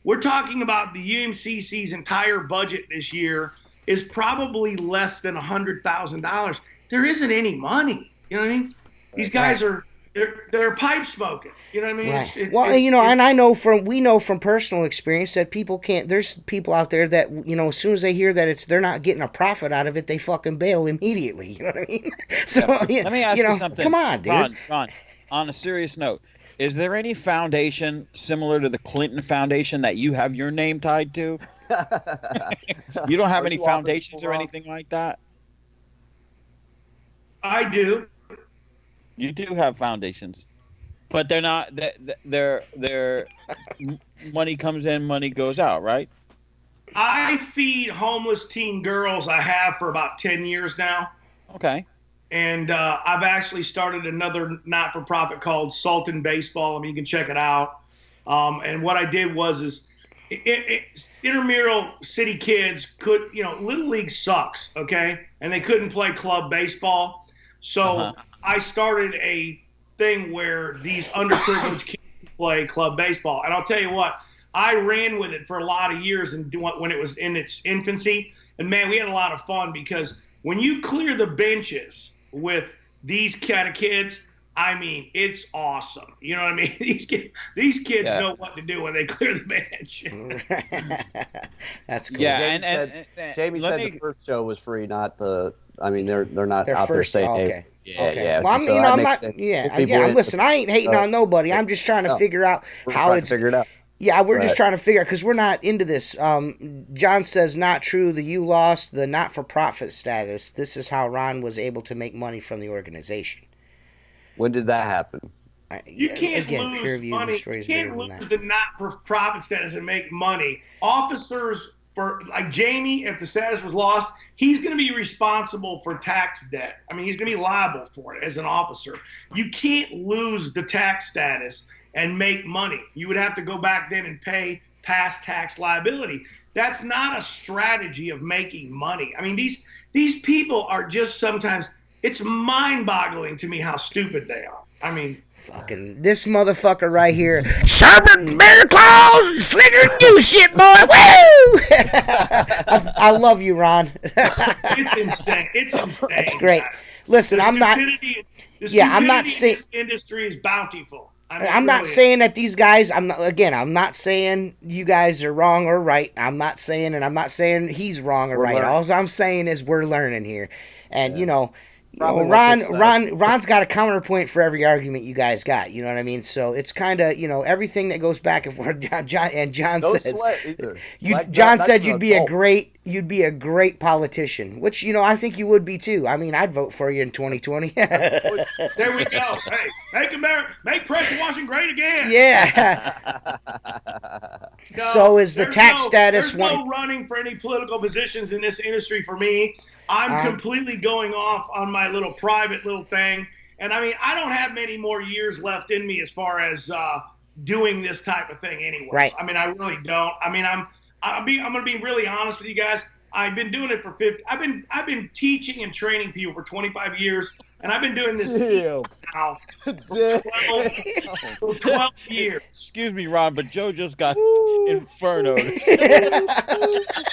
[SPEAKER 3] We're talking about the UMCC's entire budget this year is probably less than $100,000. There isn't any money. You know what I mean? These guys are they're pipe smoking. You know what I mean?
[SPEAKER 4] Right. And we know from personal experience that people can't. There's people out there that as soon as they hear that they're not getting a profit out of it, they fucking bail immediately. You know what I mean? So
[SPEAKER 5] let me ask you something.
[SPEAKER 4] Come on, dude.
[SPEAKER 5] Ron, on a serious note, is there any foundation similar to the Clinton Foundation that you have your name tied to? You don't have any foundations or anything like that?
[SPEAKER 3] I do.
[SPEAKER 5] You do have foundations, but they're not. They're money comes in, money goes out, right?
[SPEAKER 3] I feed homeless teen girls. I have for about 10 years now.
[SPEAKER 5] Okay.
[SPEAKER 3] And I've actually started another not-for-profit called Sultan Baseball. I mean, you can check it out. And what I did was intramural city kids could, Little League sucks, okay? And they couldn't play club baseball. So I started a thing where these underprivileged kids play club baseball. And I'll tell you what, I ran with it for a lot of years and when it was in its infancy. And man, we had a lot of fun because when you clear the benches with these kind of kids, I mean, it's awesome. You know what I mean? These kids know what to do when they clear the bench.
[SPEAKER 4] That's cool.
[SPEAKER 5] Yeah,
[SPEAKER 2] Jamie said the first show was free, not the. I mean, they're not
[SPEAKER 4] Their
[SPEAKER 2] out
[SPEAKER 4] first,
[SPEAKER 2] there saying,
[SPEAKER 4] okay.
[SPEAKER 2] yeah.
[SPEAKER 4] Well,
[SPEAKER 2] So
[SPEAKER 4] I'm
[SPEAKER 2] that
[SPEAKER 4] not.
[SPEAKER 2] makes sense.
[SPEAKER 4] Yeah. Listen, I ain't hating on nobody. I'm just trying to figure out how it's.
[SPEAKER 2] Figure it out.
[SPEAKER 4] Yeah, we're just trying to figure out because we're not into this. John says not true. You lost the not-for-profit status. This is how Ron was able to make money from the organization.
[SPEAKER 2] When did that happen?
[SPEAKER 3] You can't lose money. You can't lose the not-for-profit status and make money. Officers, for like Jamie, if the status was lost, he's going to be responsible for tax debt. I mean, he's going to be liable for it as an officer. You can't lose the tax status and make money. You would have to go back then and pay past tax liability. That's not a strategy of making money. I mean, these people are just sometimes, it's mind-boggling to me how stupid they are. I mean,
[SPEAKER 4] fucking this motherfucker right here, sharper than bear claws and slicker than you shit, boy. Woo! I love you, Ron.
[SPEAKER 3] It's insane. It's insane.
[SPEAKER 4] That's great.
[SPEAKER 3] Guys.
[SPEAKER 4] Listen, I'm not saying
[SPEAKER 3] this industry is bountiful. I mean,
[SPEAKER 4] I'm not saying that these guys. I'm not saying you guys are wrong or right. I'm not saying he's wrong or right. All I'm saying is we're learning here, and Ron's got a counterpoint for every argument you guys got. You know what I mean? So it's kind of everything that goes back and forth. John says John said you'd be a great politician, which I think you would be too. I mean, I'd vote for you in 2020.
[SPEAKER 3] There we go. Hey, make pressure washing great again.
[SPEAKER 4] Yeah.
[SPEAKER 3] No,
[SPEAKER 4] so is the tax status?
[SPEAKER 3] There's no running for any political positions in this industry for me. I'm completely going off on my little private little thing. And I mean, I don't have many more years left in me as far as doing this type of thing anyway.
[SPEAKER 4] Right.
[SPEAKER 3] I mean, I really don't. I mean, I'm going to be really honest with you guys. I've been doing it for 50. I've been teaching and training people for 25 years, and I've been doing this now for 12 years.
[SPEAKER 5] Excuse me, Ron, but Joe just got infernoed.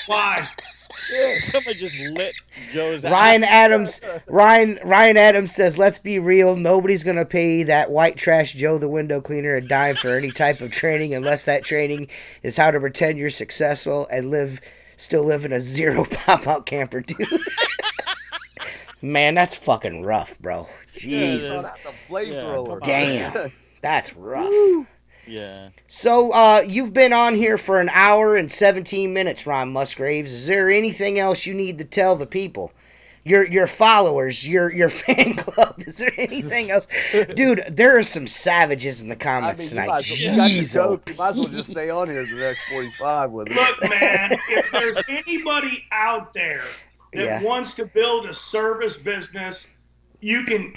[SPEAKER 3] Why?
[SPEAKER 5] Somebody just lit Joe's
[SPEAKER 4] Ryan Adams. Ryan Adams says, "Let's be real. Nobody's gonna pay that white trash Joe the window cleaner a dime for any type of training, unless that training is how to pretend you're successful and still live in a zero pop-out camper, dude." Man, that's fucking rough, bro. Jesus, damn, that's rough.
[SPEAKER 5] Yeah.
[SPEAKER 4] So, you've been on here for an hour and 17 minutes, Ron Musgraves. Is there anything else you need to tell the people? Your followers, your fan club. Is there anything else? Dude, there are some savages in the comments tonight.
[SPEAKER 2] You might as well just stay on here the next 45 with it.
[SPEAKER 3] Look, man, if there's anybody out there that wants to build a service business, you can,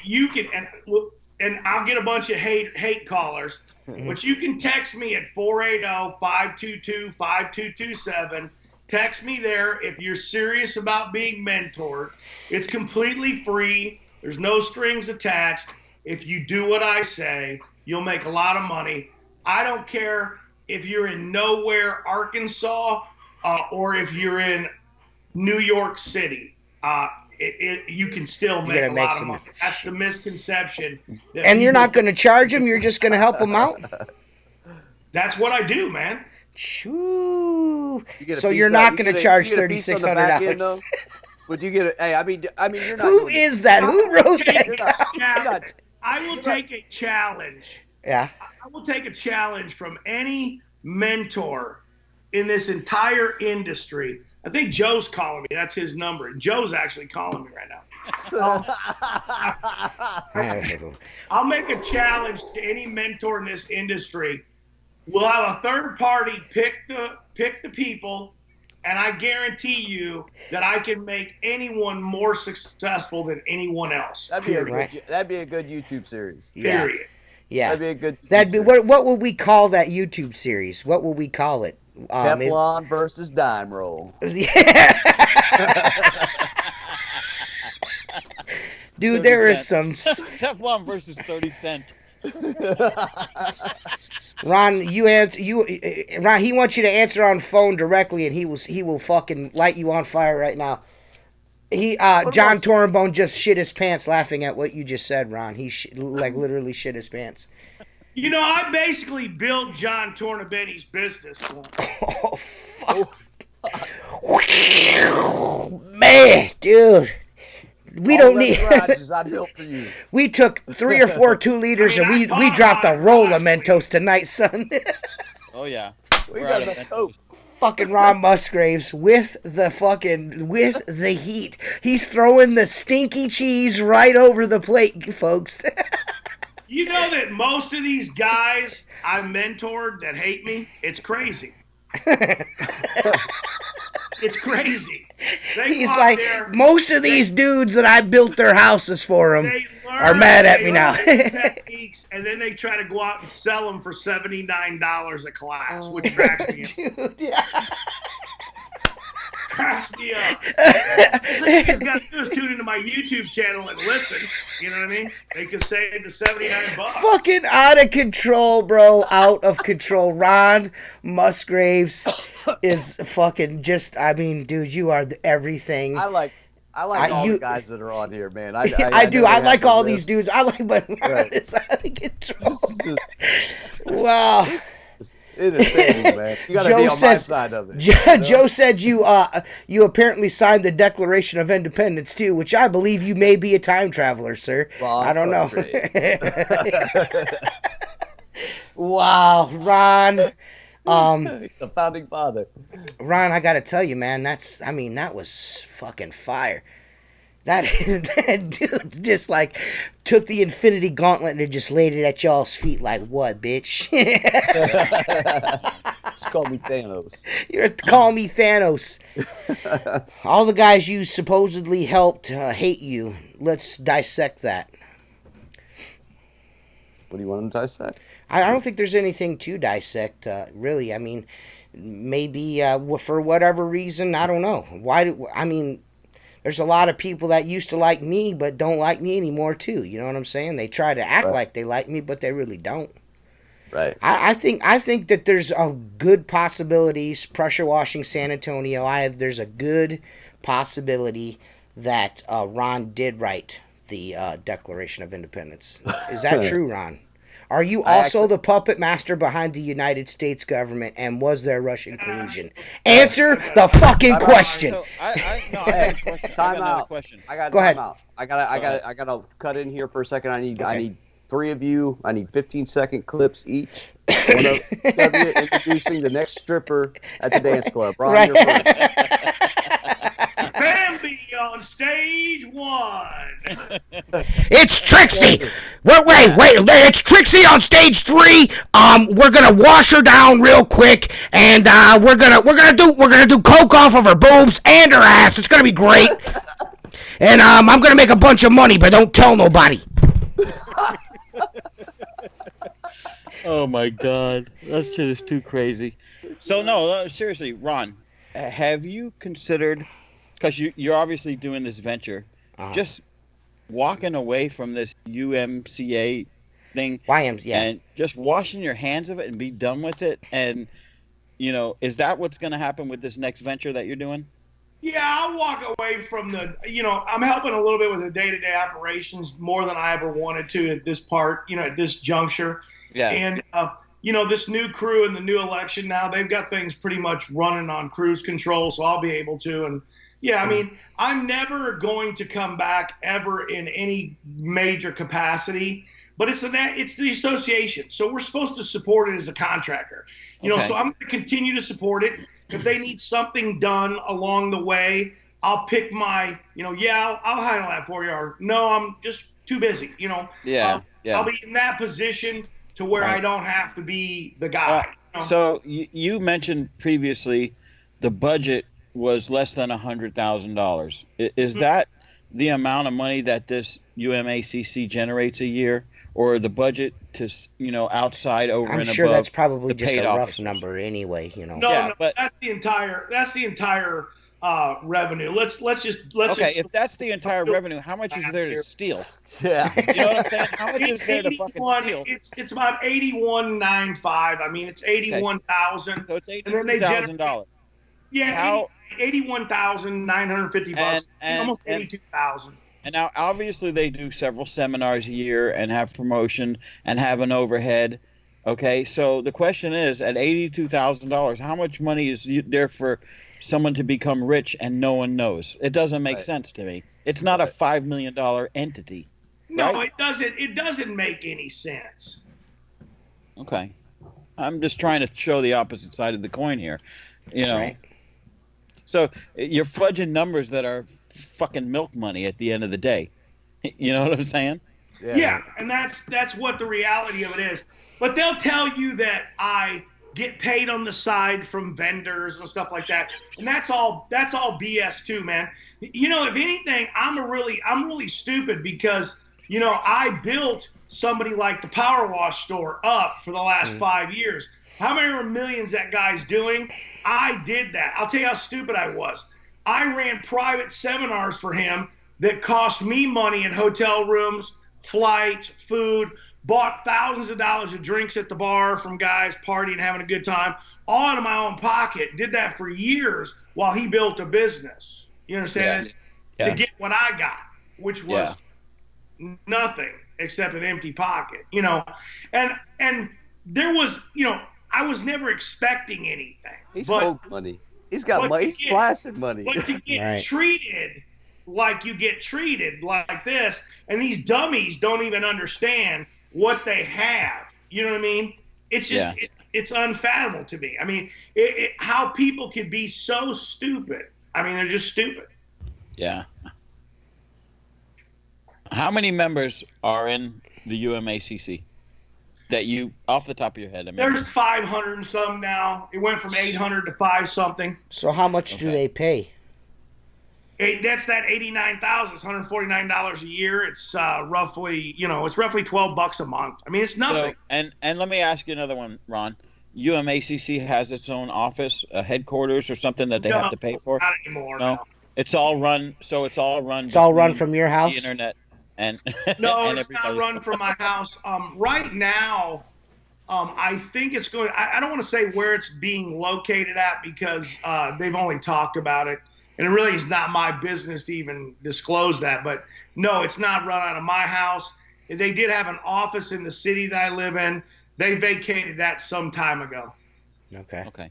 [SPEAKER 3] and I'll get a bunch of hate callers. But you can text me at 480-522-5227. Text me there if you're serious about being mentored. It's completely free. There's no strings attached. If you do what I say, you'll make a lot of money. I don't care if you're in nowhere, Arkansas, or if you're in New York City. You can still make a lot of money. That's the misconception.
[SPEAKER 4] And you're not going to charge them? You're just going to help them out?
[SPEAKER 3] That's what I do, man.
[SPEAKER 4] Shoo. So you're not going to charge $3,600?
[SPEAKER 2] Would you get it? Hey, I mean, you're not.
[SPEAKER 4] Who is that? Who wrote that?
[SPEAKER 3] I will take a challenge.
[SPEAKER 4] Yeah.
[SPEAKER 3] I will take a challenge from any mentor in this entire industry. I think Joe's calling me. That's his number. Joe's actually calling me right now. I'll make a challenge to any mentor in this industry. We'll have a third party pick the people, and I guarantee you that I can make anyone more successful than anyone else.
[SPEAKER 2] That'd be a good YouTube series.
[SPEAKER 3] Period.
[SPEAKER 4] Yeah.
[SPEAKER 2] That'd be a good.
[SPEAKER 4] What would we call that YouTube series? What would we call it?
[SPEAKER 2] Teflon versus dime roll.
[SPEAKER 4] Yeah. Dude,
[SPEAKER 5] 30
[SPEAKER 4] there is
[SPEAKER 5] cent.
[SPEAKER 4] some.
[SPEAKER 5] Teflon versus 30 cent.
[SPEAKER 4] Ron, Ron, he wants you to answer on phone directly, and he will fucking light you on fire right now. John Torrenbone just shit his pants laughing at what you just said, Ron. He like literally shit his pants.
[SPEAKER 3] You know, I basically built John Tornabene's business.
[SPEAKER 4] Oh fuck, man, dude. We
[SPEAKER 2] All
[SPEAKER 4] don't need.
[SPEAKER 2] garages I built for you.
[SPEAKER 4] We took 3 or 4 2-liters, and we dropped a roll of Mentos tonight, son.
[SPEAKER 5] Oh yeah.
[SPEAKER 2] We
[SPEAKER 5] We're
[SPEAKER 2] got
[SPEAKER 5] out of
[SPEAKER 2] the
[SPEAKER 5] Mentos.
[SPEAKER 2] Coke.
[SPEAKER 4] Fucking Ron Musgraves with the heat. He's throwing the stinky cheese right over the plate, folks.
[SPEAKER 3] You know that most of these guys I mentored that hate me, it's crazy. It's crazy.
[SPEAKER 4] He's like, most of these dudes that I built their houses for him are mad at me now.
[SPEAKER 3] Techniques, and then they try to go out and sell them for $79 a class, which cracks me up.
[SPEAKER 4] Dude, yeah.
[SPEAKER 3] Cracks me up. All you guys got to do is tune into my YouTube channel and listen. You know what I mean? They can save the $79.
[SPEAKER 4] Fucking out of control, bro. Out of control. Ron Musgraves is fucking just, I mean, dude, you are everything.
[SPEAKER 2] I like all the guys that are on here, man. I
[SPEAKER 4] do. I like all these
[SPEAKER 2] list.
[SPEAKER 4] dudes. I like, but Ron
[SPEAKER 2] Right.
[SPEAKER 4] is out of control. Wow.
[SPEAKER 2] It's entertaining, man. You gotta
[SPEAKER 4] Joe
[SPEAKER 2] be on my
[SPEAKER 4] says-
[SPEAKER 2] side of it.
[SPEAKER 4] Joe said you apparently signed the Declaration of Independence too, which I believe you may be a time traveler, sir.
[SPEAKER 2] Well,
[SPEAKER 4] I don't know.
[SPEAKER 2] that's
[SPEAKER 4] Wow, Ron.
[SPEAKER 2] the founding father.
[SPEAKER 4] Ron, I gotta tell you, man, that was fucking fire. That dude just like took the Infinity Gauntlet and just laid it at y'all's feet like, what, bitch?
[SPEAKER 2] Just call me Thanos.
[SPEAKER 4] Call me Thanos. All the guys you supposedly helped hate you. Let's dissect that.
[SPEAKER 2] What do you want to dissect?
[SPEAKER 4] I don't think there's anything to dissect, really. I mean, maybe for whatever reason, I don't know. There's a lot of people that used to like me but don't like me anymore too. You know what I'm saying? They try to act like they like me, but they really don't.
[SPEAKER 2] Right.
[SPEAKER 4] I think that there's a good possibilities. Pressure washing San Antonio. There's a good possibility that Ron did write the Declaration of Independence. Is that true, Ron? Are you also the puppet master behind the United States government, and was there Russian collusion? Answer the fucking question.
[SPEAKER 5] So, I got a question.
[SPEAKER 2] Time out.
[SPEAKER 5] Question.
[SPEAKER 4] Go ahead.
[SPEAKER 2] I gotta cut in here for a second. I need 3 of you. I need 15-second clips each. One of you introducing the next stripper at the dance club. Ron,
[SPEAKER 4] Right.
[SPEAKER 2] you're first.
[SPEAKER 3] Bambi on stage 1.
[SPEAKER 1] It's Trixie. Wait. It's Trixie on stage 3. We're gonna wash her down real quick, and we're gonna do coke off of her boobs and her ass. It's gonna be great. And I'm gonna make a bunch of money, but don't tell nobody.
[SPEAKER 5] Oh my God, that shit is too crazy. So no, seriously, Ron, have you considered? Because you're obviously doing this venture, just walking away from this UMCA thing, and just washing your hands of it and be done with it. And is that what's going to happen with this next venture that you're doing?
[SPEAKER 3] Yeah, I'll walk away from I'm helping a little bit with the day-to-day operations more than I ever wanted to at this part, at this juncture.
[SPEAKER 5] Yeah.
[SPEAKER 3] And, this new crew and the new election now, they've got things pretty much running on cruise control, so I'll be able to. And, yeah, I mean, I'm never going to come back ever in any major capacity, but it's the association. So we're supposed to support it as a contractor. So I'm going to continue to support it. If they need something done along the way, I'll pick my, I'll handle that for you. Or no, I'm just too busy, I'll be in that position to where I don't have to be the guy.
[SPEAKER 5] So you mentioned previously the budget was less than $100,000. Is that the amount of money that this UMACC generates a year, or the budget to outside over
[SPEAKER 4] I'm
[SPEAKER 5] and
[SPEAKER 4] sure
[SPEAKER 5] above
[SPEAKER 4] that's probably
[SPEAKER 5] the
[SPEAKER 4] just a
[SPEAKER 5] paid
[SPEAKER 4] rough
[SPEAKER 5] officers?
[SPEAKER 4] number anyway.
[SPEAKER 3] No,
[SPEAKER 5] but
[SPEAKER 3] that's the entire revenue. Let's
[SPEAKER 5] Okay, if that's the entire revenue, how much is there to steal?
[SPEAKER 2] Yeah.
[SPEAKER 5] You know what I'm saying? How much is
[SPEAKER 3] It's
[SPEAKER 5] there to fucking
[SPEAKER 3] 81.
[SPEAKER 5] steal?
[SPEAKER 3] It's about 81.95. I mean, it's 81,000.
[SPEAKER 5] So it's
[SPEAKER 3] And then they
[SPEAKER 5] $82,000.
[SPEAKER 3] Yeah,
[SPEAKER 5] How-
[SPEAKER 3] 81,950 bucks. Almost 82,000.
[SPEAKER 5] And now, obviously, they do several seminars a year and have promotion and have an overhead. Okay, so the question is, at $82,000, how much money is there for someone to become rich and no one knows? It doesn't make sense to me. It's not a $5 million entity.
[SPEAKER 3] No,
[SPEAKER 5] right?
[SPEAKER 3] it doesn't. It doesn't make any sense.
[SPEAKER 5] Okay, I'm just trying to show the opposite side of the coin here. You know,
[SPEAKER 4] Right.
[SPEAKER 5] so you're fudging numbers that are fucking milk money at the end of the day. You know what I'm saying?
[SPEAKER 3] Yeah, and that's what the reality of it is. But they'll tell you that I get paid on the side from vendors and stuff like that, and that's all BS too, man. You know, if anything, I'm really stupid because I built somebody like the Power Wash store up for the last 5 years. How many millions that guy's doing? I did that. I'll tell you how stupid I was. I ran private seminars for him that cost me money in hotel rooms, flight, food, bought thousands of dollars of drinks at the bar from guys partying, having a good time, all out of my own pocket. Did that for years while he built a business. You understand?
[SPEAKER 5] Yeah.
[SPEAKER 3] To get what I got, which was nothing except an empty pocket, and there was, I was never expecting anything.
[SPEAKER 2] He's owed money. He's got money. He's flashing money.
[SPEAKER 3] But to get treated like you get treated like this, and these dummies don't even understand what they have. You know what I mean? It's just it's unfathomable to me. I mean, how people could be so stupid. I mean, they're just stupid.
[SPEAKER 5] Yeah. How many members are in the UMACC? That you, off the top of your head, I mean.
[SPEAKER 3] There's 500 and some now. It went from 800 to 5 something.
[SPEAKER 4] So how much do they pay?
[SPEAKER 3] That's that $89,000. It's $149 a year. It's roughly, it's roughly $12 a month. I mean, it's nothing.
[SPEAKER 5] So, and let me ask you another one, Ron. UMACC has its own office, a headquarters, or something that they have to pay for?
[SPEAKER 3] Not anymore.
[SPEAKER 5] No. It's all run. So it's all run.
[SPEAKER 4] It's all run from your house.
[SPEAKER 5] The internet. And
[SPEAKER 3] no,
[SPEAKER 5] and
[SPEAKER 3] it's not run from my house. Right now, I think it's going. I don't want to say where it's being located at because they've only talked about it, and it really is not my business to even disclose that. But no, it's not run out of my house. They did have an office in the city that I live in. They vacated that some time ago.
[SPEAKER 5] Okay.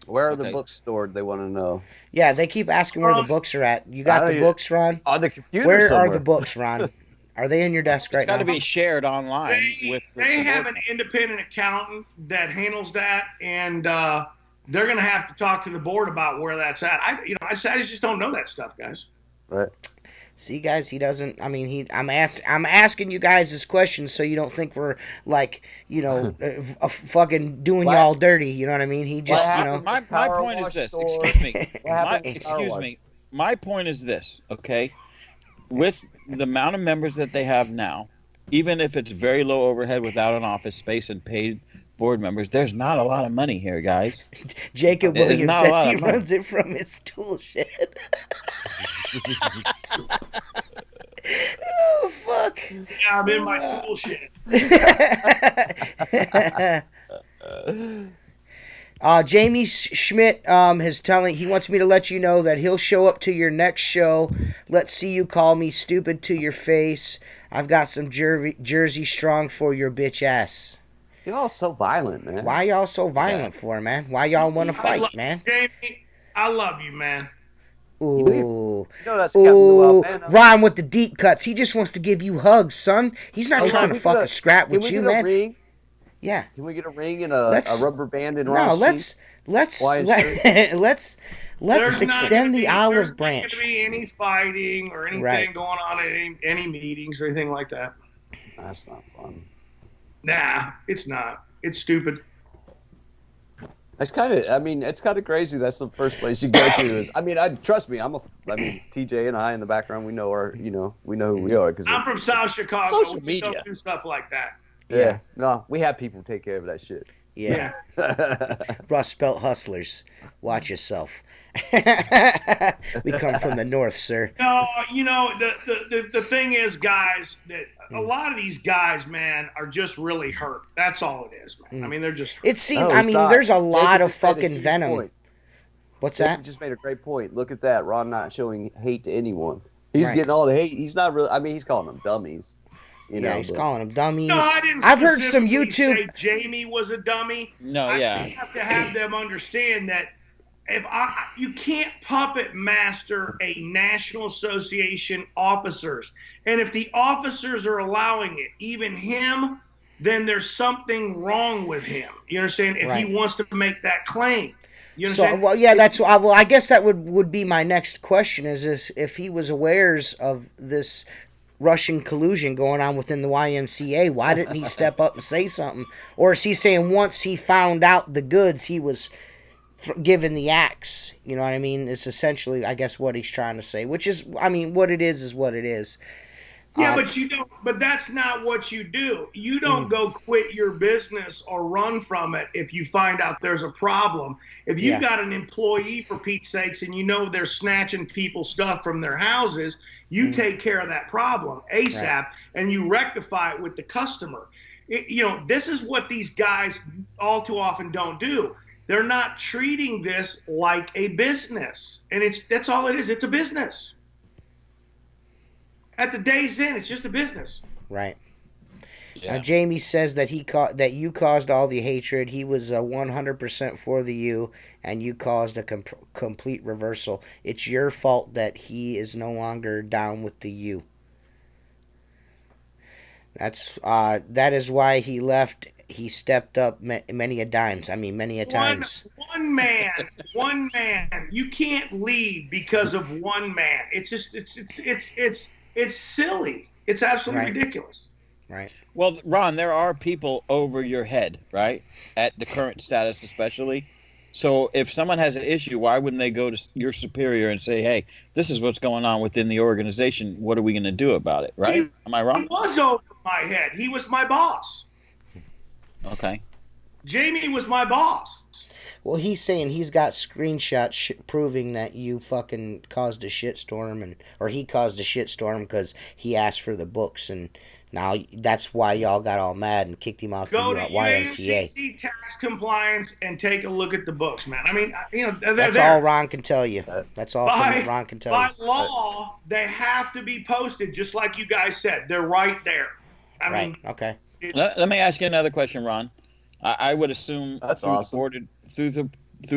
[SPEAKER 2] Where are the books stored? They want to know.
[SPEAKER 4] Yeah, they keep asking where the books are at. You got the books, Ron?
[SPEAKER 2] On the computer.
[SPEAKER 4] Where
[SPEAKER 2] somewhere.
[SPEAKER 4] are the books, Ron? Are they in your desk right now?
[SPEAKER 5] It's got to be shared online.
[SPEAKER 3] They have an independent accountant that handles that, and they're going to have to talk to the board about where that's at. I just don't know that stuff, guys.
[SPEAKER 2] Right.
[SPEAKER 4] See, guys, he doesn't. I mean, I'm asking you guys this question so you don't think we're like, fucking doing y'all dirty. You know what I mean? He just,
[SPEAKER 5] My point is this. Excuse me. My point is this. Okay, with the amount of members that they have now, even if it's very low overhead without an office space and paid board members, there's not a lot of money here, guys.
[SPEAKER 4] Jacob Williams says he runs it from his tool shed. Oh, fuck.
[SPEAKER 3] Yeah, I'm in my tool shed.
[SPEAKER 4] Jamie Schmidt he wants me to let you know that he'll show up to your next show. Let's see you call me stupid to your face. I've got some Jersey Strong for your bitch ass.
[SPEAKER 2] Y'all so violent, man.
[SPEAKER 4] Why y'all so violent for, man? Why y'all want to fight, man?
[SPEAKER 3] Jamie, I love you, man.
[SPEAKER 4] Ooh.
[SPEAKER 2] That's
[SPEAKER 4] Ooh. Ron with the deep cuts. He just wants to give you hugs, son. He's not trying to fuck a scrap with you, man.
[SPEAKER 2] Ring?
[SPEAKER 4] Yeah.
[SPEAKER 2] Can we get a ring and a rubber band and
[SPEAKER 4] let's extend the olive branch.
[SPEAKER 3] There's not going to be any fighting or anything going on at any meetings or anything like that.
[SPEAKER 2] That's not fun.
[SPEAKER 3] Nah, it's not. It's stupid.
[SPEAKER 2] It's kind of crazy. That's the first place you go to. Trust me. TJ and I in the background. We know we know who we are because
[SPEAKER 3] I'm from South Chicago.
[SPEAKER 2] Social media.
[SPEAKER 3] We don't do stuff like that.
[SPEAKER 2] Yeah. No, we have people take care of that shit.
[SPEAKER 4] Yeah. Rust Belt hustlers. Watch yourself. We come from the north, sir.
[SPEAKER 3] No, the thing is, guys, that a lot of these guys, man, are just really hurt. That's all it is, man. I mean, they're just hurt.
[SPEAKER 4] It seems.
[SPEAKER 2] No,
[SPEAKER 4] I
[SPEAKER 2] it's
[SPEAKER 4] mean,
[SPEAKER 2] not.
[SPEAKER 4] there's a lot
[SPEAKER 2] Jacob
[SPEAKER 4] of
[SPEAKER 2] just made a
[SPEAKER 4] fucking
[SPEAKER 2] huge
[SPEAKER 4] venom.
[SPEAKER 2] point.
[SPEAKER 4] What's
[SPEAKER 2] Jacob
[SPEAKER 4] that?
[SPEAKER 2] just made a great point. Look at that. Ron not showing hate to anyone. He's
[SPEAKER 4] Right.
[SPEAKER 2] getting all the hate. He's not really. I mean, he's calling them dummies.
[SPEAKER 4] Yeah, he's calling them dummies.
[SPEAKER 3] No, I didn't
[SPEAKER 4] I've heard some
[SPEAKER 3] specifically
[SPEAKER 4] YouTube.
[SPEAKER 3] say Jamie was a dummy.
[SPEAKER 5] No,
[SPEAKER 3] I
[SPEAKER 5] yeah.
[SPEAKER 3] have to have them understand that you can't puppet master a National Association officers, and if the officers are allowing it, even him, then there's something wrong with him. You understand? If
[SPEAKER 4] Right.
[SPEAKER 3] he wants to make that claim. You
[SPEAKER 4] So
[SPEAKER 3] understand?
[SPEAKER 4] well, yeah, that's well. I guess that would be my next question: is if he was aware of this Russian collusion going on within the YMCA, why didn't he step up and say something? Or is he saying once he found out the goods, he was given the axe? You know what I mean? It's essentially, I guess, what he's trying to say. Which is, I mean, what it is what it is.
[SPEAKER 3] Yeah, but you don't. But that's not what you do. You don't go quit your business or run from it if you find out there's a problem. If you've got an employee, for Pete's sakes, and you know they're snatching people's stuff from their houses, you take care of that problem ASAP, and you rectify it with the customer. This is what these guys all too often don't do. They're not treating this like a business, and that's all it is. It's a business. At the day's end, it's just a business.
[SPEAKER 4] Right.
[SPEAKER 5] Yeah.
[SPEAKER 4] Jamie says that that you caused all the hatred. He was 100% for the U, and you caused a complete reversal. It's your fault that he is no longer down with the U. That is why he left. He stepped up many a times. I mean, many a times.
[SPEAKER 3] One man. You can't leave because of one man. It's just it's silly. It's absolutely ridiculous.
[SPEAKER 4] Right.
[SPEAKER 5] Well, Ron, there are people over your head, right? At the current status, especially. So if someone has an issue, why wouldn't they go to your superior and say, hey, this is what's going on within the organization. What are we going to do about it, right? Am I wrong?
[SPEAKER 3] He was over my head. He was my boss.
[SPEAKER 5] Okay.
[SPEAKER 3] Jamie was my boss.
[SPEAKER 4] Well, he's saying he's got screenshots proving that you fucking caused a shitstorm, or he caused a shitstorm because he asked for the books, and now that's why y'all got all mad and kicked him out the
[SPEAKER 3] Go to
[SPEAKER 4] YMCA.
[SPEAKER 3] UAMCC tax compliance and take a look at the books, man. I mean,
[SPEAKER 4] That's all Ron can tell you. That's all Ron can tell you.
[SPEAKER 3] By law, they have to be posted, just like you guys said. They're right there. I mean,
[SPEAKER 4] okay.
[SPEAKER 5] Let me ask you another question, Ron. I would assume
[SPEAKER 2] That's awesome.
[SPEAKER 5] Through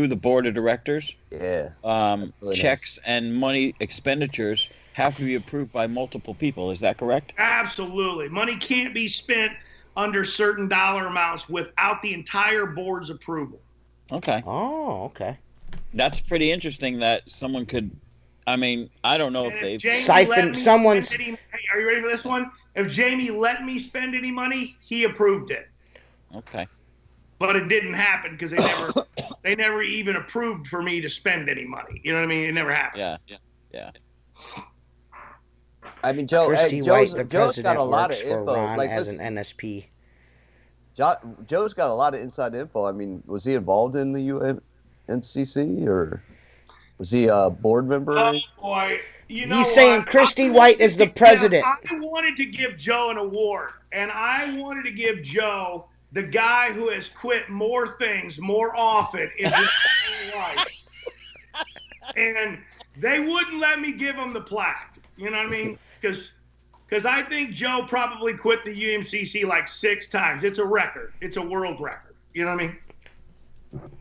[SPEAKER 5] the board of directors,
[SPEAKER 2] really
[SPEAKER 5] checks and money expenditures have to be approved by multiple people. Is that correct?
[SPEAKER 3] Absolutely. Money can't be spent under certain dollar amounts without the entire board's approval.
[SPEAKER 5] Okay.
[SPEAKER 4] Oh, okay.
[SPEAKER 5] That's pretty interesting that someone could. I mean, I don't know if they've
[SPEAKER 4] siphoned someone's.
[SPEAKER 3] Are you ready for this one? If Jamie let me spend any money, he approved it.
[SPEAKER 5] Okay.
[SPEAKER 3] But it didn't happen because they never even approved for me to spend any money. You know what I mean? It never happened.
[SPEAKER 5] Yeah.
[SPEAKER 2] I mean, Joe.
[SPEAKER 4] Christy White, the
[SPEAKER 2] Joe's got
[SPEAKER 4] president,
[SPEAKER 2] a lot
[SPEAKER 4] works
[SPEAKER 2] of
[SPEAKER 4] for
[SPEAKER 2] info.
[SPEAKER 4] Ron
[SPEAKER 2] Like,
[SPEAKER 4] as
[SPEAKER 2] listen,
[SPEAKER 4] an NSP.
[SPEAKER 2] Joe's got a lot of inside info. I mean, was he involved in the UAMCC, or was he a board member?
[SPEAKER 3] Oh boy.
[SPEAKER 4] He's saying Christy White is the president.
[SPEAKER 3] I wanted to give Joe an award, and I wanted to give Joe the guy who has quit more things more often in his whole life. And they wouldn't let me give him the plaque. You know what I mean? Because I think Joe probably quit the UMCC like 6 times. It's a record. It's a world record. You know what I mean?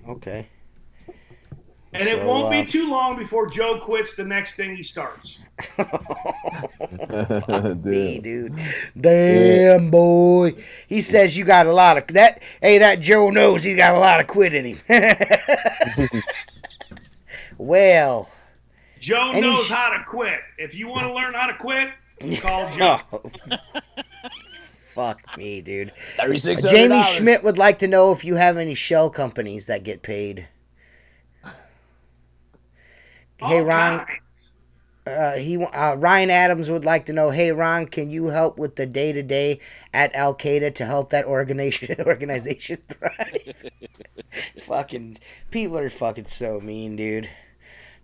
[SPEAKER 4] Okay.
[SPEAKER 3] And it won't be too long before Joe quits the next thing he starts.
[SPEAKER 4] Me, dude. Damn, boy. He says you got a lot of that. Hey, that Joe knows he's got a lot of quit in him. Well.
[SPEAKER 3] Joe knows how to quit. If you want to learn how to quit, call Joe.
[SPEAKER 4] Fuck me, dude.
[SPEAKER 2] Jamie
[SPEAKER 4] Schmidt would like to know if you have any shell companies that get paid. Hey, Ron. Ryan Adams would like to know, hey Ron, can you help with the day-to-day at Al Qaeda to help that organization thrive? Fucking people are fucking so mean, dude.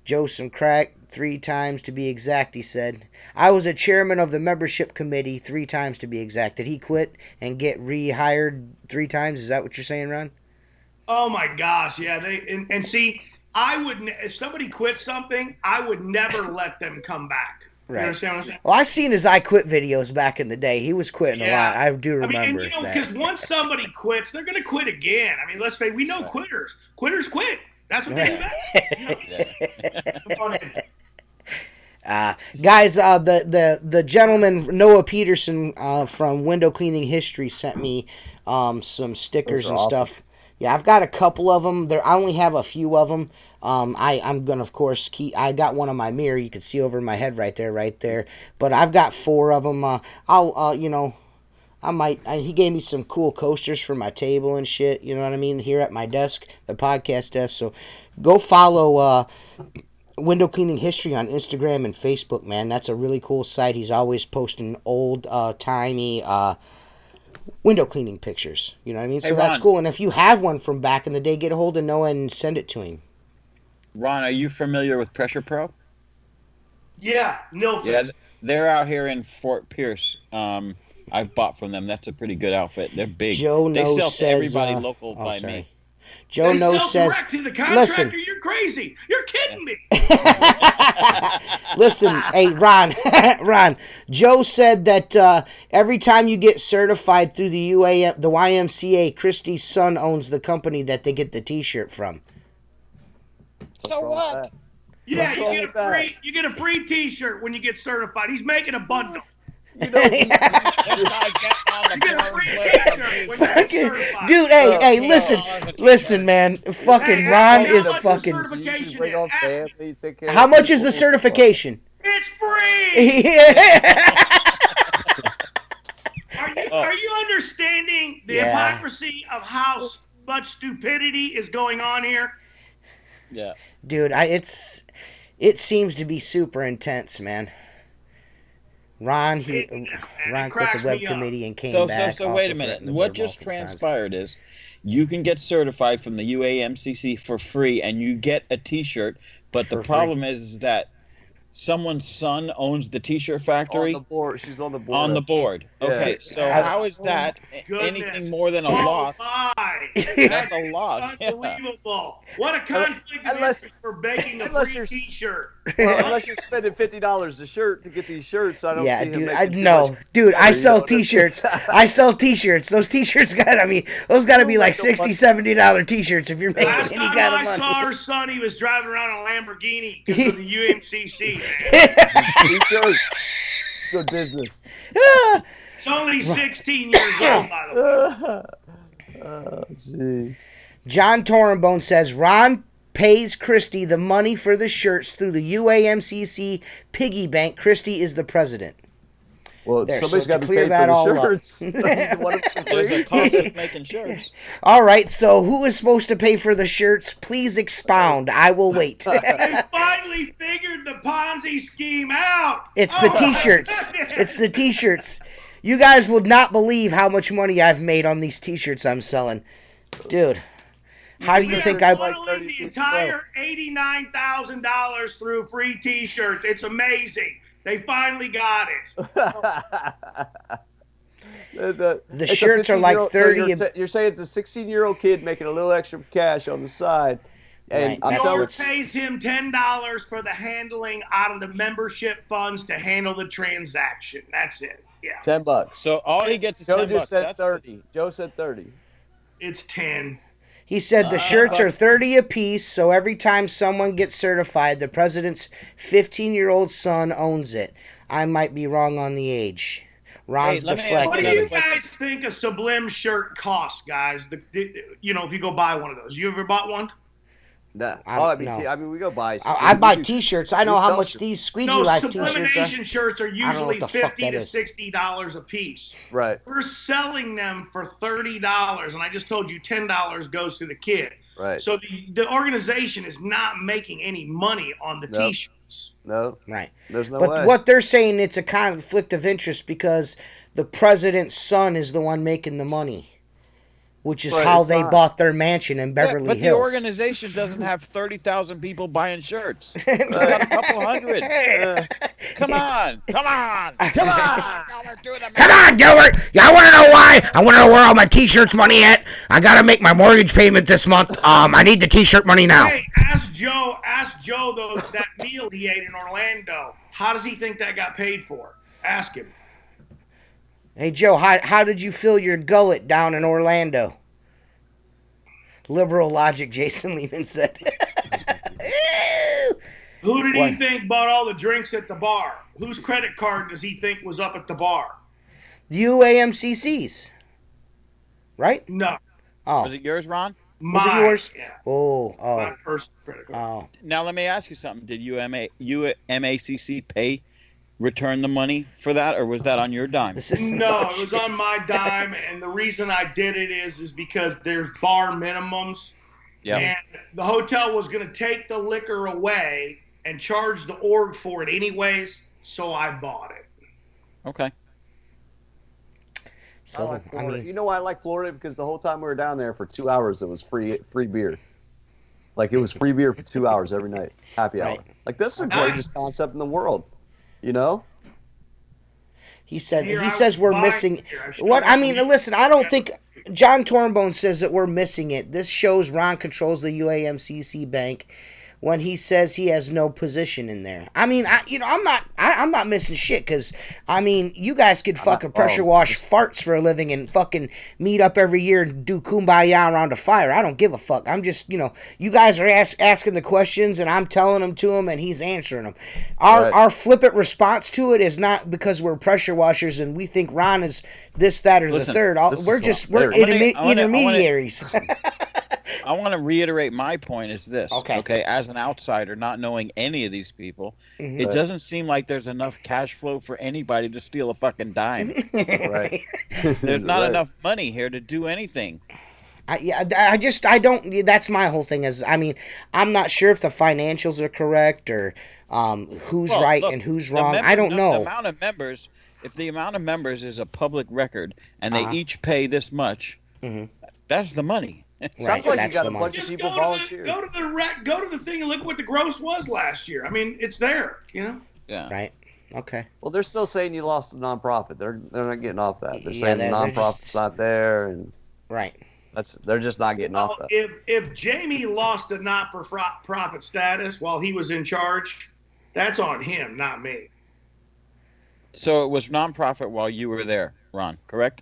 [SPEAKER 4] Joe some crack 3 times to be exact, he said. I was a chairman of the membership committee 3 times to be exact. Did he quit and get rehired 3 times? Is that what you're saying, Ron?
[SPEAKER 3] Oh my gosh, yeah. And see, I would if somebody quit something, I would never let them come back. You
[SPEAKER 4] Right.
[SPEAKER 3] understand what I'm saying?
[SPEAKER 4] Well, I seen his I Quit videos back in the day. He was quitting a lot. I do remember
[SPEAKER 3] and you know,
[SPEAKER 4] that.
[SPEAKER 3] because once somebody quits, they're going to quit again. I mean, let's face it, we know quitters. Quitters quit. That's what they do.
[SPEAKER 4] Guys, the gentleman Noah Peterson from Window Cleaning History sent me some stickers and stuff. Yeah, I've got a couple of them. I only have a few of them. I'm gonna, of course, keep. I got one on my mirror. You can see over my head right there. But I've got 4 of them. I might. He gave me some cool coasters for my table and shit. You know what I mean? Here at my desk, the podcast desk. So, go follow Window Cleaning History on Instagram and Facebook, man. That's a really cool site. He's always posting old timey window cleaning pictures. You know what I mean? So that's cool. And if you have one from back in the day, get a hold of Noah and send it to him.
[SPEAKER 5] Ron, are you familiar with Pressure Pro?
[SPEAKER 3] Yeah, no.
[SPEAKER 5] Yeah, they're out here in Fort Pierce. I've bought from them. That's a pretty good outfit. They're big.
[SPEAKER 4] Joe
[SPEAKER 5] they
[SPEAKER 4] knows
[SPEAKER 5] sell
[SPEAKER 4] says,
[SPEAKER 5] to everybody local by me.
[SPEAKER 4] Joe knows says,
[SPEAKER 3] to the contractor,
[SPEAKER 4] listen.
[SPEAKER 3] You're crazy. You're kidding me.
[SPEAKER 4] Listen, hey, Ron, Joe said that every time you get certified through the YMCA, Christy's son owns the company that they get the T-shirt from.
[SPEAKER 5] So what?
[SPEAKER 3] Yeah, you get a free T-shirt when you get certified. He's making a bundle.
[SPEAKER 5] You know, this guy's getting on the
[SPEAKER 4] Fucking, dude, hey, listen, man. Fucking Ron is fucking. How much is the certification?
[SPEAKER 3] It's free. Are you understanding the hypocrisy of how much stupidity is going on here?
[SPEAKER 5] Yeah,
[SPEAKER 4] dude, it seems to be super intense, man. Ron quit the web committee and came back.
[SPEAKER 5] So wait a minute. What just transpired is you can get certified from the UAMCC for free, and you get a T-shirt. But the problem is that someone's son owns the T-shirt factory.
[SPEAKER 2] On the board. She's on the board.
[SPEAKER 5] On the board. Okay, so how is that anything more than a loss? That's a loss.
[SPEAKER 3] Unbelievable. What a conflict of interest for begging a free T-shirt.
[SPEAKER 2] Well, unless you're spending $50 a shirt to get these shirts, I don't see him
[SPEAKER 4] dude, I sell T-shirts. I sell T-shirts. Those T-shirts those got to be like $60, $70 T-shirts if you're making any kind of money.
[SPEAKER 3] I saw her son, he was driving around a Lamborghini because of the UMCC.
[SPEAKER 2] T-shirts. Good business.
[SPEAKER 3] It's only 16 years old, by the way.
[SPEAKER 2] Oh, jeez.
[SPEAKER 4] John Torenbone says, Ron pays Christy the money for the shirts through the UAMCC piggy bank. Christy is the president.
[SPEAKER 2] Well,
[SPEAKER 4] there,
[SPEAKER 2] somebody's got to
[SPEAKER 4] clear
[SPEAKER 2] pay
[SPEAKER 4] that
[SPEAKER 2] for
[SPEAKER 4] all
[SPEAKER 2] the shirts.
[SPEAKER 5] There's a cost of making shirts.
[SPEAKER 4] All right, so who is supposed to pay for the shirts? Please expound. I will wait.
[SPEAKER 3] They finally figured the Ponzi scheme out.
[SPEAKER 4] It's the T-shirts. It's the T-shirts. You guys would not believe how much money I've made on these T-shirts I'm selling. Dude, how do you think I...
[SPEAKER 3] The entire $89,000 through free T-shirts. It's amazing. They finally got
[SPEAKER 2] it.
[SPEAKER 4] The shirts are like 30.
[SPEAKER 2] So you're saying it's a 16-year-old kid making a little extra cash on the side. And
[SPEAKER 3] George pays him $10 for the handling out of the membership funds to handle the transaction. That's it. Yeah.
[SPEAKER 2] $10.
[SPEAKER 5] So all he gets is
[SPEAKER 2] Joe
[SPEAKER 5] $10.
[SPEAKER 2] Just said 30. Joe said 30.
[SPEAKER 3] It's 10.
[SPEAKER 4] He said the shirts are 30 apiece, so every time someone gets certified, the president's 15-year-old son owns it. I might be wrong on the age. Ron's deflecting.
[SPEAKER 3] What do you guys think a Sublime shirt costs, guys? If you go buy one of those. You ever bought one?
[SPEAKER 2] No.
[SPEAKER 4] No.
[SPEAKER 2] We go buy.
[SPEAKER 4] I buy T-shirts. I know how much these Squeegee Life T-shirts are.
[SPEAKER 3] Sublimation shirts are usually $50 to $60 a piece.
[SPEAKER 2] Right.
[SPEAKER 3] We're selling them for $30, and I just told you $10 goes to the kid.
[SPEAKER 2] Right.
[SPEAKER 3] So the organization is not making any money on the
[SPEAKER 2] Nope.
[SPEAKER 3] T-shirts.
[SPEAKER 2] No.
[SPEAKER 4] Right.
[SPEAKER 2] There's no
[SPEAKER 4] But
[SPEAKER 2] way.
[SPEAKER 4] what they're saying, it's a conflict of interest because the president's son is the one making the money, which is
[SPEAKER 2] But
[SPEAKER 4] how
[SPEAKER 2] it's
[SPEAKER 4] they
[SPEAKER 2] not-
[SPEAKER 4] bought their mansion in Beverly
[SPEAKER 5] but the
[SPEAKER 4] Hills.
[SPEAKER 5] organization doesn't have 30,000 people buying shirts. It's got a couple hundred. Come on. Come on. Come on.
[SPEAKER 1] Come on, Gilbert. Yeah, I want to know why. I want to know where all my T-shirts money at. I gotta make my mortgage payment this month. I need the T-shirt money now.
[SPEAKER 3] Hey, ask Joe though, that meal he ate in Orlando. How does he think that got paid for? Ask him.
[SPEAKER 4] Hey, Joe, how did you fill your gullet down in Orlando? Liberal logic, Jason Lehman said.
[SPEAKER 3] Who did
[SPEAKER 4] What?
[SPEAKER 3] he think bought all the drinks at the bar? Whose credit card does he think was up at the bar?
[SPEAKER 4] UAMCC's. Right?
[SPEAKER 3] No.
[SPEAKER 4] Oh.
[SPEAKER 5] Was it yours, Ron?
[SPEAKER 4] Was it
[SPEAKER 3] Mine,
[SPEAKER 4] yours?
[SPEAKER 3] Yeah.
[SPEAKER 4] Oh.
[SPEAKER 3] My personal credit card.
[SPEAKER 4] Oh.
[SPEAKER 5] Now let me ask you something. Did UAMCC return the money for that, or was that on your dime?
[SPEAKER 4] This is
[SPEAKER 3] No, it was on my dime, and the reason I did it is because there's bar minimums,
[SPEAKER 5] Yeah.
[SPEAKER 3] and the hotel was going to take the liquor away and charge the org for it anyways, so I bought it.
[SPEAKER 5] Okay.
[SPEAKER 4] So,
[SPEAKER 2] I like
[SPEAKER 4] I
[SPEAKER 2] Florida.
[SPEAKER 4] mean,
[SPEAKER 2] You know why I like Florida? Because the whole time we were down there for 2 hours, it was free beer. Like, it was free beer for 2 hours every night. Happy hour.
[SPEAKER 4] Right.
[SPEAKER 2] Like, that's the
[SPEAKER 3] Nice.
[SPEAKER 2] greatest concept in the world. You know?
[SPEAKER 4] he said
[SPEAKER 3] Here,
[SPEAKER 4] he
[SPEAKER 3] I
[SPEAKER 4] says
[SPEAKER 3] was
[SPEAKER 4] we're
[SPEAKER 3] buying
[SPEAKER 4] missing
[SPEAKER 3] beer. I
[SPEAKER 4] what I
[SPEAKER 3] showed
[SPEAKER 4] mean,
[SPEAKER 3] you.
[SPEAKER 4] listen, I don't think John Tornbone says that we're missing it. This shows Ron controls the UAMCC bank when he says he has no position in there. I mean, I'm not missing shit because I mean, you guys could fucking pressure wash farts for a living and fucking meet up every year and do kumbaya around a fire. I don't give a fuck. I'm just, you guys are asking the questions and I'm telling them to him and he's answering them. Our flippant response to it is not because we're pressure washers and we think Ron is this, that, or
[SPEAKER 5] Listen,
[SPEAKER 4] the third. We're
[SPEAKER 5] I wanna-
[SPEAKER 4] intermediaries.
[SPEAKER 5] I want to reiterate my point is this.
[SPEAKER 4] Okay.
[SPEAKER 5] As an outsider, not knowing any of these people, it doesn't seem like there's enough cash flow for anybody to steal a fucking dime.
[SPEAKER 2] Right.
[SPEAKER 5] There's not
[SPEAKER 2] Right.
[SPEAKER 5] enough money here to do anything.
[SPEAKER 4] I don't. That's my whole thing. Is I mean, I'm not sure if the financials are correct or who's
[SPEAKER 5] Well,
[SPEAKER 4] right
[SPEAKER 5] look,
[SPEAKER 4] and who's
[SPEAKER 5] the
[SPEAKER 4] wrong.
[SPEAKER 5] member-
[SPEAKER 4] I don't
[SPEAKER 5] The
[SPEAKER 4] know.
[SPEAKER 5] amount of members, if the amount of members is a public record and they
[SPEAKER 4] Uh-huh.
[SPEAKER 5] each pay this much, that's the money.
[SPEAKER 2] Sounds
[SPEAKER 4] Right,
[SPEAKER 2] like you
[SPEAKER 4] that's
[SPEAKER 2] got
[SPEAKER 4] the
[SPEAKER 2] a
[SPEAKER 4] money.
[SPEAKER 2] bunch of
[SPEAKER 3] Just
[SPEAKER 2] people
[SPEAKER 3] go to
[SPEAKER 2] volunteer.
[SPEAKER 3] go to the thing and look what the gross was last year. I mean, it's there,
[SPEAKER 5] Yeah.
[SPEAKER 4] Right. Okay.
[SPEAKER 2] Well, they're still saying you lost a nonprofit. They're not getting off that. They're
[SPEAKER 4] Yeah,
[SPEAKER 2] saying the
[SPEAKER 4] they're
[SPEAKER 2] nonprofit's
[SPEAKER 4] just-
[SPEAKER 2] not there, and
[SPEAKER 4] Right.
[SPEAKER 2] they're just not getting off
[SPEAKER 3] Well,
[SPEAKER 2] that.
[SPEAKER 3] if Jamie lost a not-for-profit status while he was in charge, that's on him, not me.
[SPEAKER 5] So it was nonprofit while you were there, Ron, correct?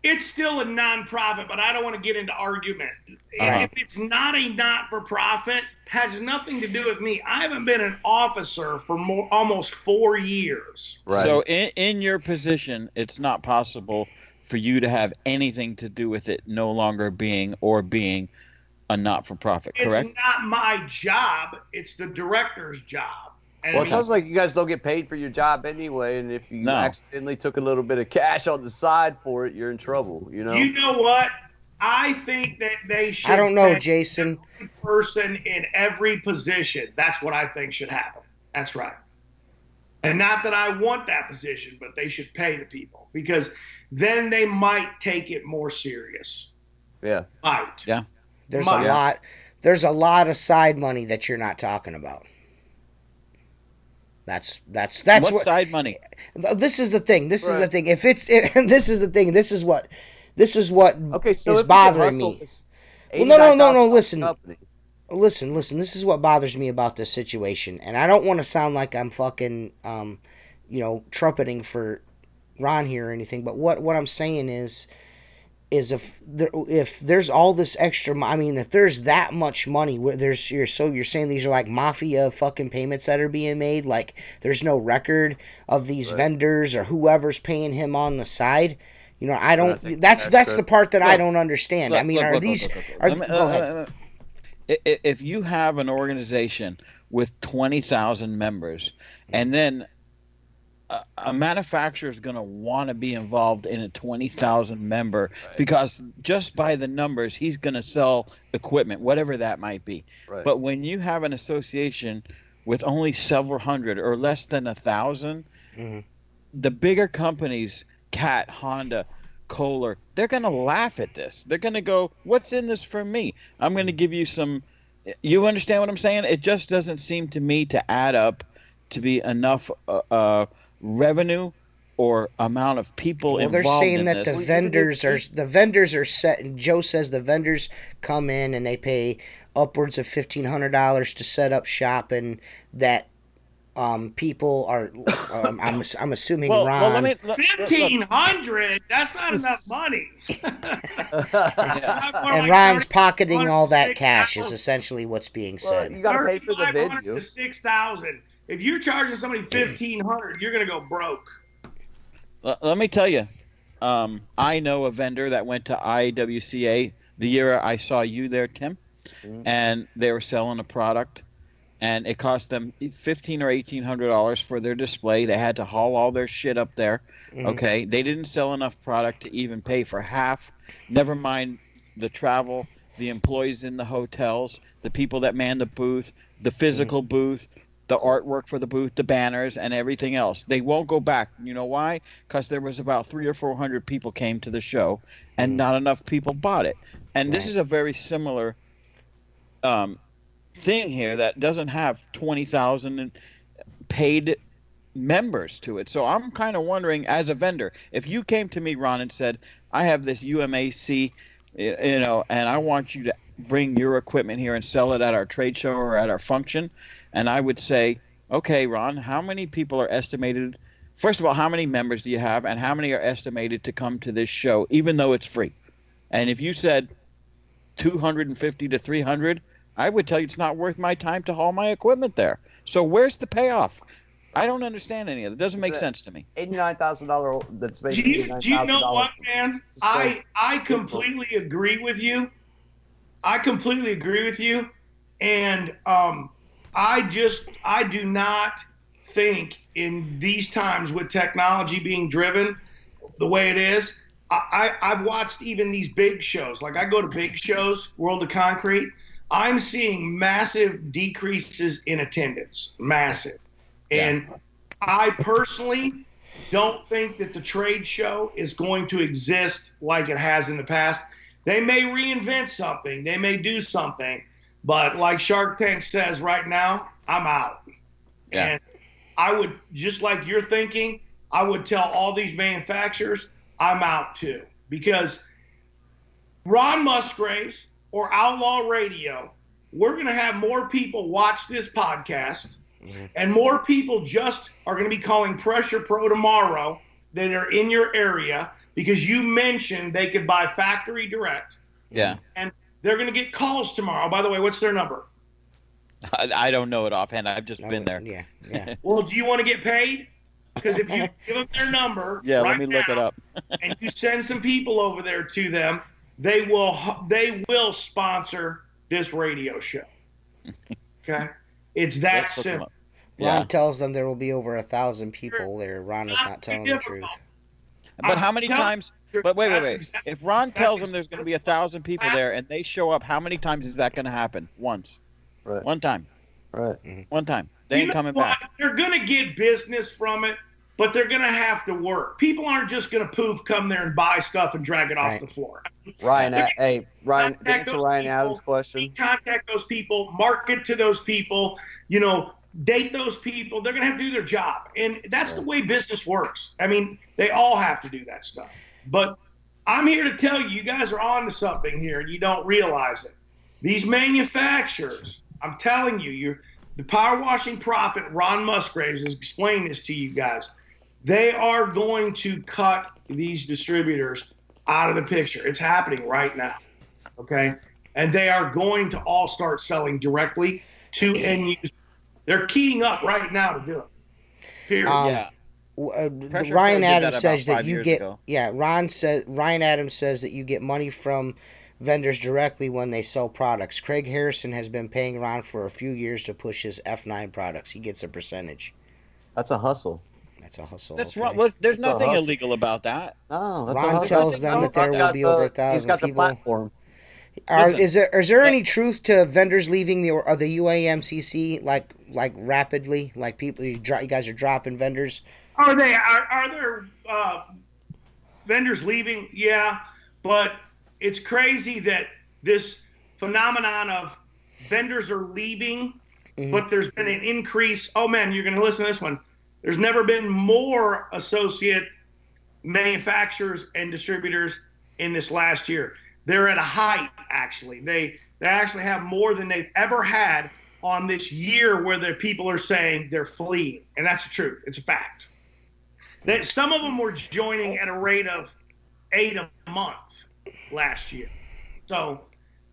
[SPEAKER 3] It's still a non-profit, but I don't want to get into argument.
[SPEAKER 5] Uh-huh.
[SPEAKER 3] If it's not a not-for-profit, has nothing to do with me. I haven't been an officer for almost 4 years.
[SPEAKER 2] Right.
[SPEAKER 5] So in your position, it's not possible for you to have anything to do with it no longer being a not-for-profit, correct?
[SPEAKER 3] It's not my job. It's the director's job. And
[SPEAKER 2] Well, it sounds like you guys don't get paid for your job anyway, and if you
[SPEAKER 5] No.
[SPEAKER 2] accidentally took a little bit of cash on the side for it, you're in trouble. You know.
[SPEAKER 3] you know what? I think that they should.
[SPEAKER 4] I don't know,
[SPEAKER 3] pay
[SPEAKER 4] Jason.
[SPEAKER 3] every person in every position. That's what I think should happen. That's right. And not that I want that position, but they should pay the people because then they might take it more serious.
[SPEAKER 2] Yeah.
[SPEAKER 3] Might.
[SPEAKER 5] Yeah.
[SPEAKER 4] There's
[SPEAKER 3] My-
[SPEAKER 4] a lot. There's a lot of side money that you're not talking about. That's
[SPEAKER 5] What
[SPEAKER 4] what.
[SPEAKER 5] side money?
[SPEAKER 4] This is the thing. This is the
[SPEAKER 2] Right.
[SPEAKER 4] thing. This is the thing. This is what.
[SPEAKER 2] Okay. So
[SPEAKER 4] is
[SPEAKER 2] if
[SPEAKER 4] bothering
[SPEAKER 2] you
[SPEAKER 4] me.
[SPEAKER 2] could hustle this
[SPEAKER 4] Well, no.
[SPEAKER 2] $89,000
[SPEAKER 4] Listen.
[SPEAKER 2] company-
[SPEAKER 4] Listen. This is what bothers me about this situation, and I don't want to sound like I'm fucking, trumpeting for Ron here or anything. But what I'm saying is if there's all this extra, I mean, if there's that much money, where you're saying these are like mafia fucking payments that are being made, like there's no record of these vendors or whoever's paying him on the side. I
[SPEAKER 2] not taking
[SPEAKER 4] don't. That's
[SPEAKER 2] extra.
[SPEAKER 4] the part that I
[SPEAKER 5] Look,
[SPEAKER 4] don't understand. I mean,
[SPEAKER 5] Look,
[SPEAKER 4] are
[SPEAKER 5] look,
[SPEAKER 4] these?
[SPEAKER 5] look, look, look.
[SPEAKER 4] Are,
[SPEAKER 5] Let me-
[SPEAKER 4] go ahead.
[SPEAKER 5] If you have an organization with 20,000 members, and then a manufacturer is going to want to be involved in a 20,000 member because just by the numbers, he's going to sell equipment, whatever that might be.
[SPEAKER 2] Right.
[SPEAKER 5] But when you have an association with only several hundred or less than 1,000, the bigger companies, Cat, Honda, Kohler, they're going to laugh at this. They're going to go, what's in this for me? I'm going to give you some. You understand what I'm saying? It just doesn't seem to me to add up to be enough revenue or amount of people
[SPEAKER 4] Well,
[SPEAKER 5] involved
[SPEAKER 4] they're saying
[SPEAKER 5] in
[SPEAKER 4] that
[SPEAKER 5] this.
[SPEAKER 4] the vendors are set, and Joe says the vendors come in and they pay upwards of $1,500 to set up shop, and that people are I'm assuming
[SPEAKER 5] Well,
[SPEAKER 4] Ron.
[SPEAKER 5] look.
[SPEAKER 3] 1,500. That's not enough money.
[SPEAKER 4] And Ron's pocketing all that cash is essentially what's being
[SPEAKER 2] Well,
[SPEAKER 4] said.
[SPEAKER 2] you got to pay for the
[SPEAKER 3] 3,500
[SPEAKER 2] venue.
[SPEAKER 3] to 6,000. If you're charging somebody 1,500, you're gonna go broke.
[SPEAKER 5] Let me tell you, I know a vendor that went to IWCA the year I saw you there, Tim, and they were selling a product, and it cost them $1,500 or $1,800 for their display. They had to haul all their shit up there. Okay, they didn't sell enough product to even pay for half. Never mind the travel, the employees in the hotels, the people that man the booth, the physical booth, the artwork for the booth, the banners, and everything else. They won't go back. You know why? Because there was about 300 or 400 people came to the show, and not enough people bought it. And this is a very similar thing here that doesn't have 20,000 paid members to it. So I'm kind of wondering, as a vendor, if you came to me, Ron, and said, I have this UAMCC, and I want you to bring your equipment here and sell it at our trade show or at our function, and I would say, okay, Ron, how many people are estimated? First of all, how many members do you have, and how many are estimated to come to this show, even though it's free? And if you said 250 to 300, I would tell you it's not worth my time to haul my equipment there. So where's the payoff? I don't understand any of it. It doesn't make sense to me.
[SPEAKER 2] $89,000. That's
[SPEAKER 3] Do
[SPEAKER 2] making
[SPEAKER 3] you
[SPEAKER 2] $89,000.
[SPEAKER 3] know what, man? I completely agree with you. And I do not think in these times with technology being driven the way it is, I've watched even these big shows. Like I go to big shows, World of Concrete. I'm seeing massive decreases in attendance, massive. And I personally don't think that the trade show is going to exist like it has in the past. They may reinvent something. They may do something. But like Shark Tank says right now, I'm out.
[SPEAKER 5] Yeah.
[SPEAKER 3] And I would, just like you're thinking, I would tell all these manufacturers, I'm out too. Because Ron Musgraves or Outlaw Radio, we're going to have more people watch this podcast, and more people just are going to be calling Pressure Pro tomorrow that are in your area because you mentioned they could buy factory direct.
[SPEAKER 5] Yeah.
[SPEAKER 3] And they're going to get calls tomorrow. By the way, what's their number?
[SPEAKER 5] I don't know it offhand. I've just been there.
[SPEAKER 4] Yeah.
[SPEAKER 3] Well, do you want to get paid? Because if you give them their number
[SPEAKER 5] Let me look it up.
[SPEAKER 3] and you send some people over there to them, they will sponsor this radio show. Okay? It's that
[SPEAKER 5] Let's look 'em
[SPEAKER 3] simple.
[SPEAKER 5] up.
[SPEAKER 4] Ron tells them there will be over 1,000 people there. Ron is not telling the truth.
[SPEAKER 5] But how many times? But wait.
[SPEAKER 3] Exactly,
[SPEAKER 5] If Ron tells them there's going to be 1,000 people there and they show up, how many times is that going to happen? Once.
[SPEAKER 2] Right.
[SPEAKER 5] One time.
[SPEAKER 2] Right.
[SPEAKER 5] One time. They ain't coming back.
[SPEAKER 3] They're going to get business from it, but they're going to have to work. People aren't just going to come there and buy stuff and drag it off the floor.
[SPEAKER 2] Ryan, Ryan,
[SPEAKER 3] Contact
[SPEAKER 2] answer
[SPEAKER 3] those
[SPEAKER 2] Ryan
[SPEAKER 3] people,
[SPEAKER 2] Adams' question.
[SPEAKER 3] Contact those people, market to those people, date those people. They're going to have to do their job. And that's the way business works. I mean, they all have to do that stuff. But I'm here to tell you, you guys are on to something here and you don't realize it. These manufacturers, I'm telling you, the power washing prophet, Ron Musgraves, is explaining this to you guys. They are going to cut these distributors out of the picture. It's happening right now. Okay? And they are going to all start selling directly to end users. They're keying up right now to do it. Period.
[SPEAKER 4] Ryan Adams says that you get
[SPEAKER 5] ago.
[SPEAKER 4] Ryan Adams says that you get money from vendors directly when they sell products. Craig Harrison has been paying Ron for a few years to push his F9 products. He gets a percentage.
[SPEAKER 2] That's a hustle.
[SPEAKER 4] That's a hustle.
[SPEAKER 5] That's
[SPEAKER 4] okay.
[SPEAKER 5] right. Well, there's
[SPEAKER 2] That's a
[SPEAKER 5] nothing
[SPEAKER 2] hustle.
[SPEAKER 5] illegal about that.
[SPEAKER 2] Oh, that's
[SPEAKER 4] Ron
[SPEAKER 2] a
[SPEAKER 4] tells
[SPEAKER 2] hustle.
[SPEAKER 4] them that there
[SPEAKER 2] Ron's
[SPEAKER 4] will
[SPEAKER 2] got
[SPEAKER 4] be over
[SPEAKER 2] He's
[SPEAKER 4] 1,000
[SPEAKER 2] got the
[SPEAKER 4] people.
[SPEAKER 2] platform.
[SPEAKER 5] Listen,
[SPEAKER 4] Is there any truth to vendors leaving the UAMCC like rapidly? Like people, you guys are dropping vendors.
[SPEAKER 3] Are there vendors leaving? Yeah, but it's crazy that this phenomenon of vendors are leaving, but there's been an increase. Oh man, you're going to listen to this one. There's never been more associate manufacturers and distributors in this last year. They're at a height, actually. They actually have more than they've ever had on this year where the people are saying they're fleeing. And that's the truth. It's a fact. Some of them were joining at a rate of 8 a month last year. So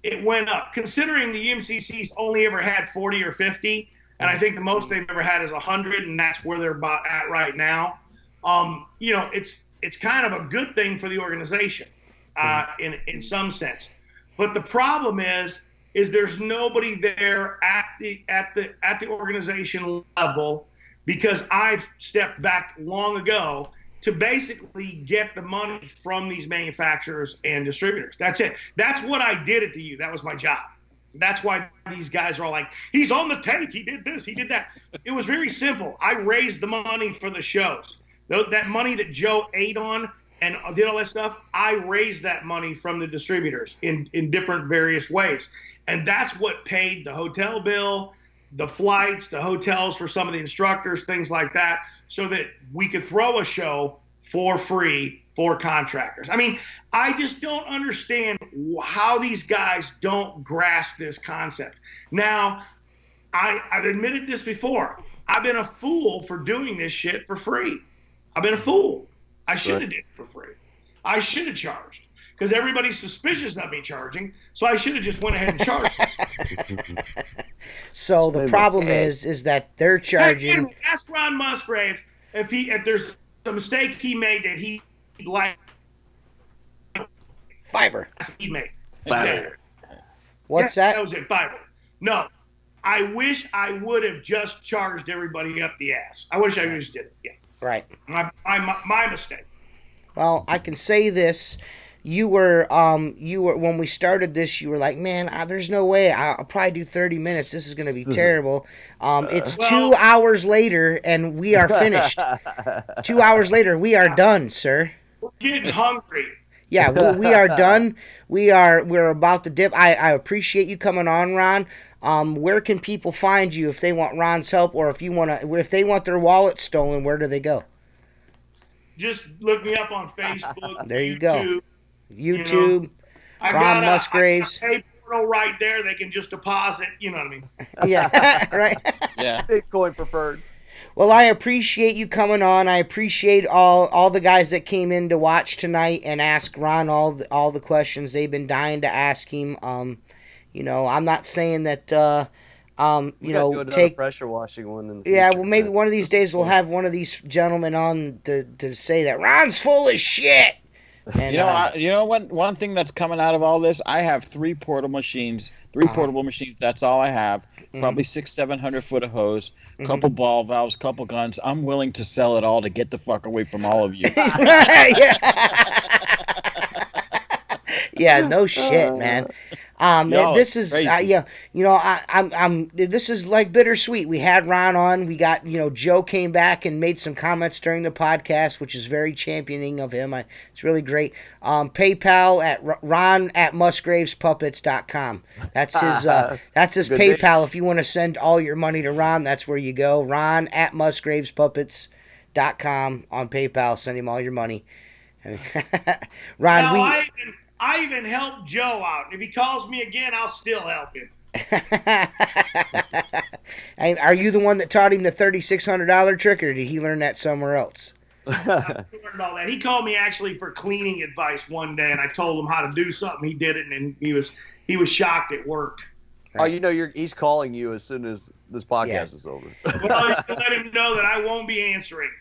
[SPEAKER 3] it went up. Considering the UMCC's only ever had 40 or 50, and I think the most they've ever had is 100, and that's where they're about at right now. It's kind of a good thing for the organization in some sense. But the problem is there's nobody there at the organization level, because I've stepped back long ago to basically get the money from these manufacturers and distributors. That's it. That's what I did it to you. That was my job. That's why these guys are all like, he's on the take. He did this. He did that. It was very simple. I raised the money for the shows. That money that Joe ate on and did all that stuff, I raised that money from the distributors in different various ways. And that's what paid the hotel bill, the flights, the hotels for some of the instructors, things like that, so that we could throw a show for free for contractors. I mean, I just don't understand how these guys don't grasp this concept. Now, I've admitted this before. I've been a fool for doing this shit for free. I've been a fool. I should have did it for free. I should have charged, because everybody's suspicious of me charging, so I should have just went ahead and charged.
[SPEAKER 4] So the problem is that they're charging.
[SPEAKER 3] Ask Ron Musgraves if there's a mistake he made that he like
[SPEAKER 4] Fiber.
[SPEAKER 3] he made.
[SPEAKER 2] Fiber.
[SPEAKER 4] What's that?
[SPEAKER 3] That was it. Fiber. No, I wish I would have just charged everybody up the ass. I wish I just did it. Yeah.
[SPEAKER 4] Right.
[SPEAKER 3] My mistake.
[SPEAKER 4] Well, I can say this. You were when we started this, you were like, man, there's no way. I'll probably do 30 minutes. This is going to be terrible. It's 2 hours later, and we are finished. 2 hours later, we are done, sir.
[SPEAKER 3] We're getting hungry.
[SPEAKER 4] Yeah, we are done. We're about to dip. I appreciate you coming on, Ron. Where can people find you if they want Ron's help, or if they want their wallet stolen? Where do they go?
[SPEAKER 3] Just look me up on Facebook.
[SPEAKER 4] There you
[SPEAKER 3] YouTube.
[SPEAKER 4] Go. YouTube, Ron Musgraves.
[SPEAKER 3] I got a portal right there. They can just deposit. You know what I mean?
[SPEAKER 4] Yeah, right.
[SPEAKER 5] Yeah.
[SPEAKER 2] Bitcoin preferred.
[SPEAKER 4] Well, I appreciate you coming on. I appreciate all the guys that came in to watch tonight and ask Ron all the questions they've been dying to ask him. I'm not saying that take
[SPEAKER 2] pressure washing one. In the
[SPEAKER 4] yeah,
[SPEAKER 2] future,
[SPEAKER 4] well, maybe one of these days we'll have one of these gentlemen on to say that Ron's full of shit. And,
[SPEAKER 5] one thing that's coming out of all this, I have three portable machines. That's all I have. Probably 600-700 foot of hose, couple ball valves, couple guns. I'm willing to sell it all to get the fuck away from all of you.
[SPEAKER 4] Yeah, no shit, man. This is this is like bittersweet. We had Ron on. We got Joe came back and made some comments during the podcast, which is very championing of him. It's really great. PayPal at ron@musgravespuppets.com. That's his PayPal. If you want to send all your money to Ron, that's where you go. ron@musgravespuppets.com on PayPal. Send him all your money. Ron,
[SPEAKER 3] I even helped Joe out. If he calls me again, I'll still help him.
[SPEAKER 4] Are you the one that taught him the $3,600 trick, or did he learn that somewhere else?
[SPEAKER 3] I learned all that. He called me actually for cleaning advice one day, and I told him how to do something. He did it, and he was shocked it worked.
[SPEAKER 2] Right. Oh, he's calling you as soon as this podcast is over.
[SPEAKER 3] Well, you can let him know that I won't be answering.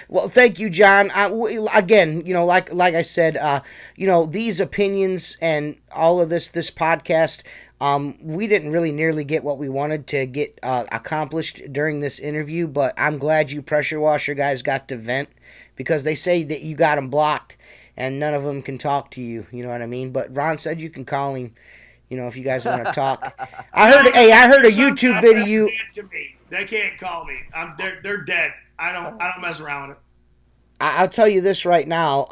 [SPEAKER 4] Well, thank you, John. Again, like I said, these opinions and all of this podcast, We didn't really nearly get what we wanted to get accomplished during this interview, but I'm glad you pressure washer guys got to vent, because they say that you got them blocked and none of them can talk to you. You know what I mean? But Ron said you can call him, if you guys want to talk. I heard a YouTube video.
[SPEAKER 3] They can't call me. They're dead. I don't mess around with it.
[SPEAKER 4] I'll tell you this right now.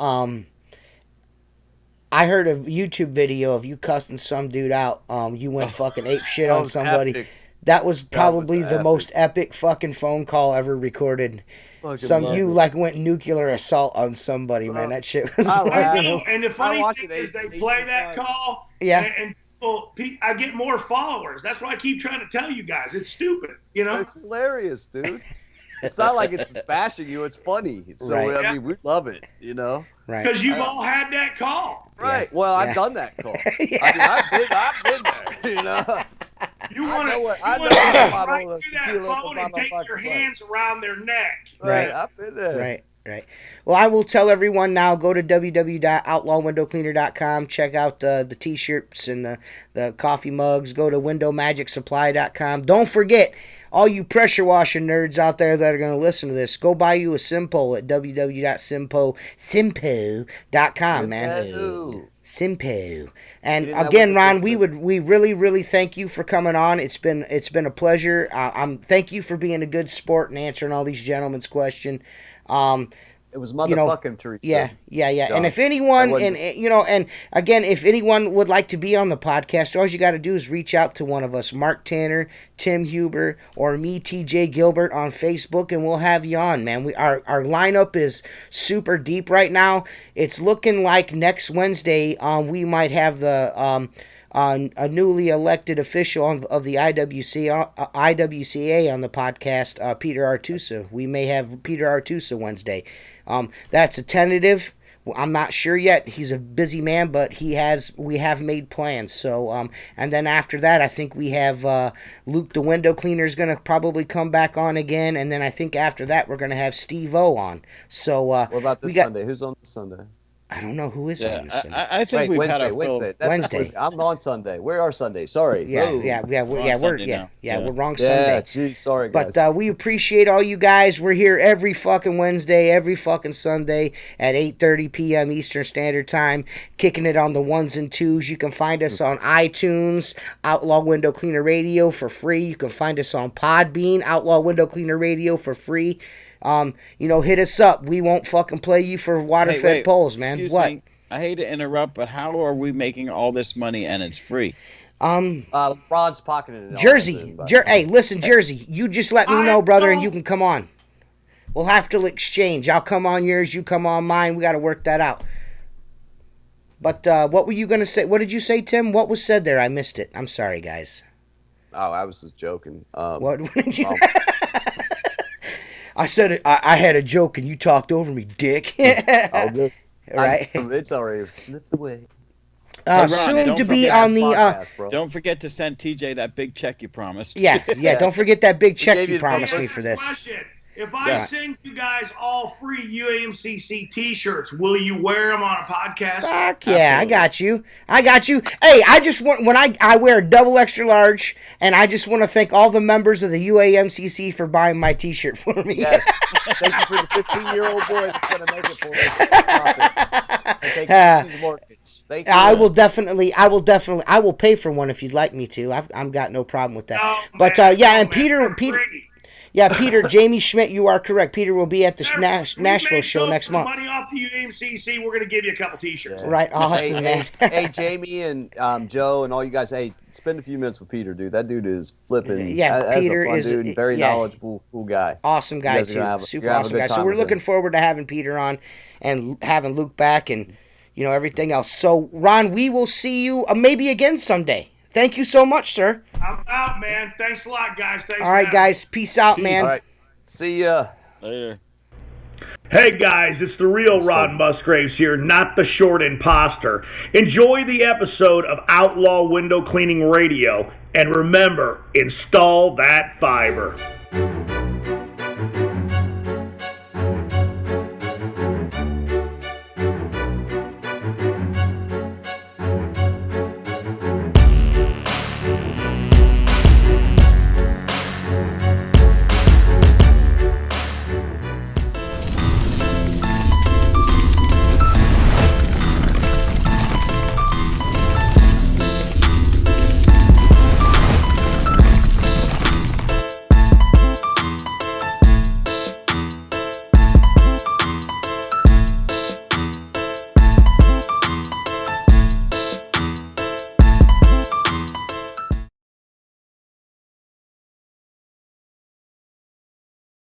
[SPEAKER 4] I heard a YouTube video of you cussing some dude out. You went fucking ape shit on somebody.
[SPEAKER 2] Epic.
[SPEAKER 4] That was probably the
[SPEAKER 2] epic.
[SPEAKER 4] most epic fucking phone call ever recorded.
[SPEAKER 2] Fucking
[SPEAKER 4] went nuclear assault on somebody, man. That shit was
[SPEAKER 3] And the funny thing is they play that call.
[SPEAKER 4] Yeah.
[SPEAKER 3] And I get more followers. That's why I keep trying to tell you guys. It's stupid,
[SPEAKER 2] It's hilarious, dude. It's not like it's bashing you. It's funny. So,
[SPEAKER 4] Right.
[SPEAKER 2] I mean, we love it,
[SPEAKER 4] Right.
[SPEAKER 3] Because you've all had that call.
[SPEAKER 2] Right. Well, I've done that call.
[SPEAKER 4] Yeah.
[SPEAKER 2] I mean, I've been there,
[SPEAKER 3] You want to
[SPEAKER 2] I know
[SPEAKER 3] right
[SPEAKER 2] what
[SPEAKER 3] to that phone and take your hands around their neck.
[SPEAKER 4] Right.
[SPEAKER 2] I've been there.
[SPEAKER 4] Right. Well, I will tell everyone now, go to www.outlawwindowcleaner.com. Check out the T-shirts and the coffee mugs. Go to windowmagicsupply.com. Don't forget, all you pressure washer nerds out there that are going to listen to this, go buy you a Simpo at www.simpo.com, man. Simpo. And again, Ron, we really, really thank you for coming on. It's been a pleasure. Thank you for being a good sport and answering all these gentlemen's questions.
[SPEAKER 2] It was motherfucking Teresa.
[SPEAKER 4] Yeah.
[SPEAKER 2] John.
[SPEAKER 4] And if anyone, and again, if anyone would like to be on the podcast, all you got to do is reach out to one of us, Mark Tanner, Tim Huber, or me, TJ Gilbert, on Facebook, and we'll have you on, man. Our lineup is super deep right now. It's looking like next Wednesday, we might have the a newly elected official of the IWCA on the podcast, Peter Artusa. We may have Peter Artusa Wednesday. That's a tentative. I'm not sure yet. He's a busy man, but we have made plans. So, and then after that, I think we have Luke the window cleaner is going to probably come back on again, and then I think after that we're going to have Steve O on. So,
[SPEAKER 2] what about this Sunday? Who's on this Sunday?
[SPEAKER 4] I don't know who is on this Sunday.
[SPEAKER 5] I think we've had our full...
[SPEAKER 4] Wednesday.
[SPEAKER 2] I'm on Sunday. Where are Sunday? Sorry.
[SPEAKER 4] We're wrong Sunday.
[SPEAKER 2] Yeah, geez, sorry, guys.
[SPEAKER 4] But we appreciate all you guys. We're here every fucking Wednesday, every fucking Sunday at 8:30 p.m. Eastern Standard Time, kicking it on the ones and twos. You can find us on iTunes, Outlaw Window Cleaner Radio for free. You can find us on Podbean, Outlaw Window Cleaner Radio for free. Hit us up. We won't fucking play you for water-fed poles, man. What?
[SPEAKER 5] Me. I hate to interrupt, but how are we making all this money and it's free?
[SPEAKER 2] Ron's pocketing it.
[SPEAKER 4] Jersey. Hey, listen, Jersey. You just let me know, brother, and you can come on. We'll have to exchange. I'll come on yours. You come on mine. We got to work that out. But what were you gonna say? What did you say, Tim? What was said there? I missed it. I'm sorry, guys.
[SPEAKER 2] Oh, I was just joking.
[SPEAKER 4] What did you? I said it. I had a joke and you talked over me, dick.
[SPEAKER 2] All good.
[SPEAKER 4] Right.
[SPEAKER 2] It's already slipped away.
[SPEAKER 5] Ron,
[SPEAKER 4] soon to be on the.
[SPEAKER 2] Podcast,
[SPEAKER 5] don't forget to send TJ that big check you promised.
[SPEAKER 4] Yeah. Don't forget that big check
[SPEAKER 2] gave
[SPEAKER 4] you
[SPEAKER 2] you the
[SPEAKER 4] promised me
[SPEAKER 3] Listen,
[SPEAKER 4] for this.
[SPEAKER 3] question. If I send you guys all free UAMCC T-shirts, will you wear them on a podcast?
[SPEAKER 4] Fuck yeah, absolutely. I got you. Hey, I just want, when I wear a double extra large, and I just want to thank all the members of the UAMCC for buying my T-shirt for me.
[SPEAKER 2] Yes. Thank you for the 15-year-old boy that's going to make it for us. And thank you, mortgage. Thank you.
[SPEAKER 4] I will pay for one if you'd like me to. I've got no problem with that.
[SPEAKER 3] No,
[SPEAKER 4] But
[SPEAKER 3] man,
[SPEAKER 4] and
[SPEAKER 3] no,
[SPEAKER 4] Peter.
[SPEAKER 3] free.
[SPEAKER 4] Yeah, Peter, Jamie Schmidt, you are correct. Peter will be at the Nashville show next month.
[SPEAKER 3] Money off the UAMCC, we're going to give you a couple T-shirts.
[SPEAKER 2] Yeah.
[SPEAKER 4] Right, awesome, man.
[SPEAKER 2] Hey, Jamie and Joe and all you guys, hey, spend a few minutes with Peter, dude. That dude is flipping.
[SPEAKER 4] Yeah, Peter
[SPEAKER 2] a fun
[SPEAKER 4] is
[SPEAKER 2] dude and very knowledgeable, cool guy.
[SPEAKER 4] Awesome guy, too. Super awesome guy. So we're looking forward to having Peter on and having Luke back and, everything else. So, Ron, we will see you maybe again someday. Thank you so much, sir.
[SPEAKER 3] I'm out, man. Thanks a lot, guys. Thanks.
[SPEAKER 4] All right, guys. Peace out, man.
[SPEAKER 2] All right. See ya.
[SPEAKER 5] Later.
[SPEAKER 3] Hey guys, it's the real Ron Musgraves here, not the short imposter. Enjoy the episode of Outlaw Window Cleaning Radio, and remember, install that fiber.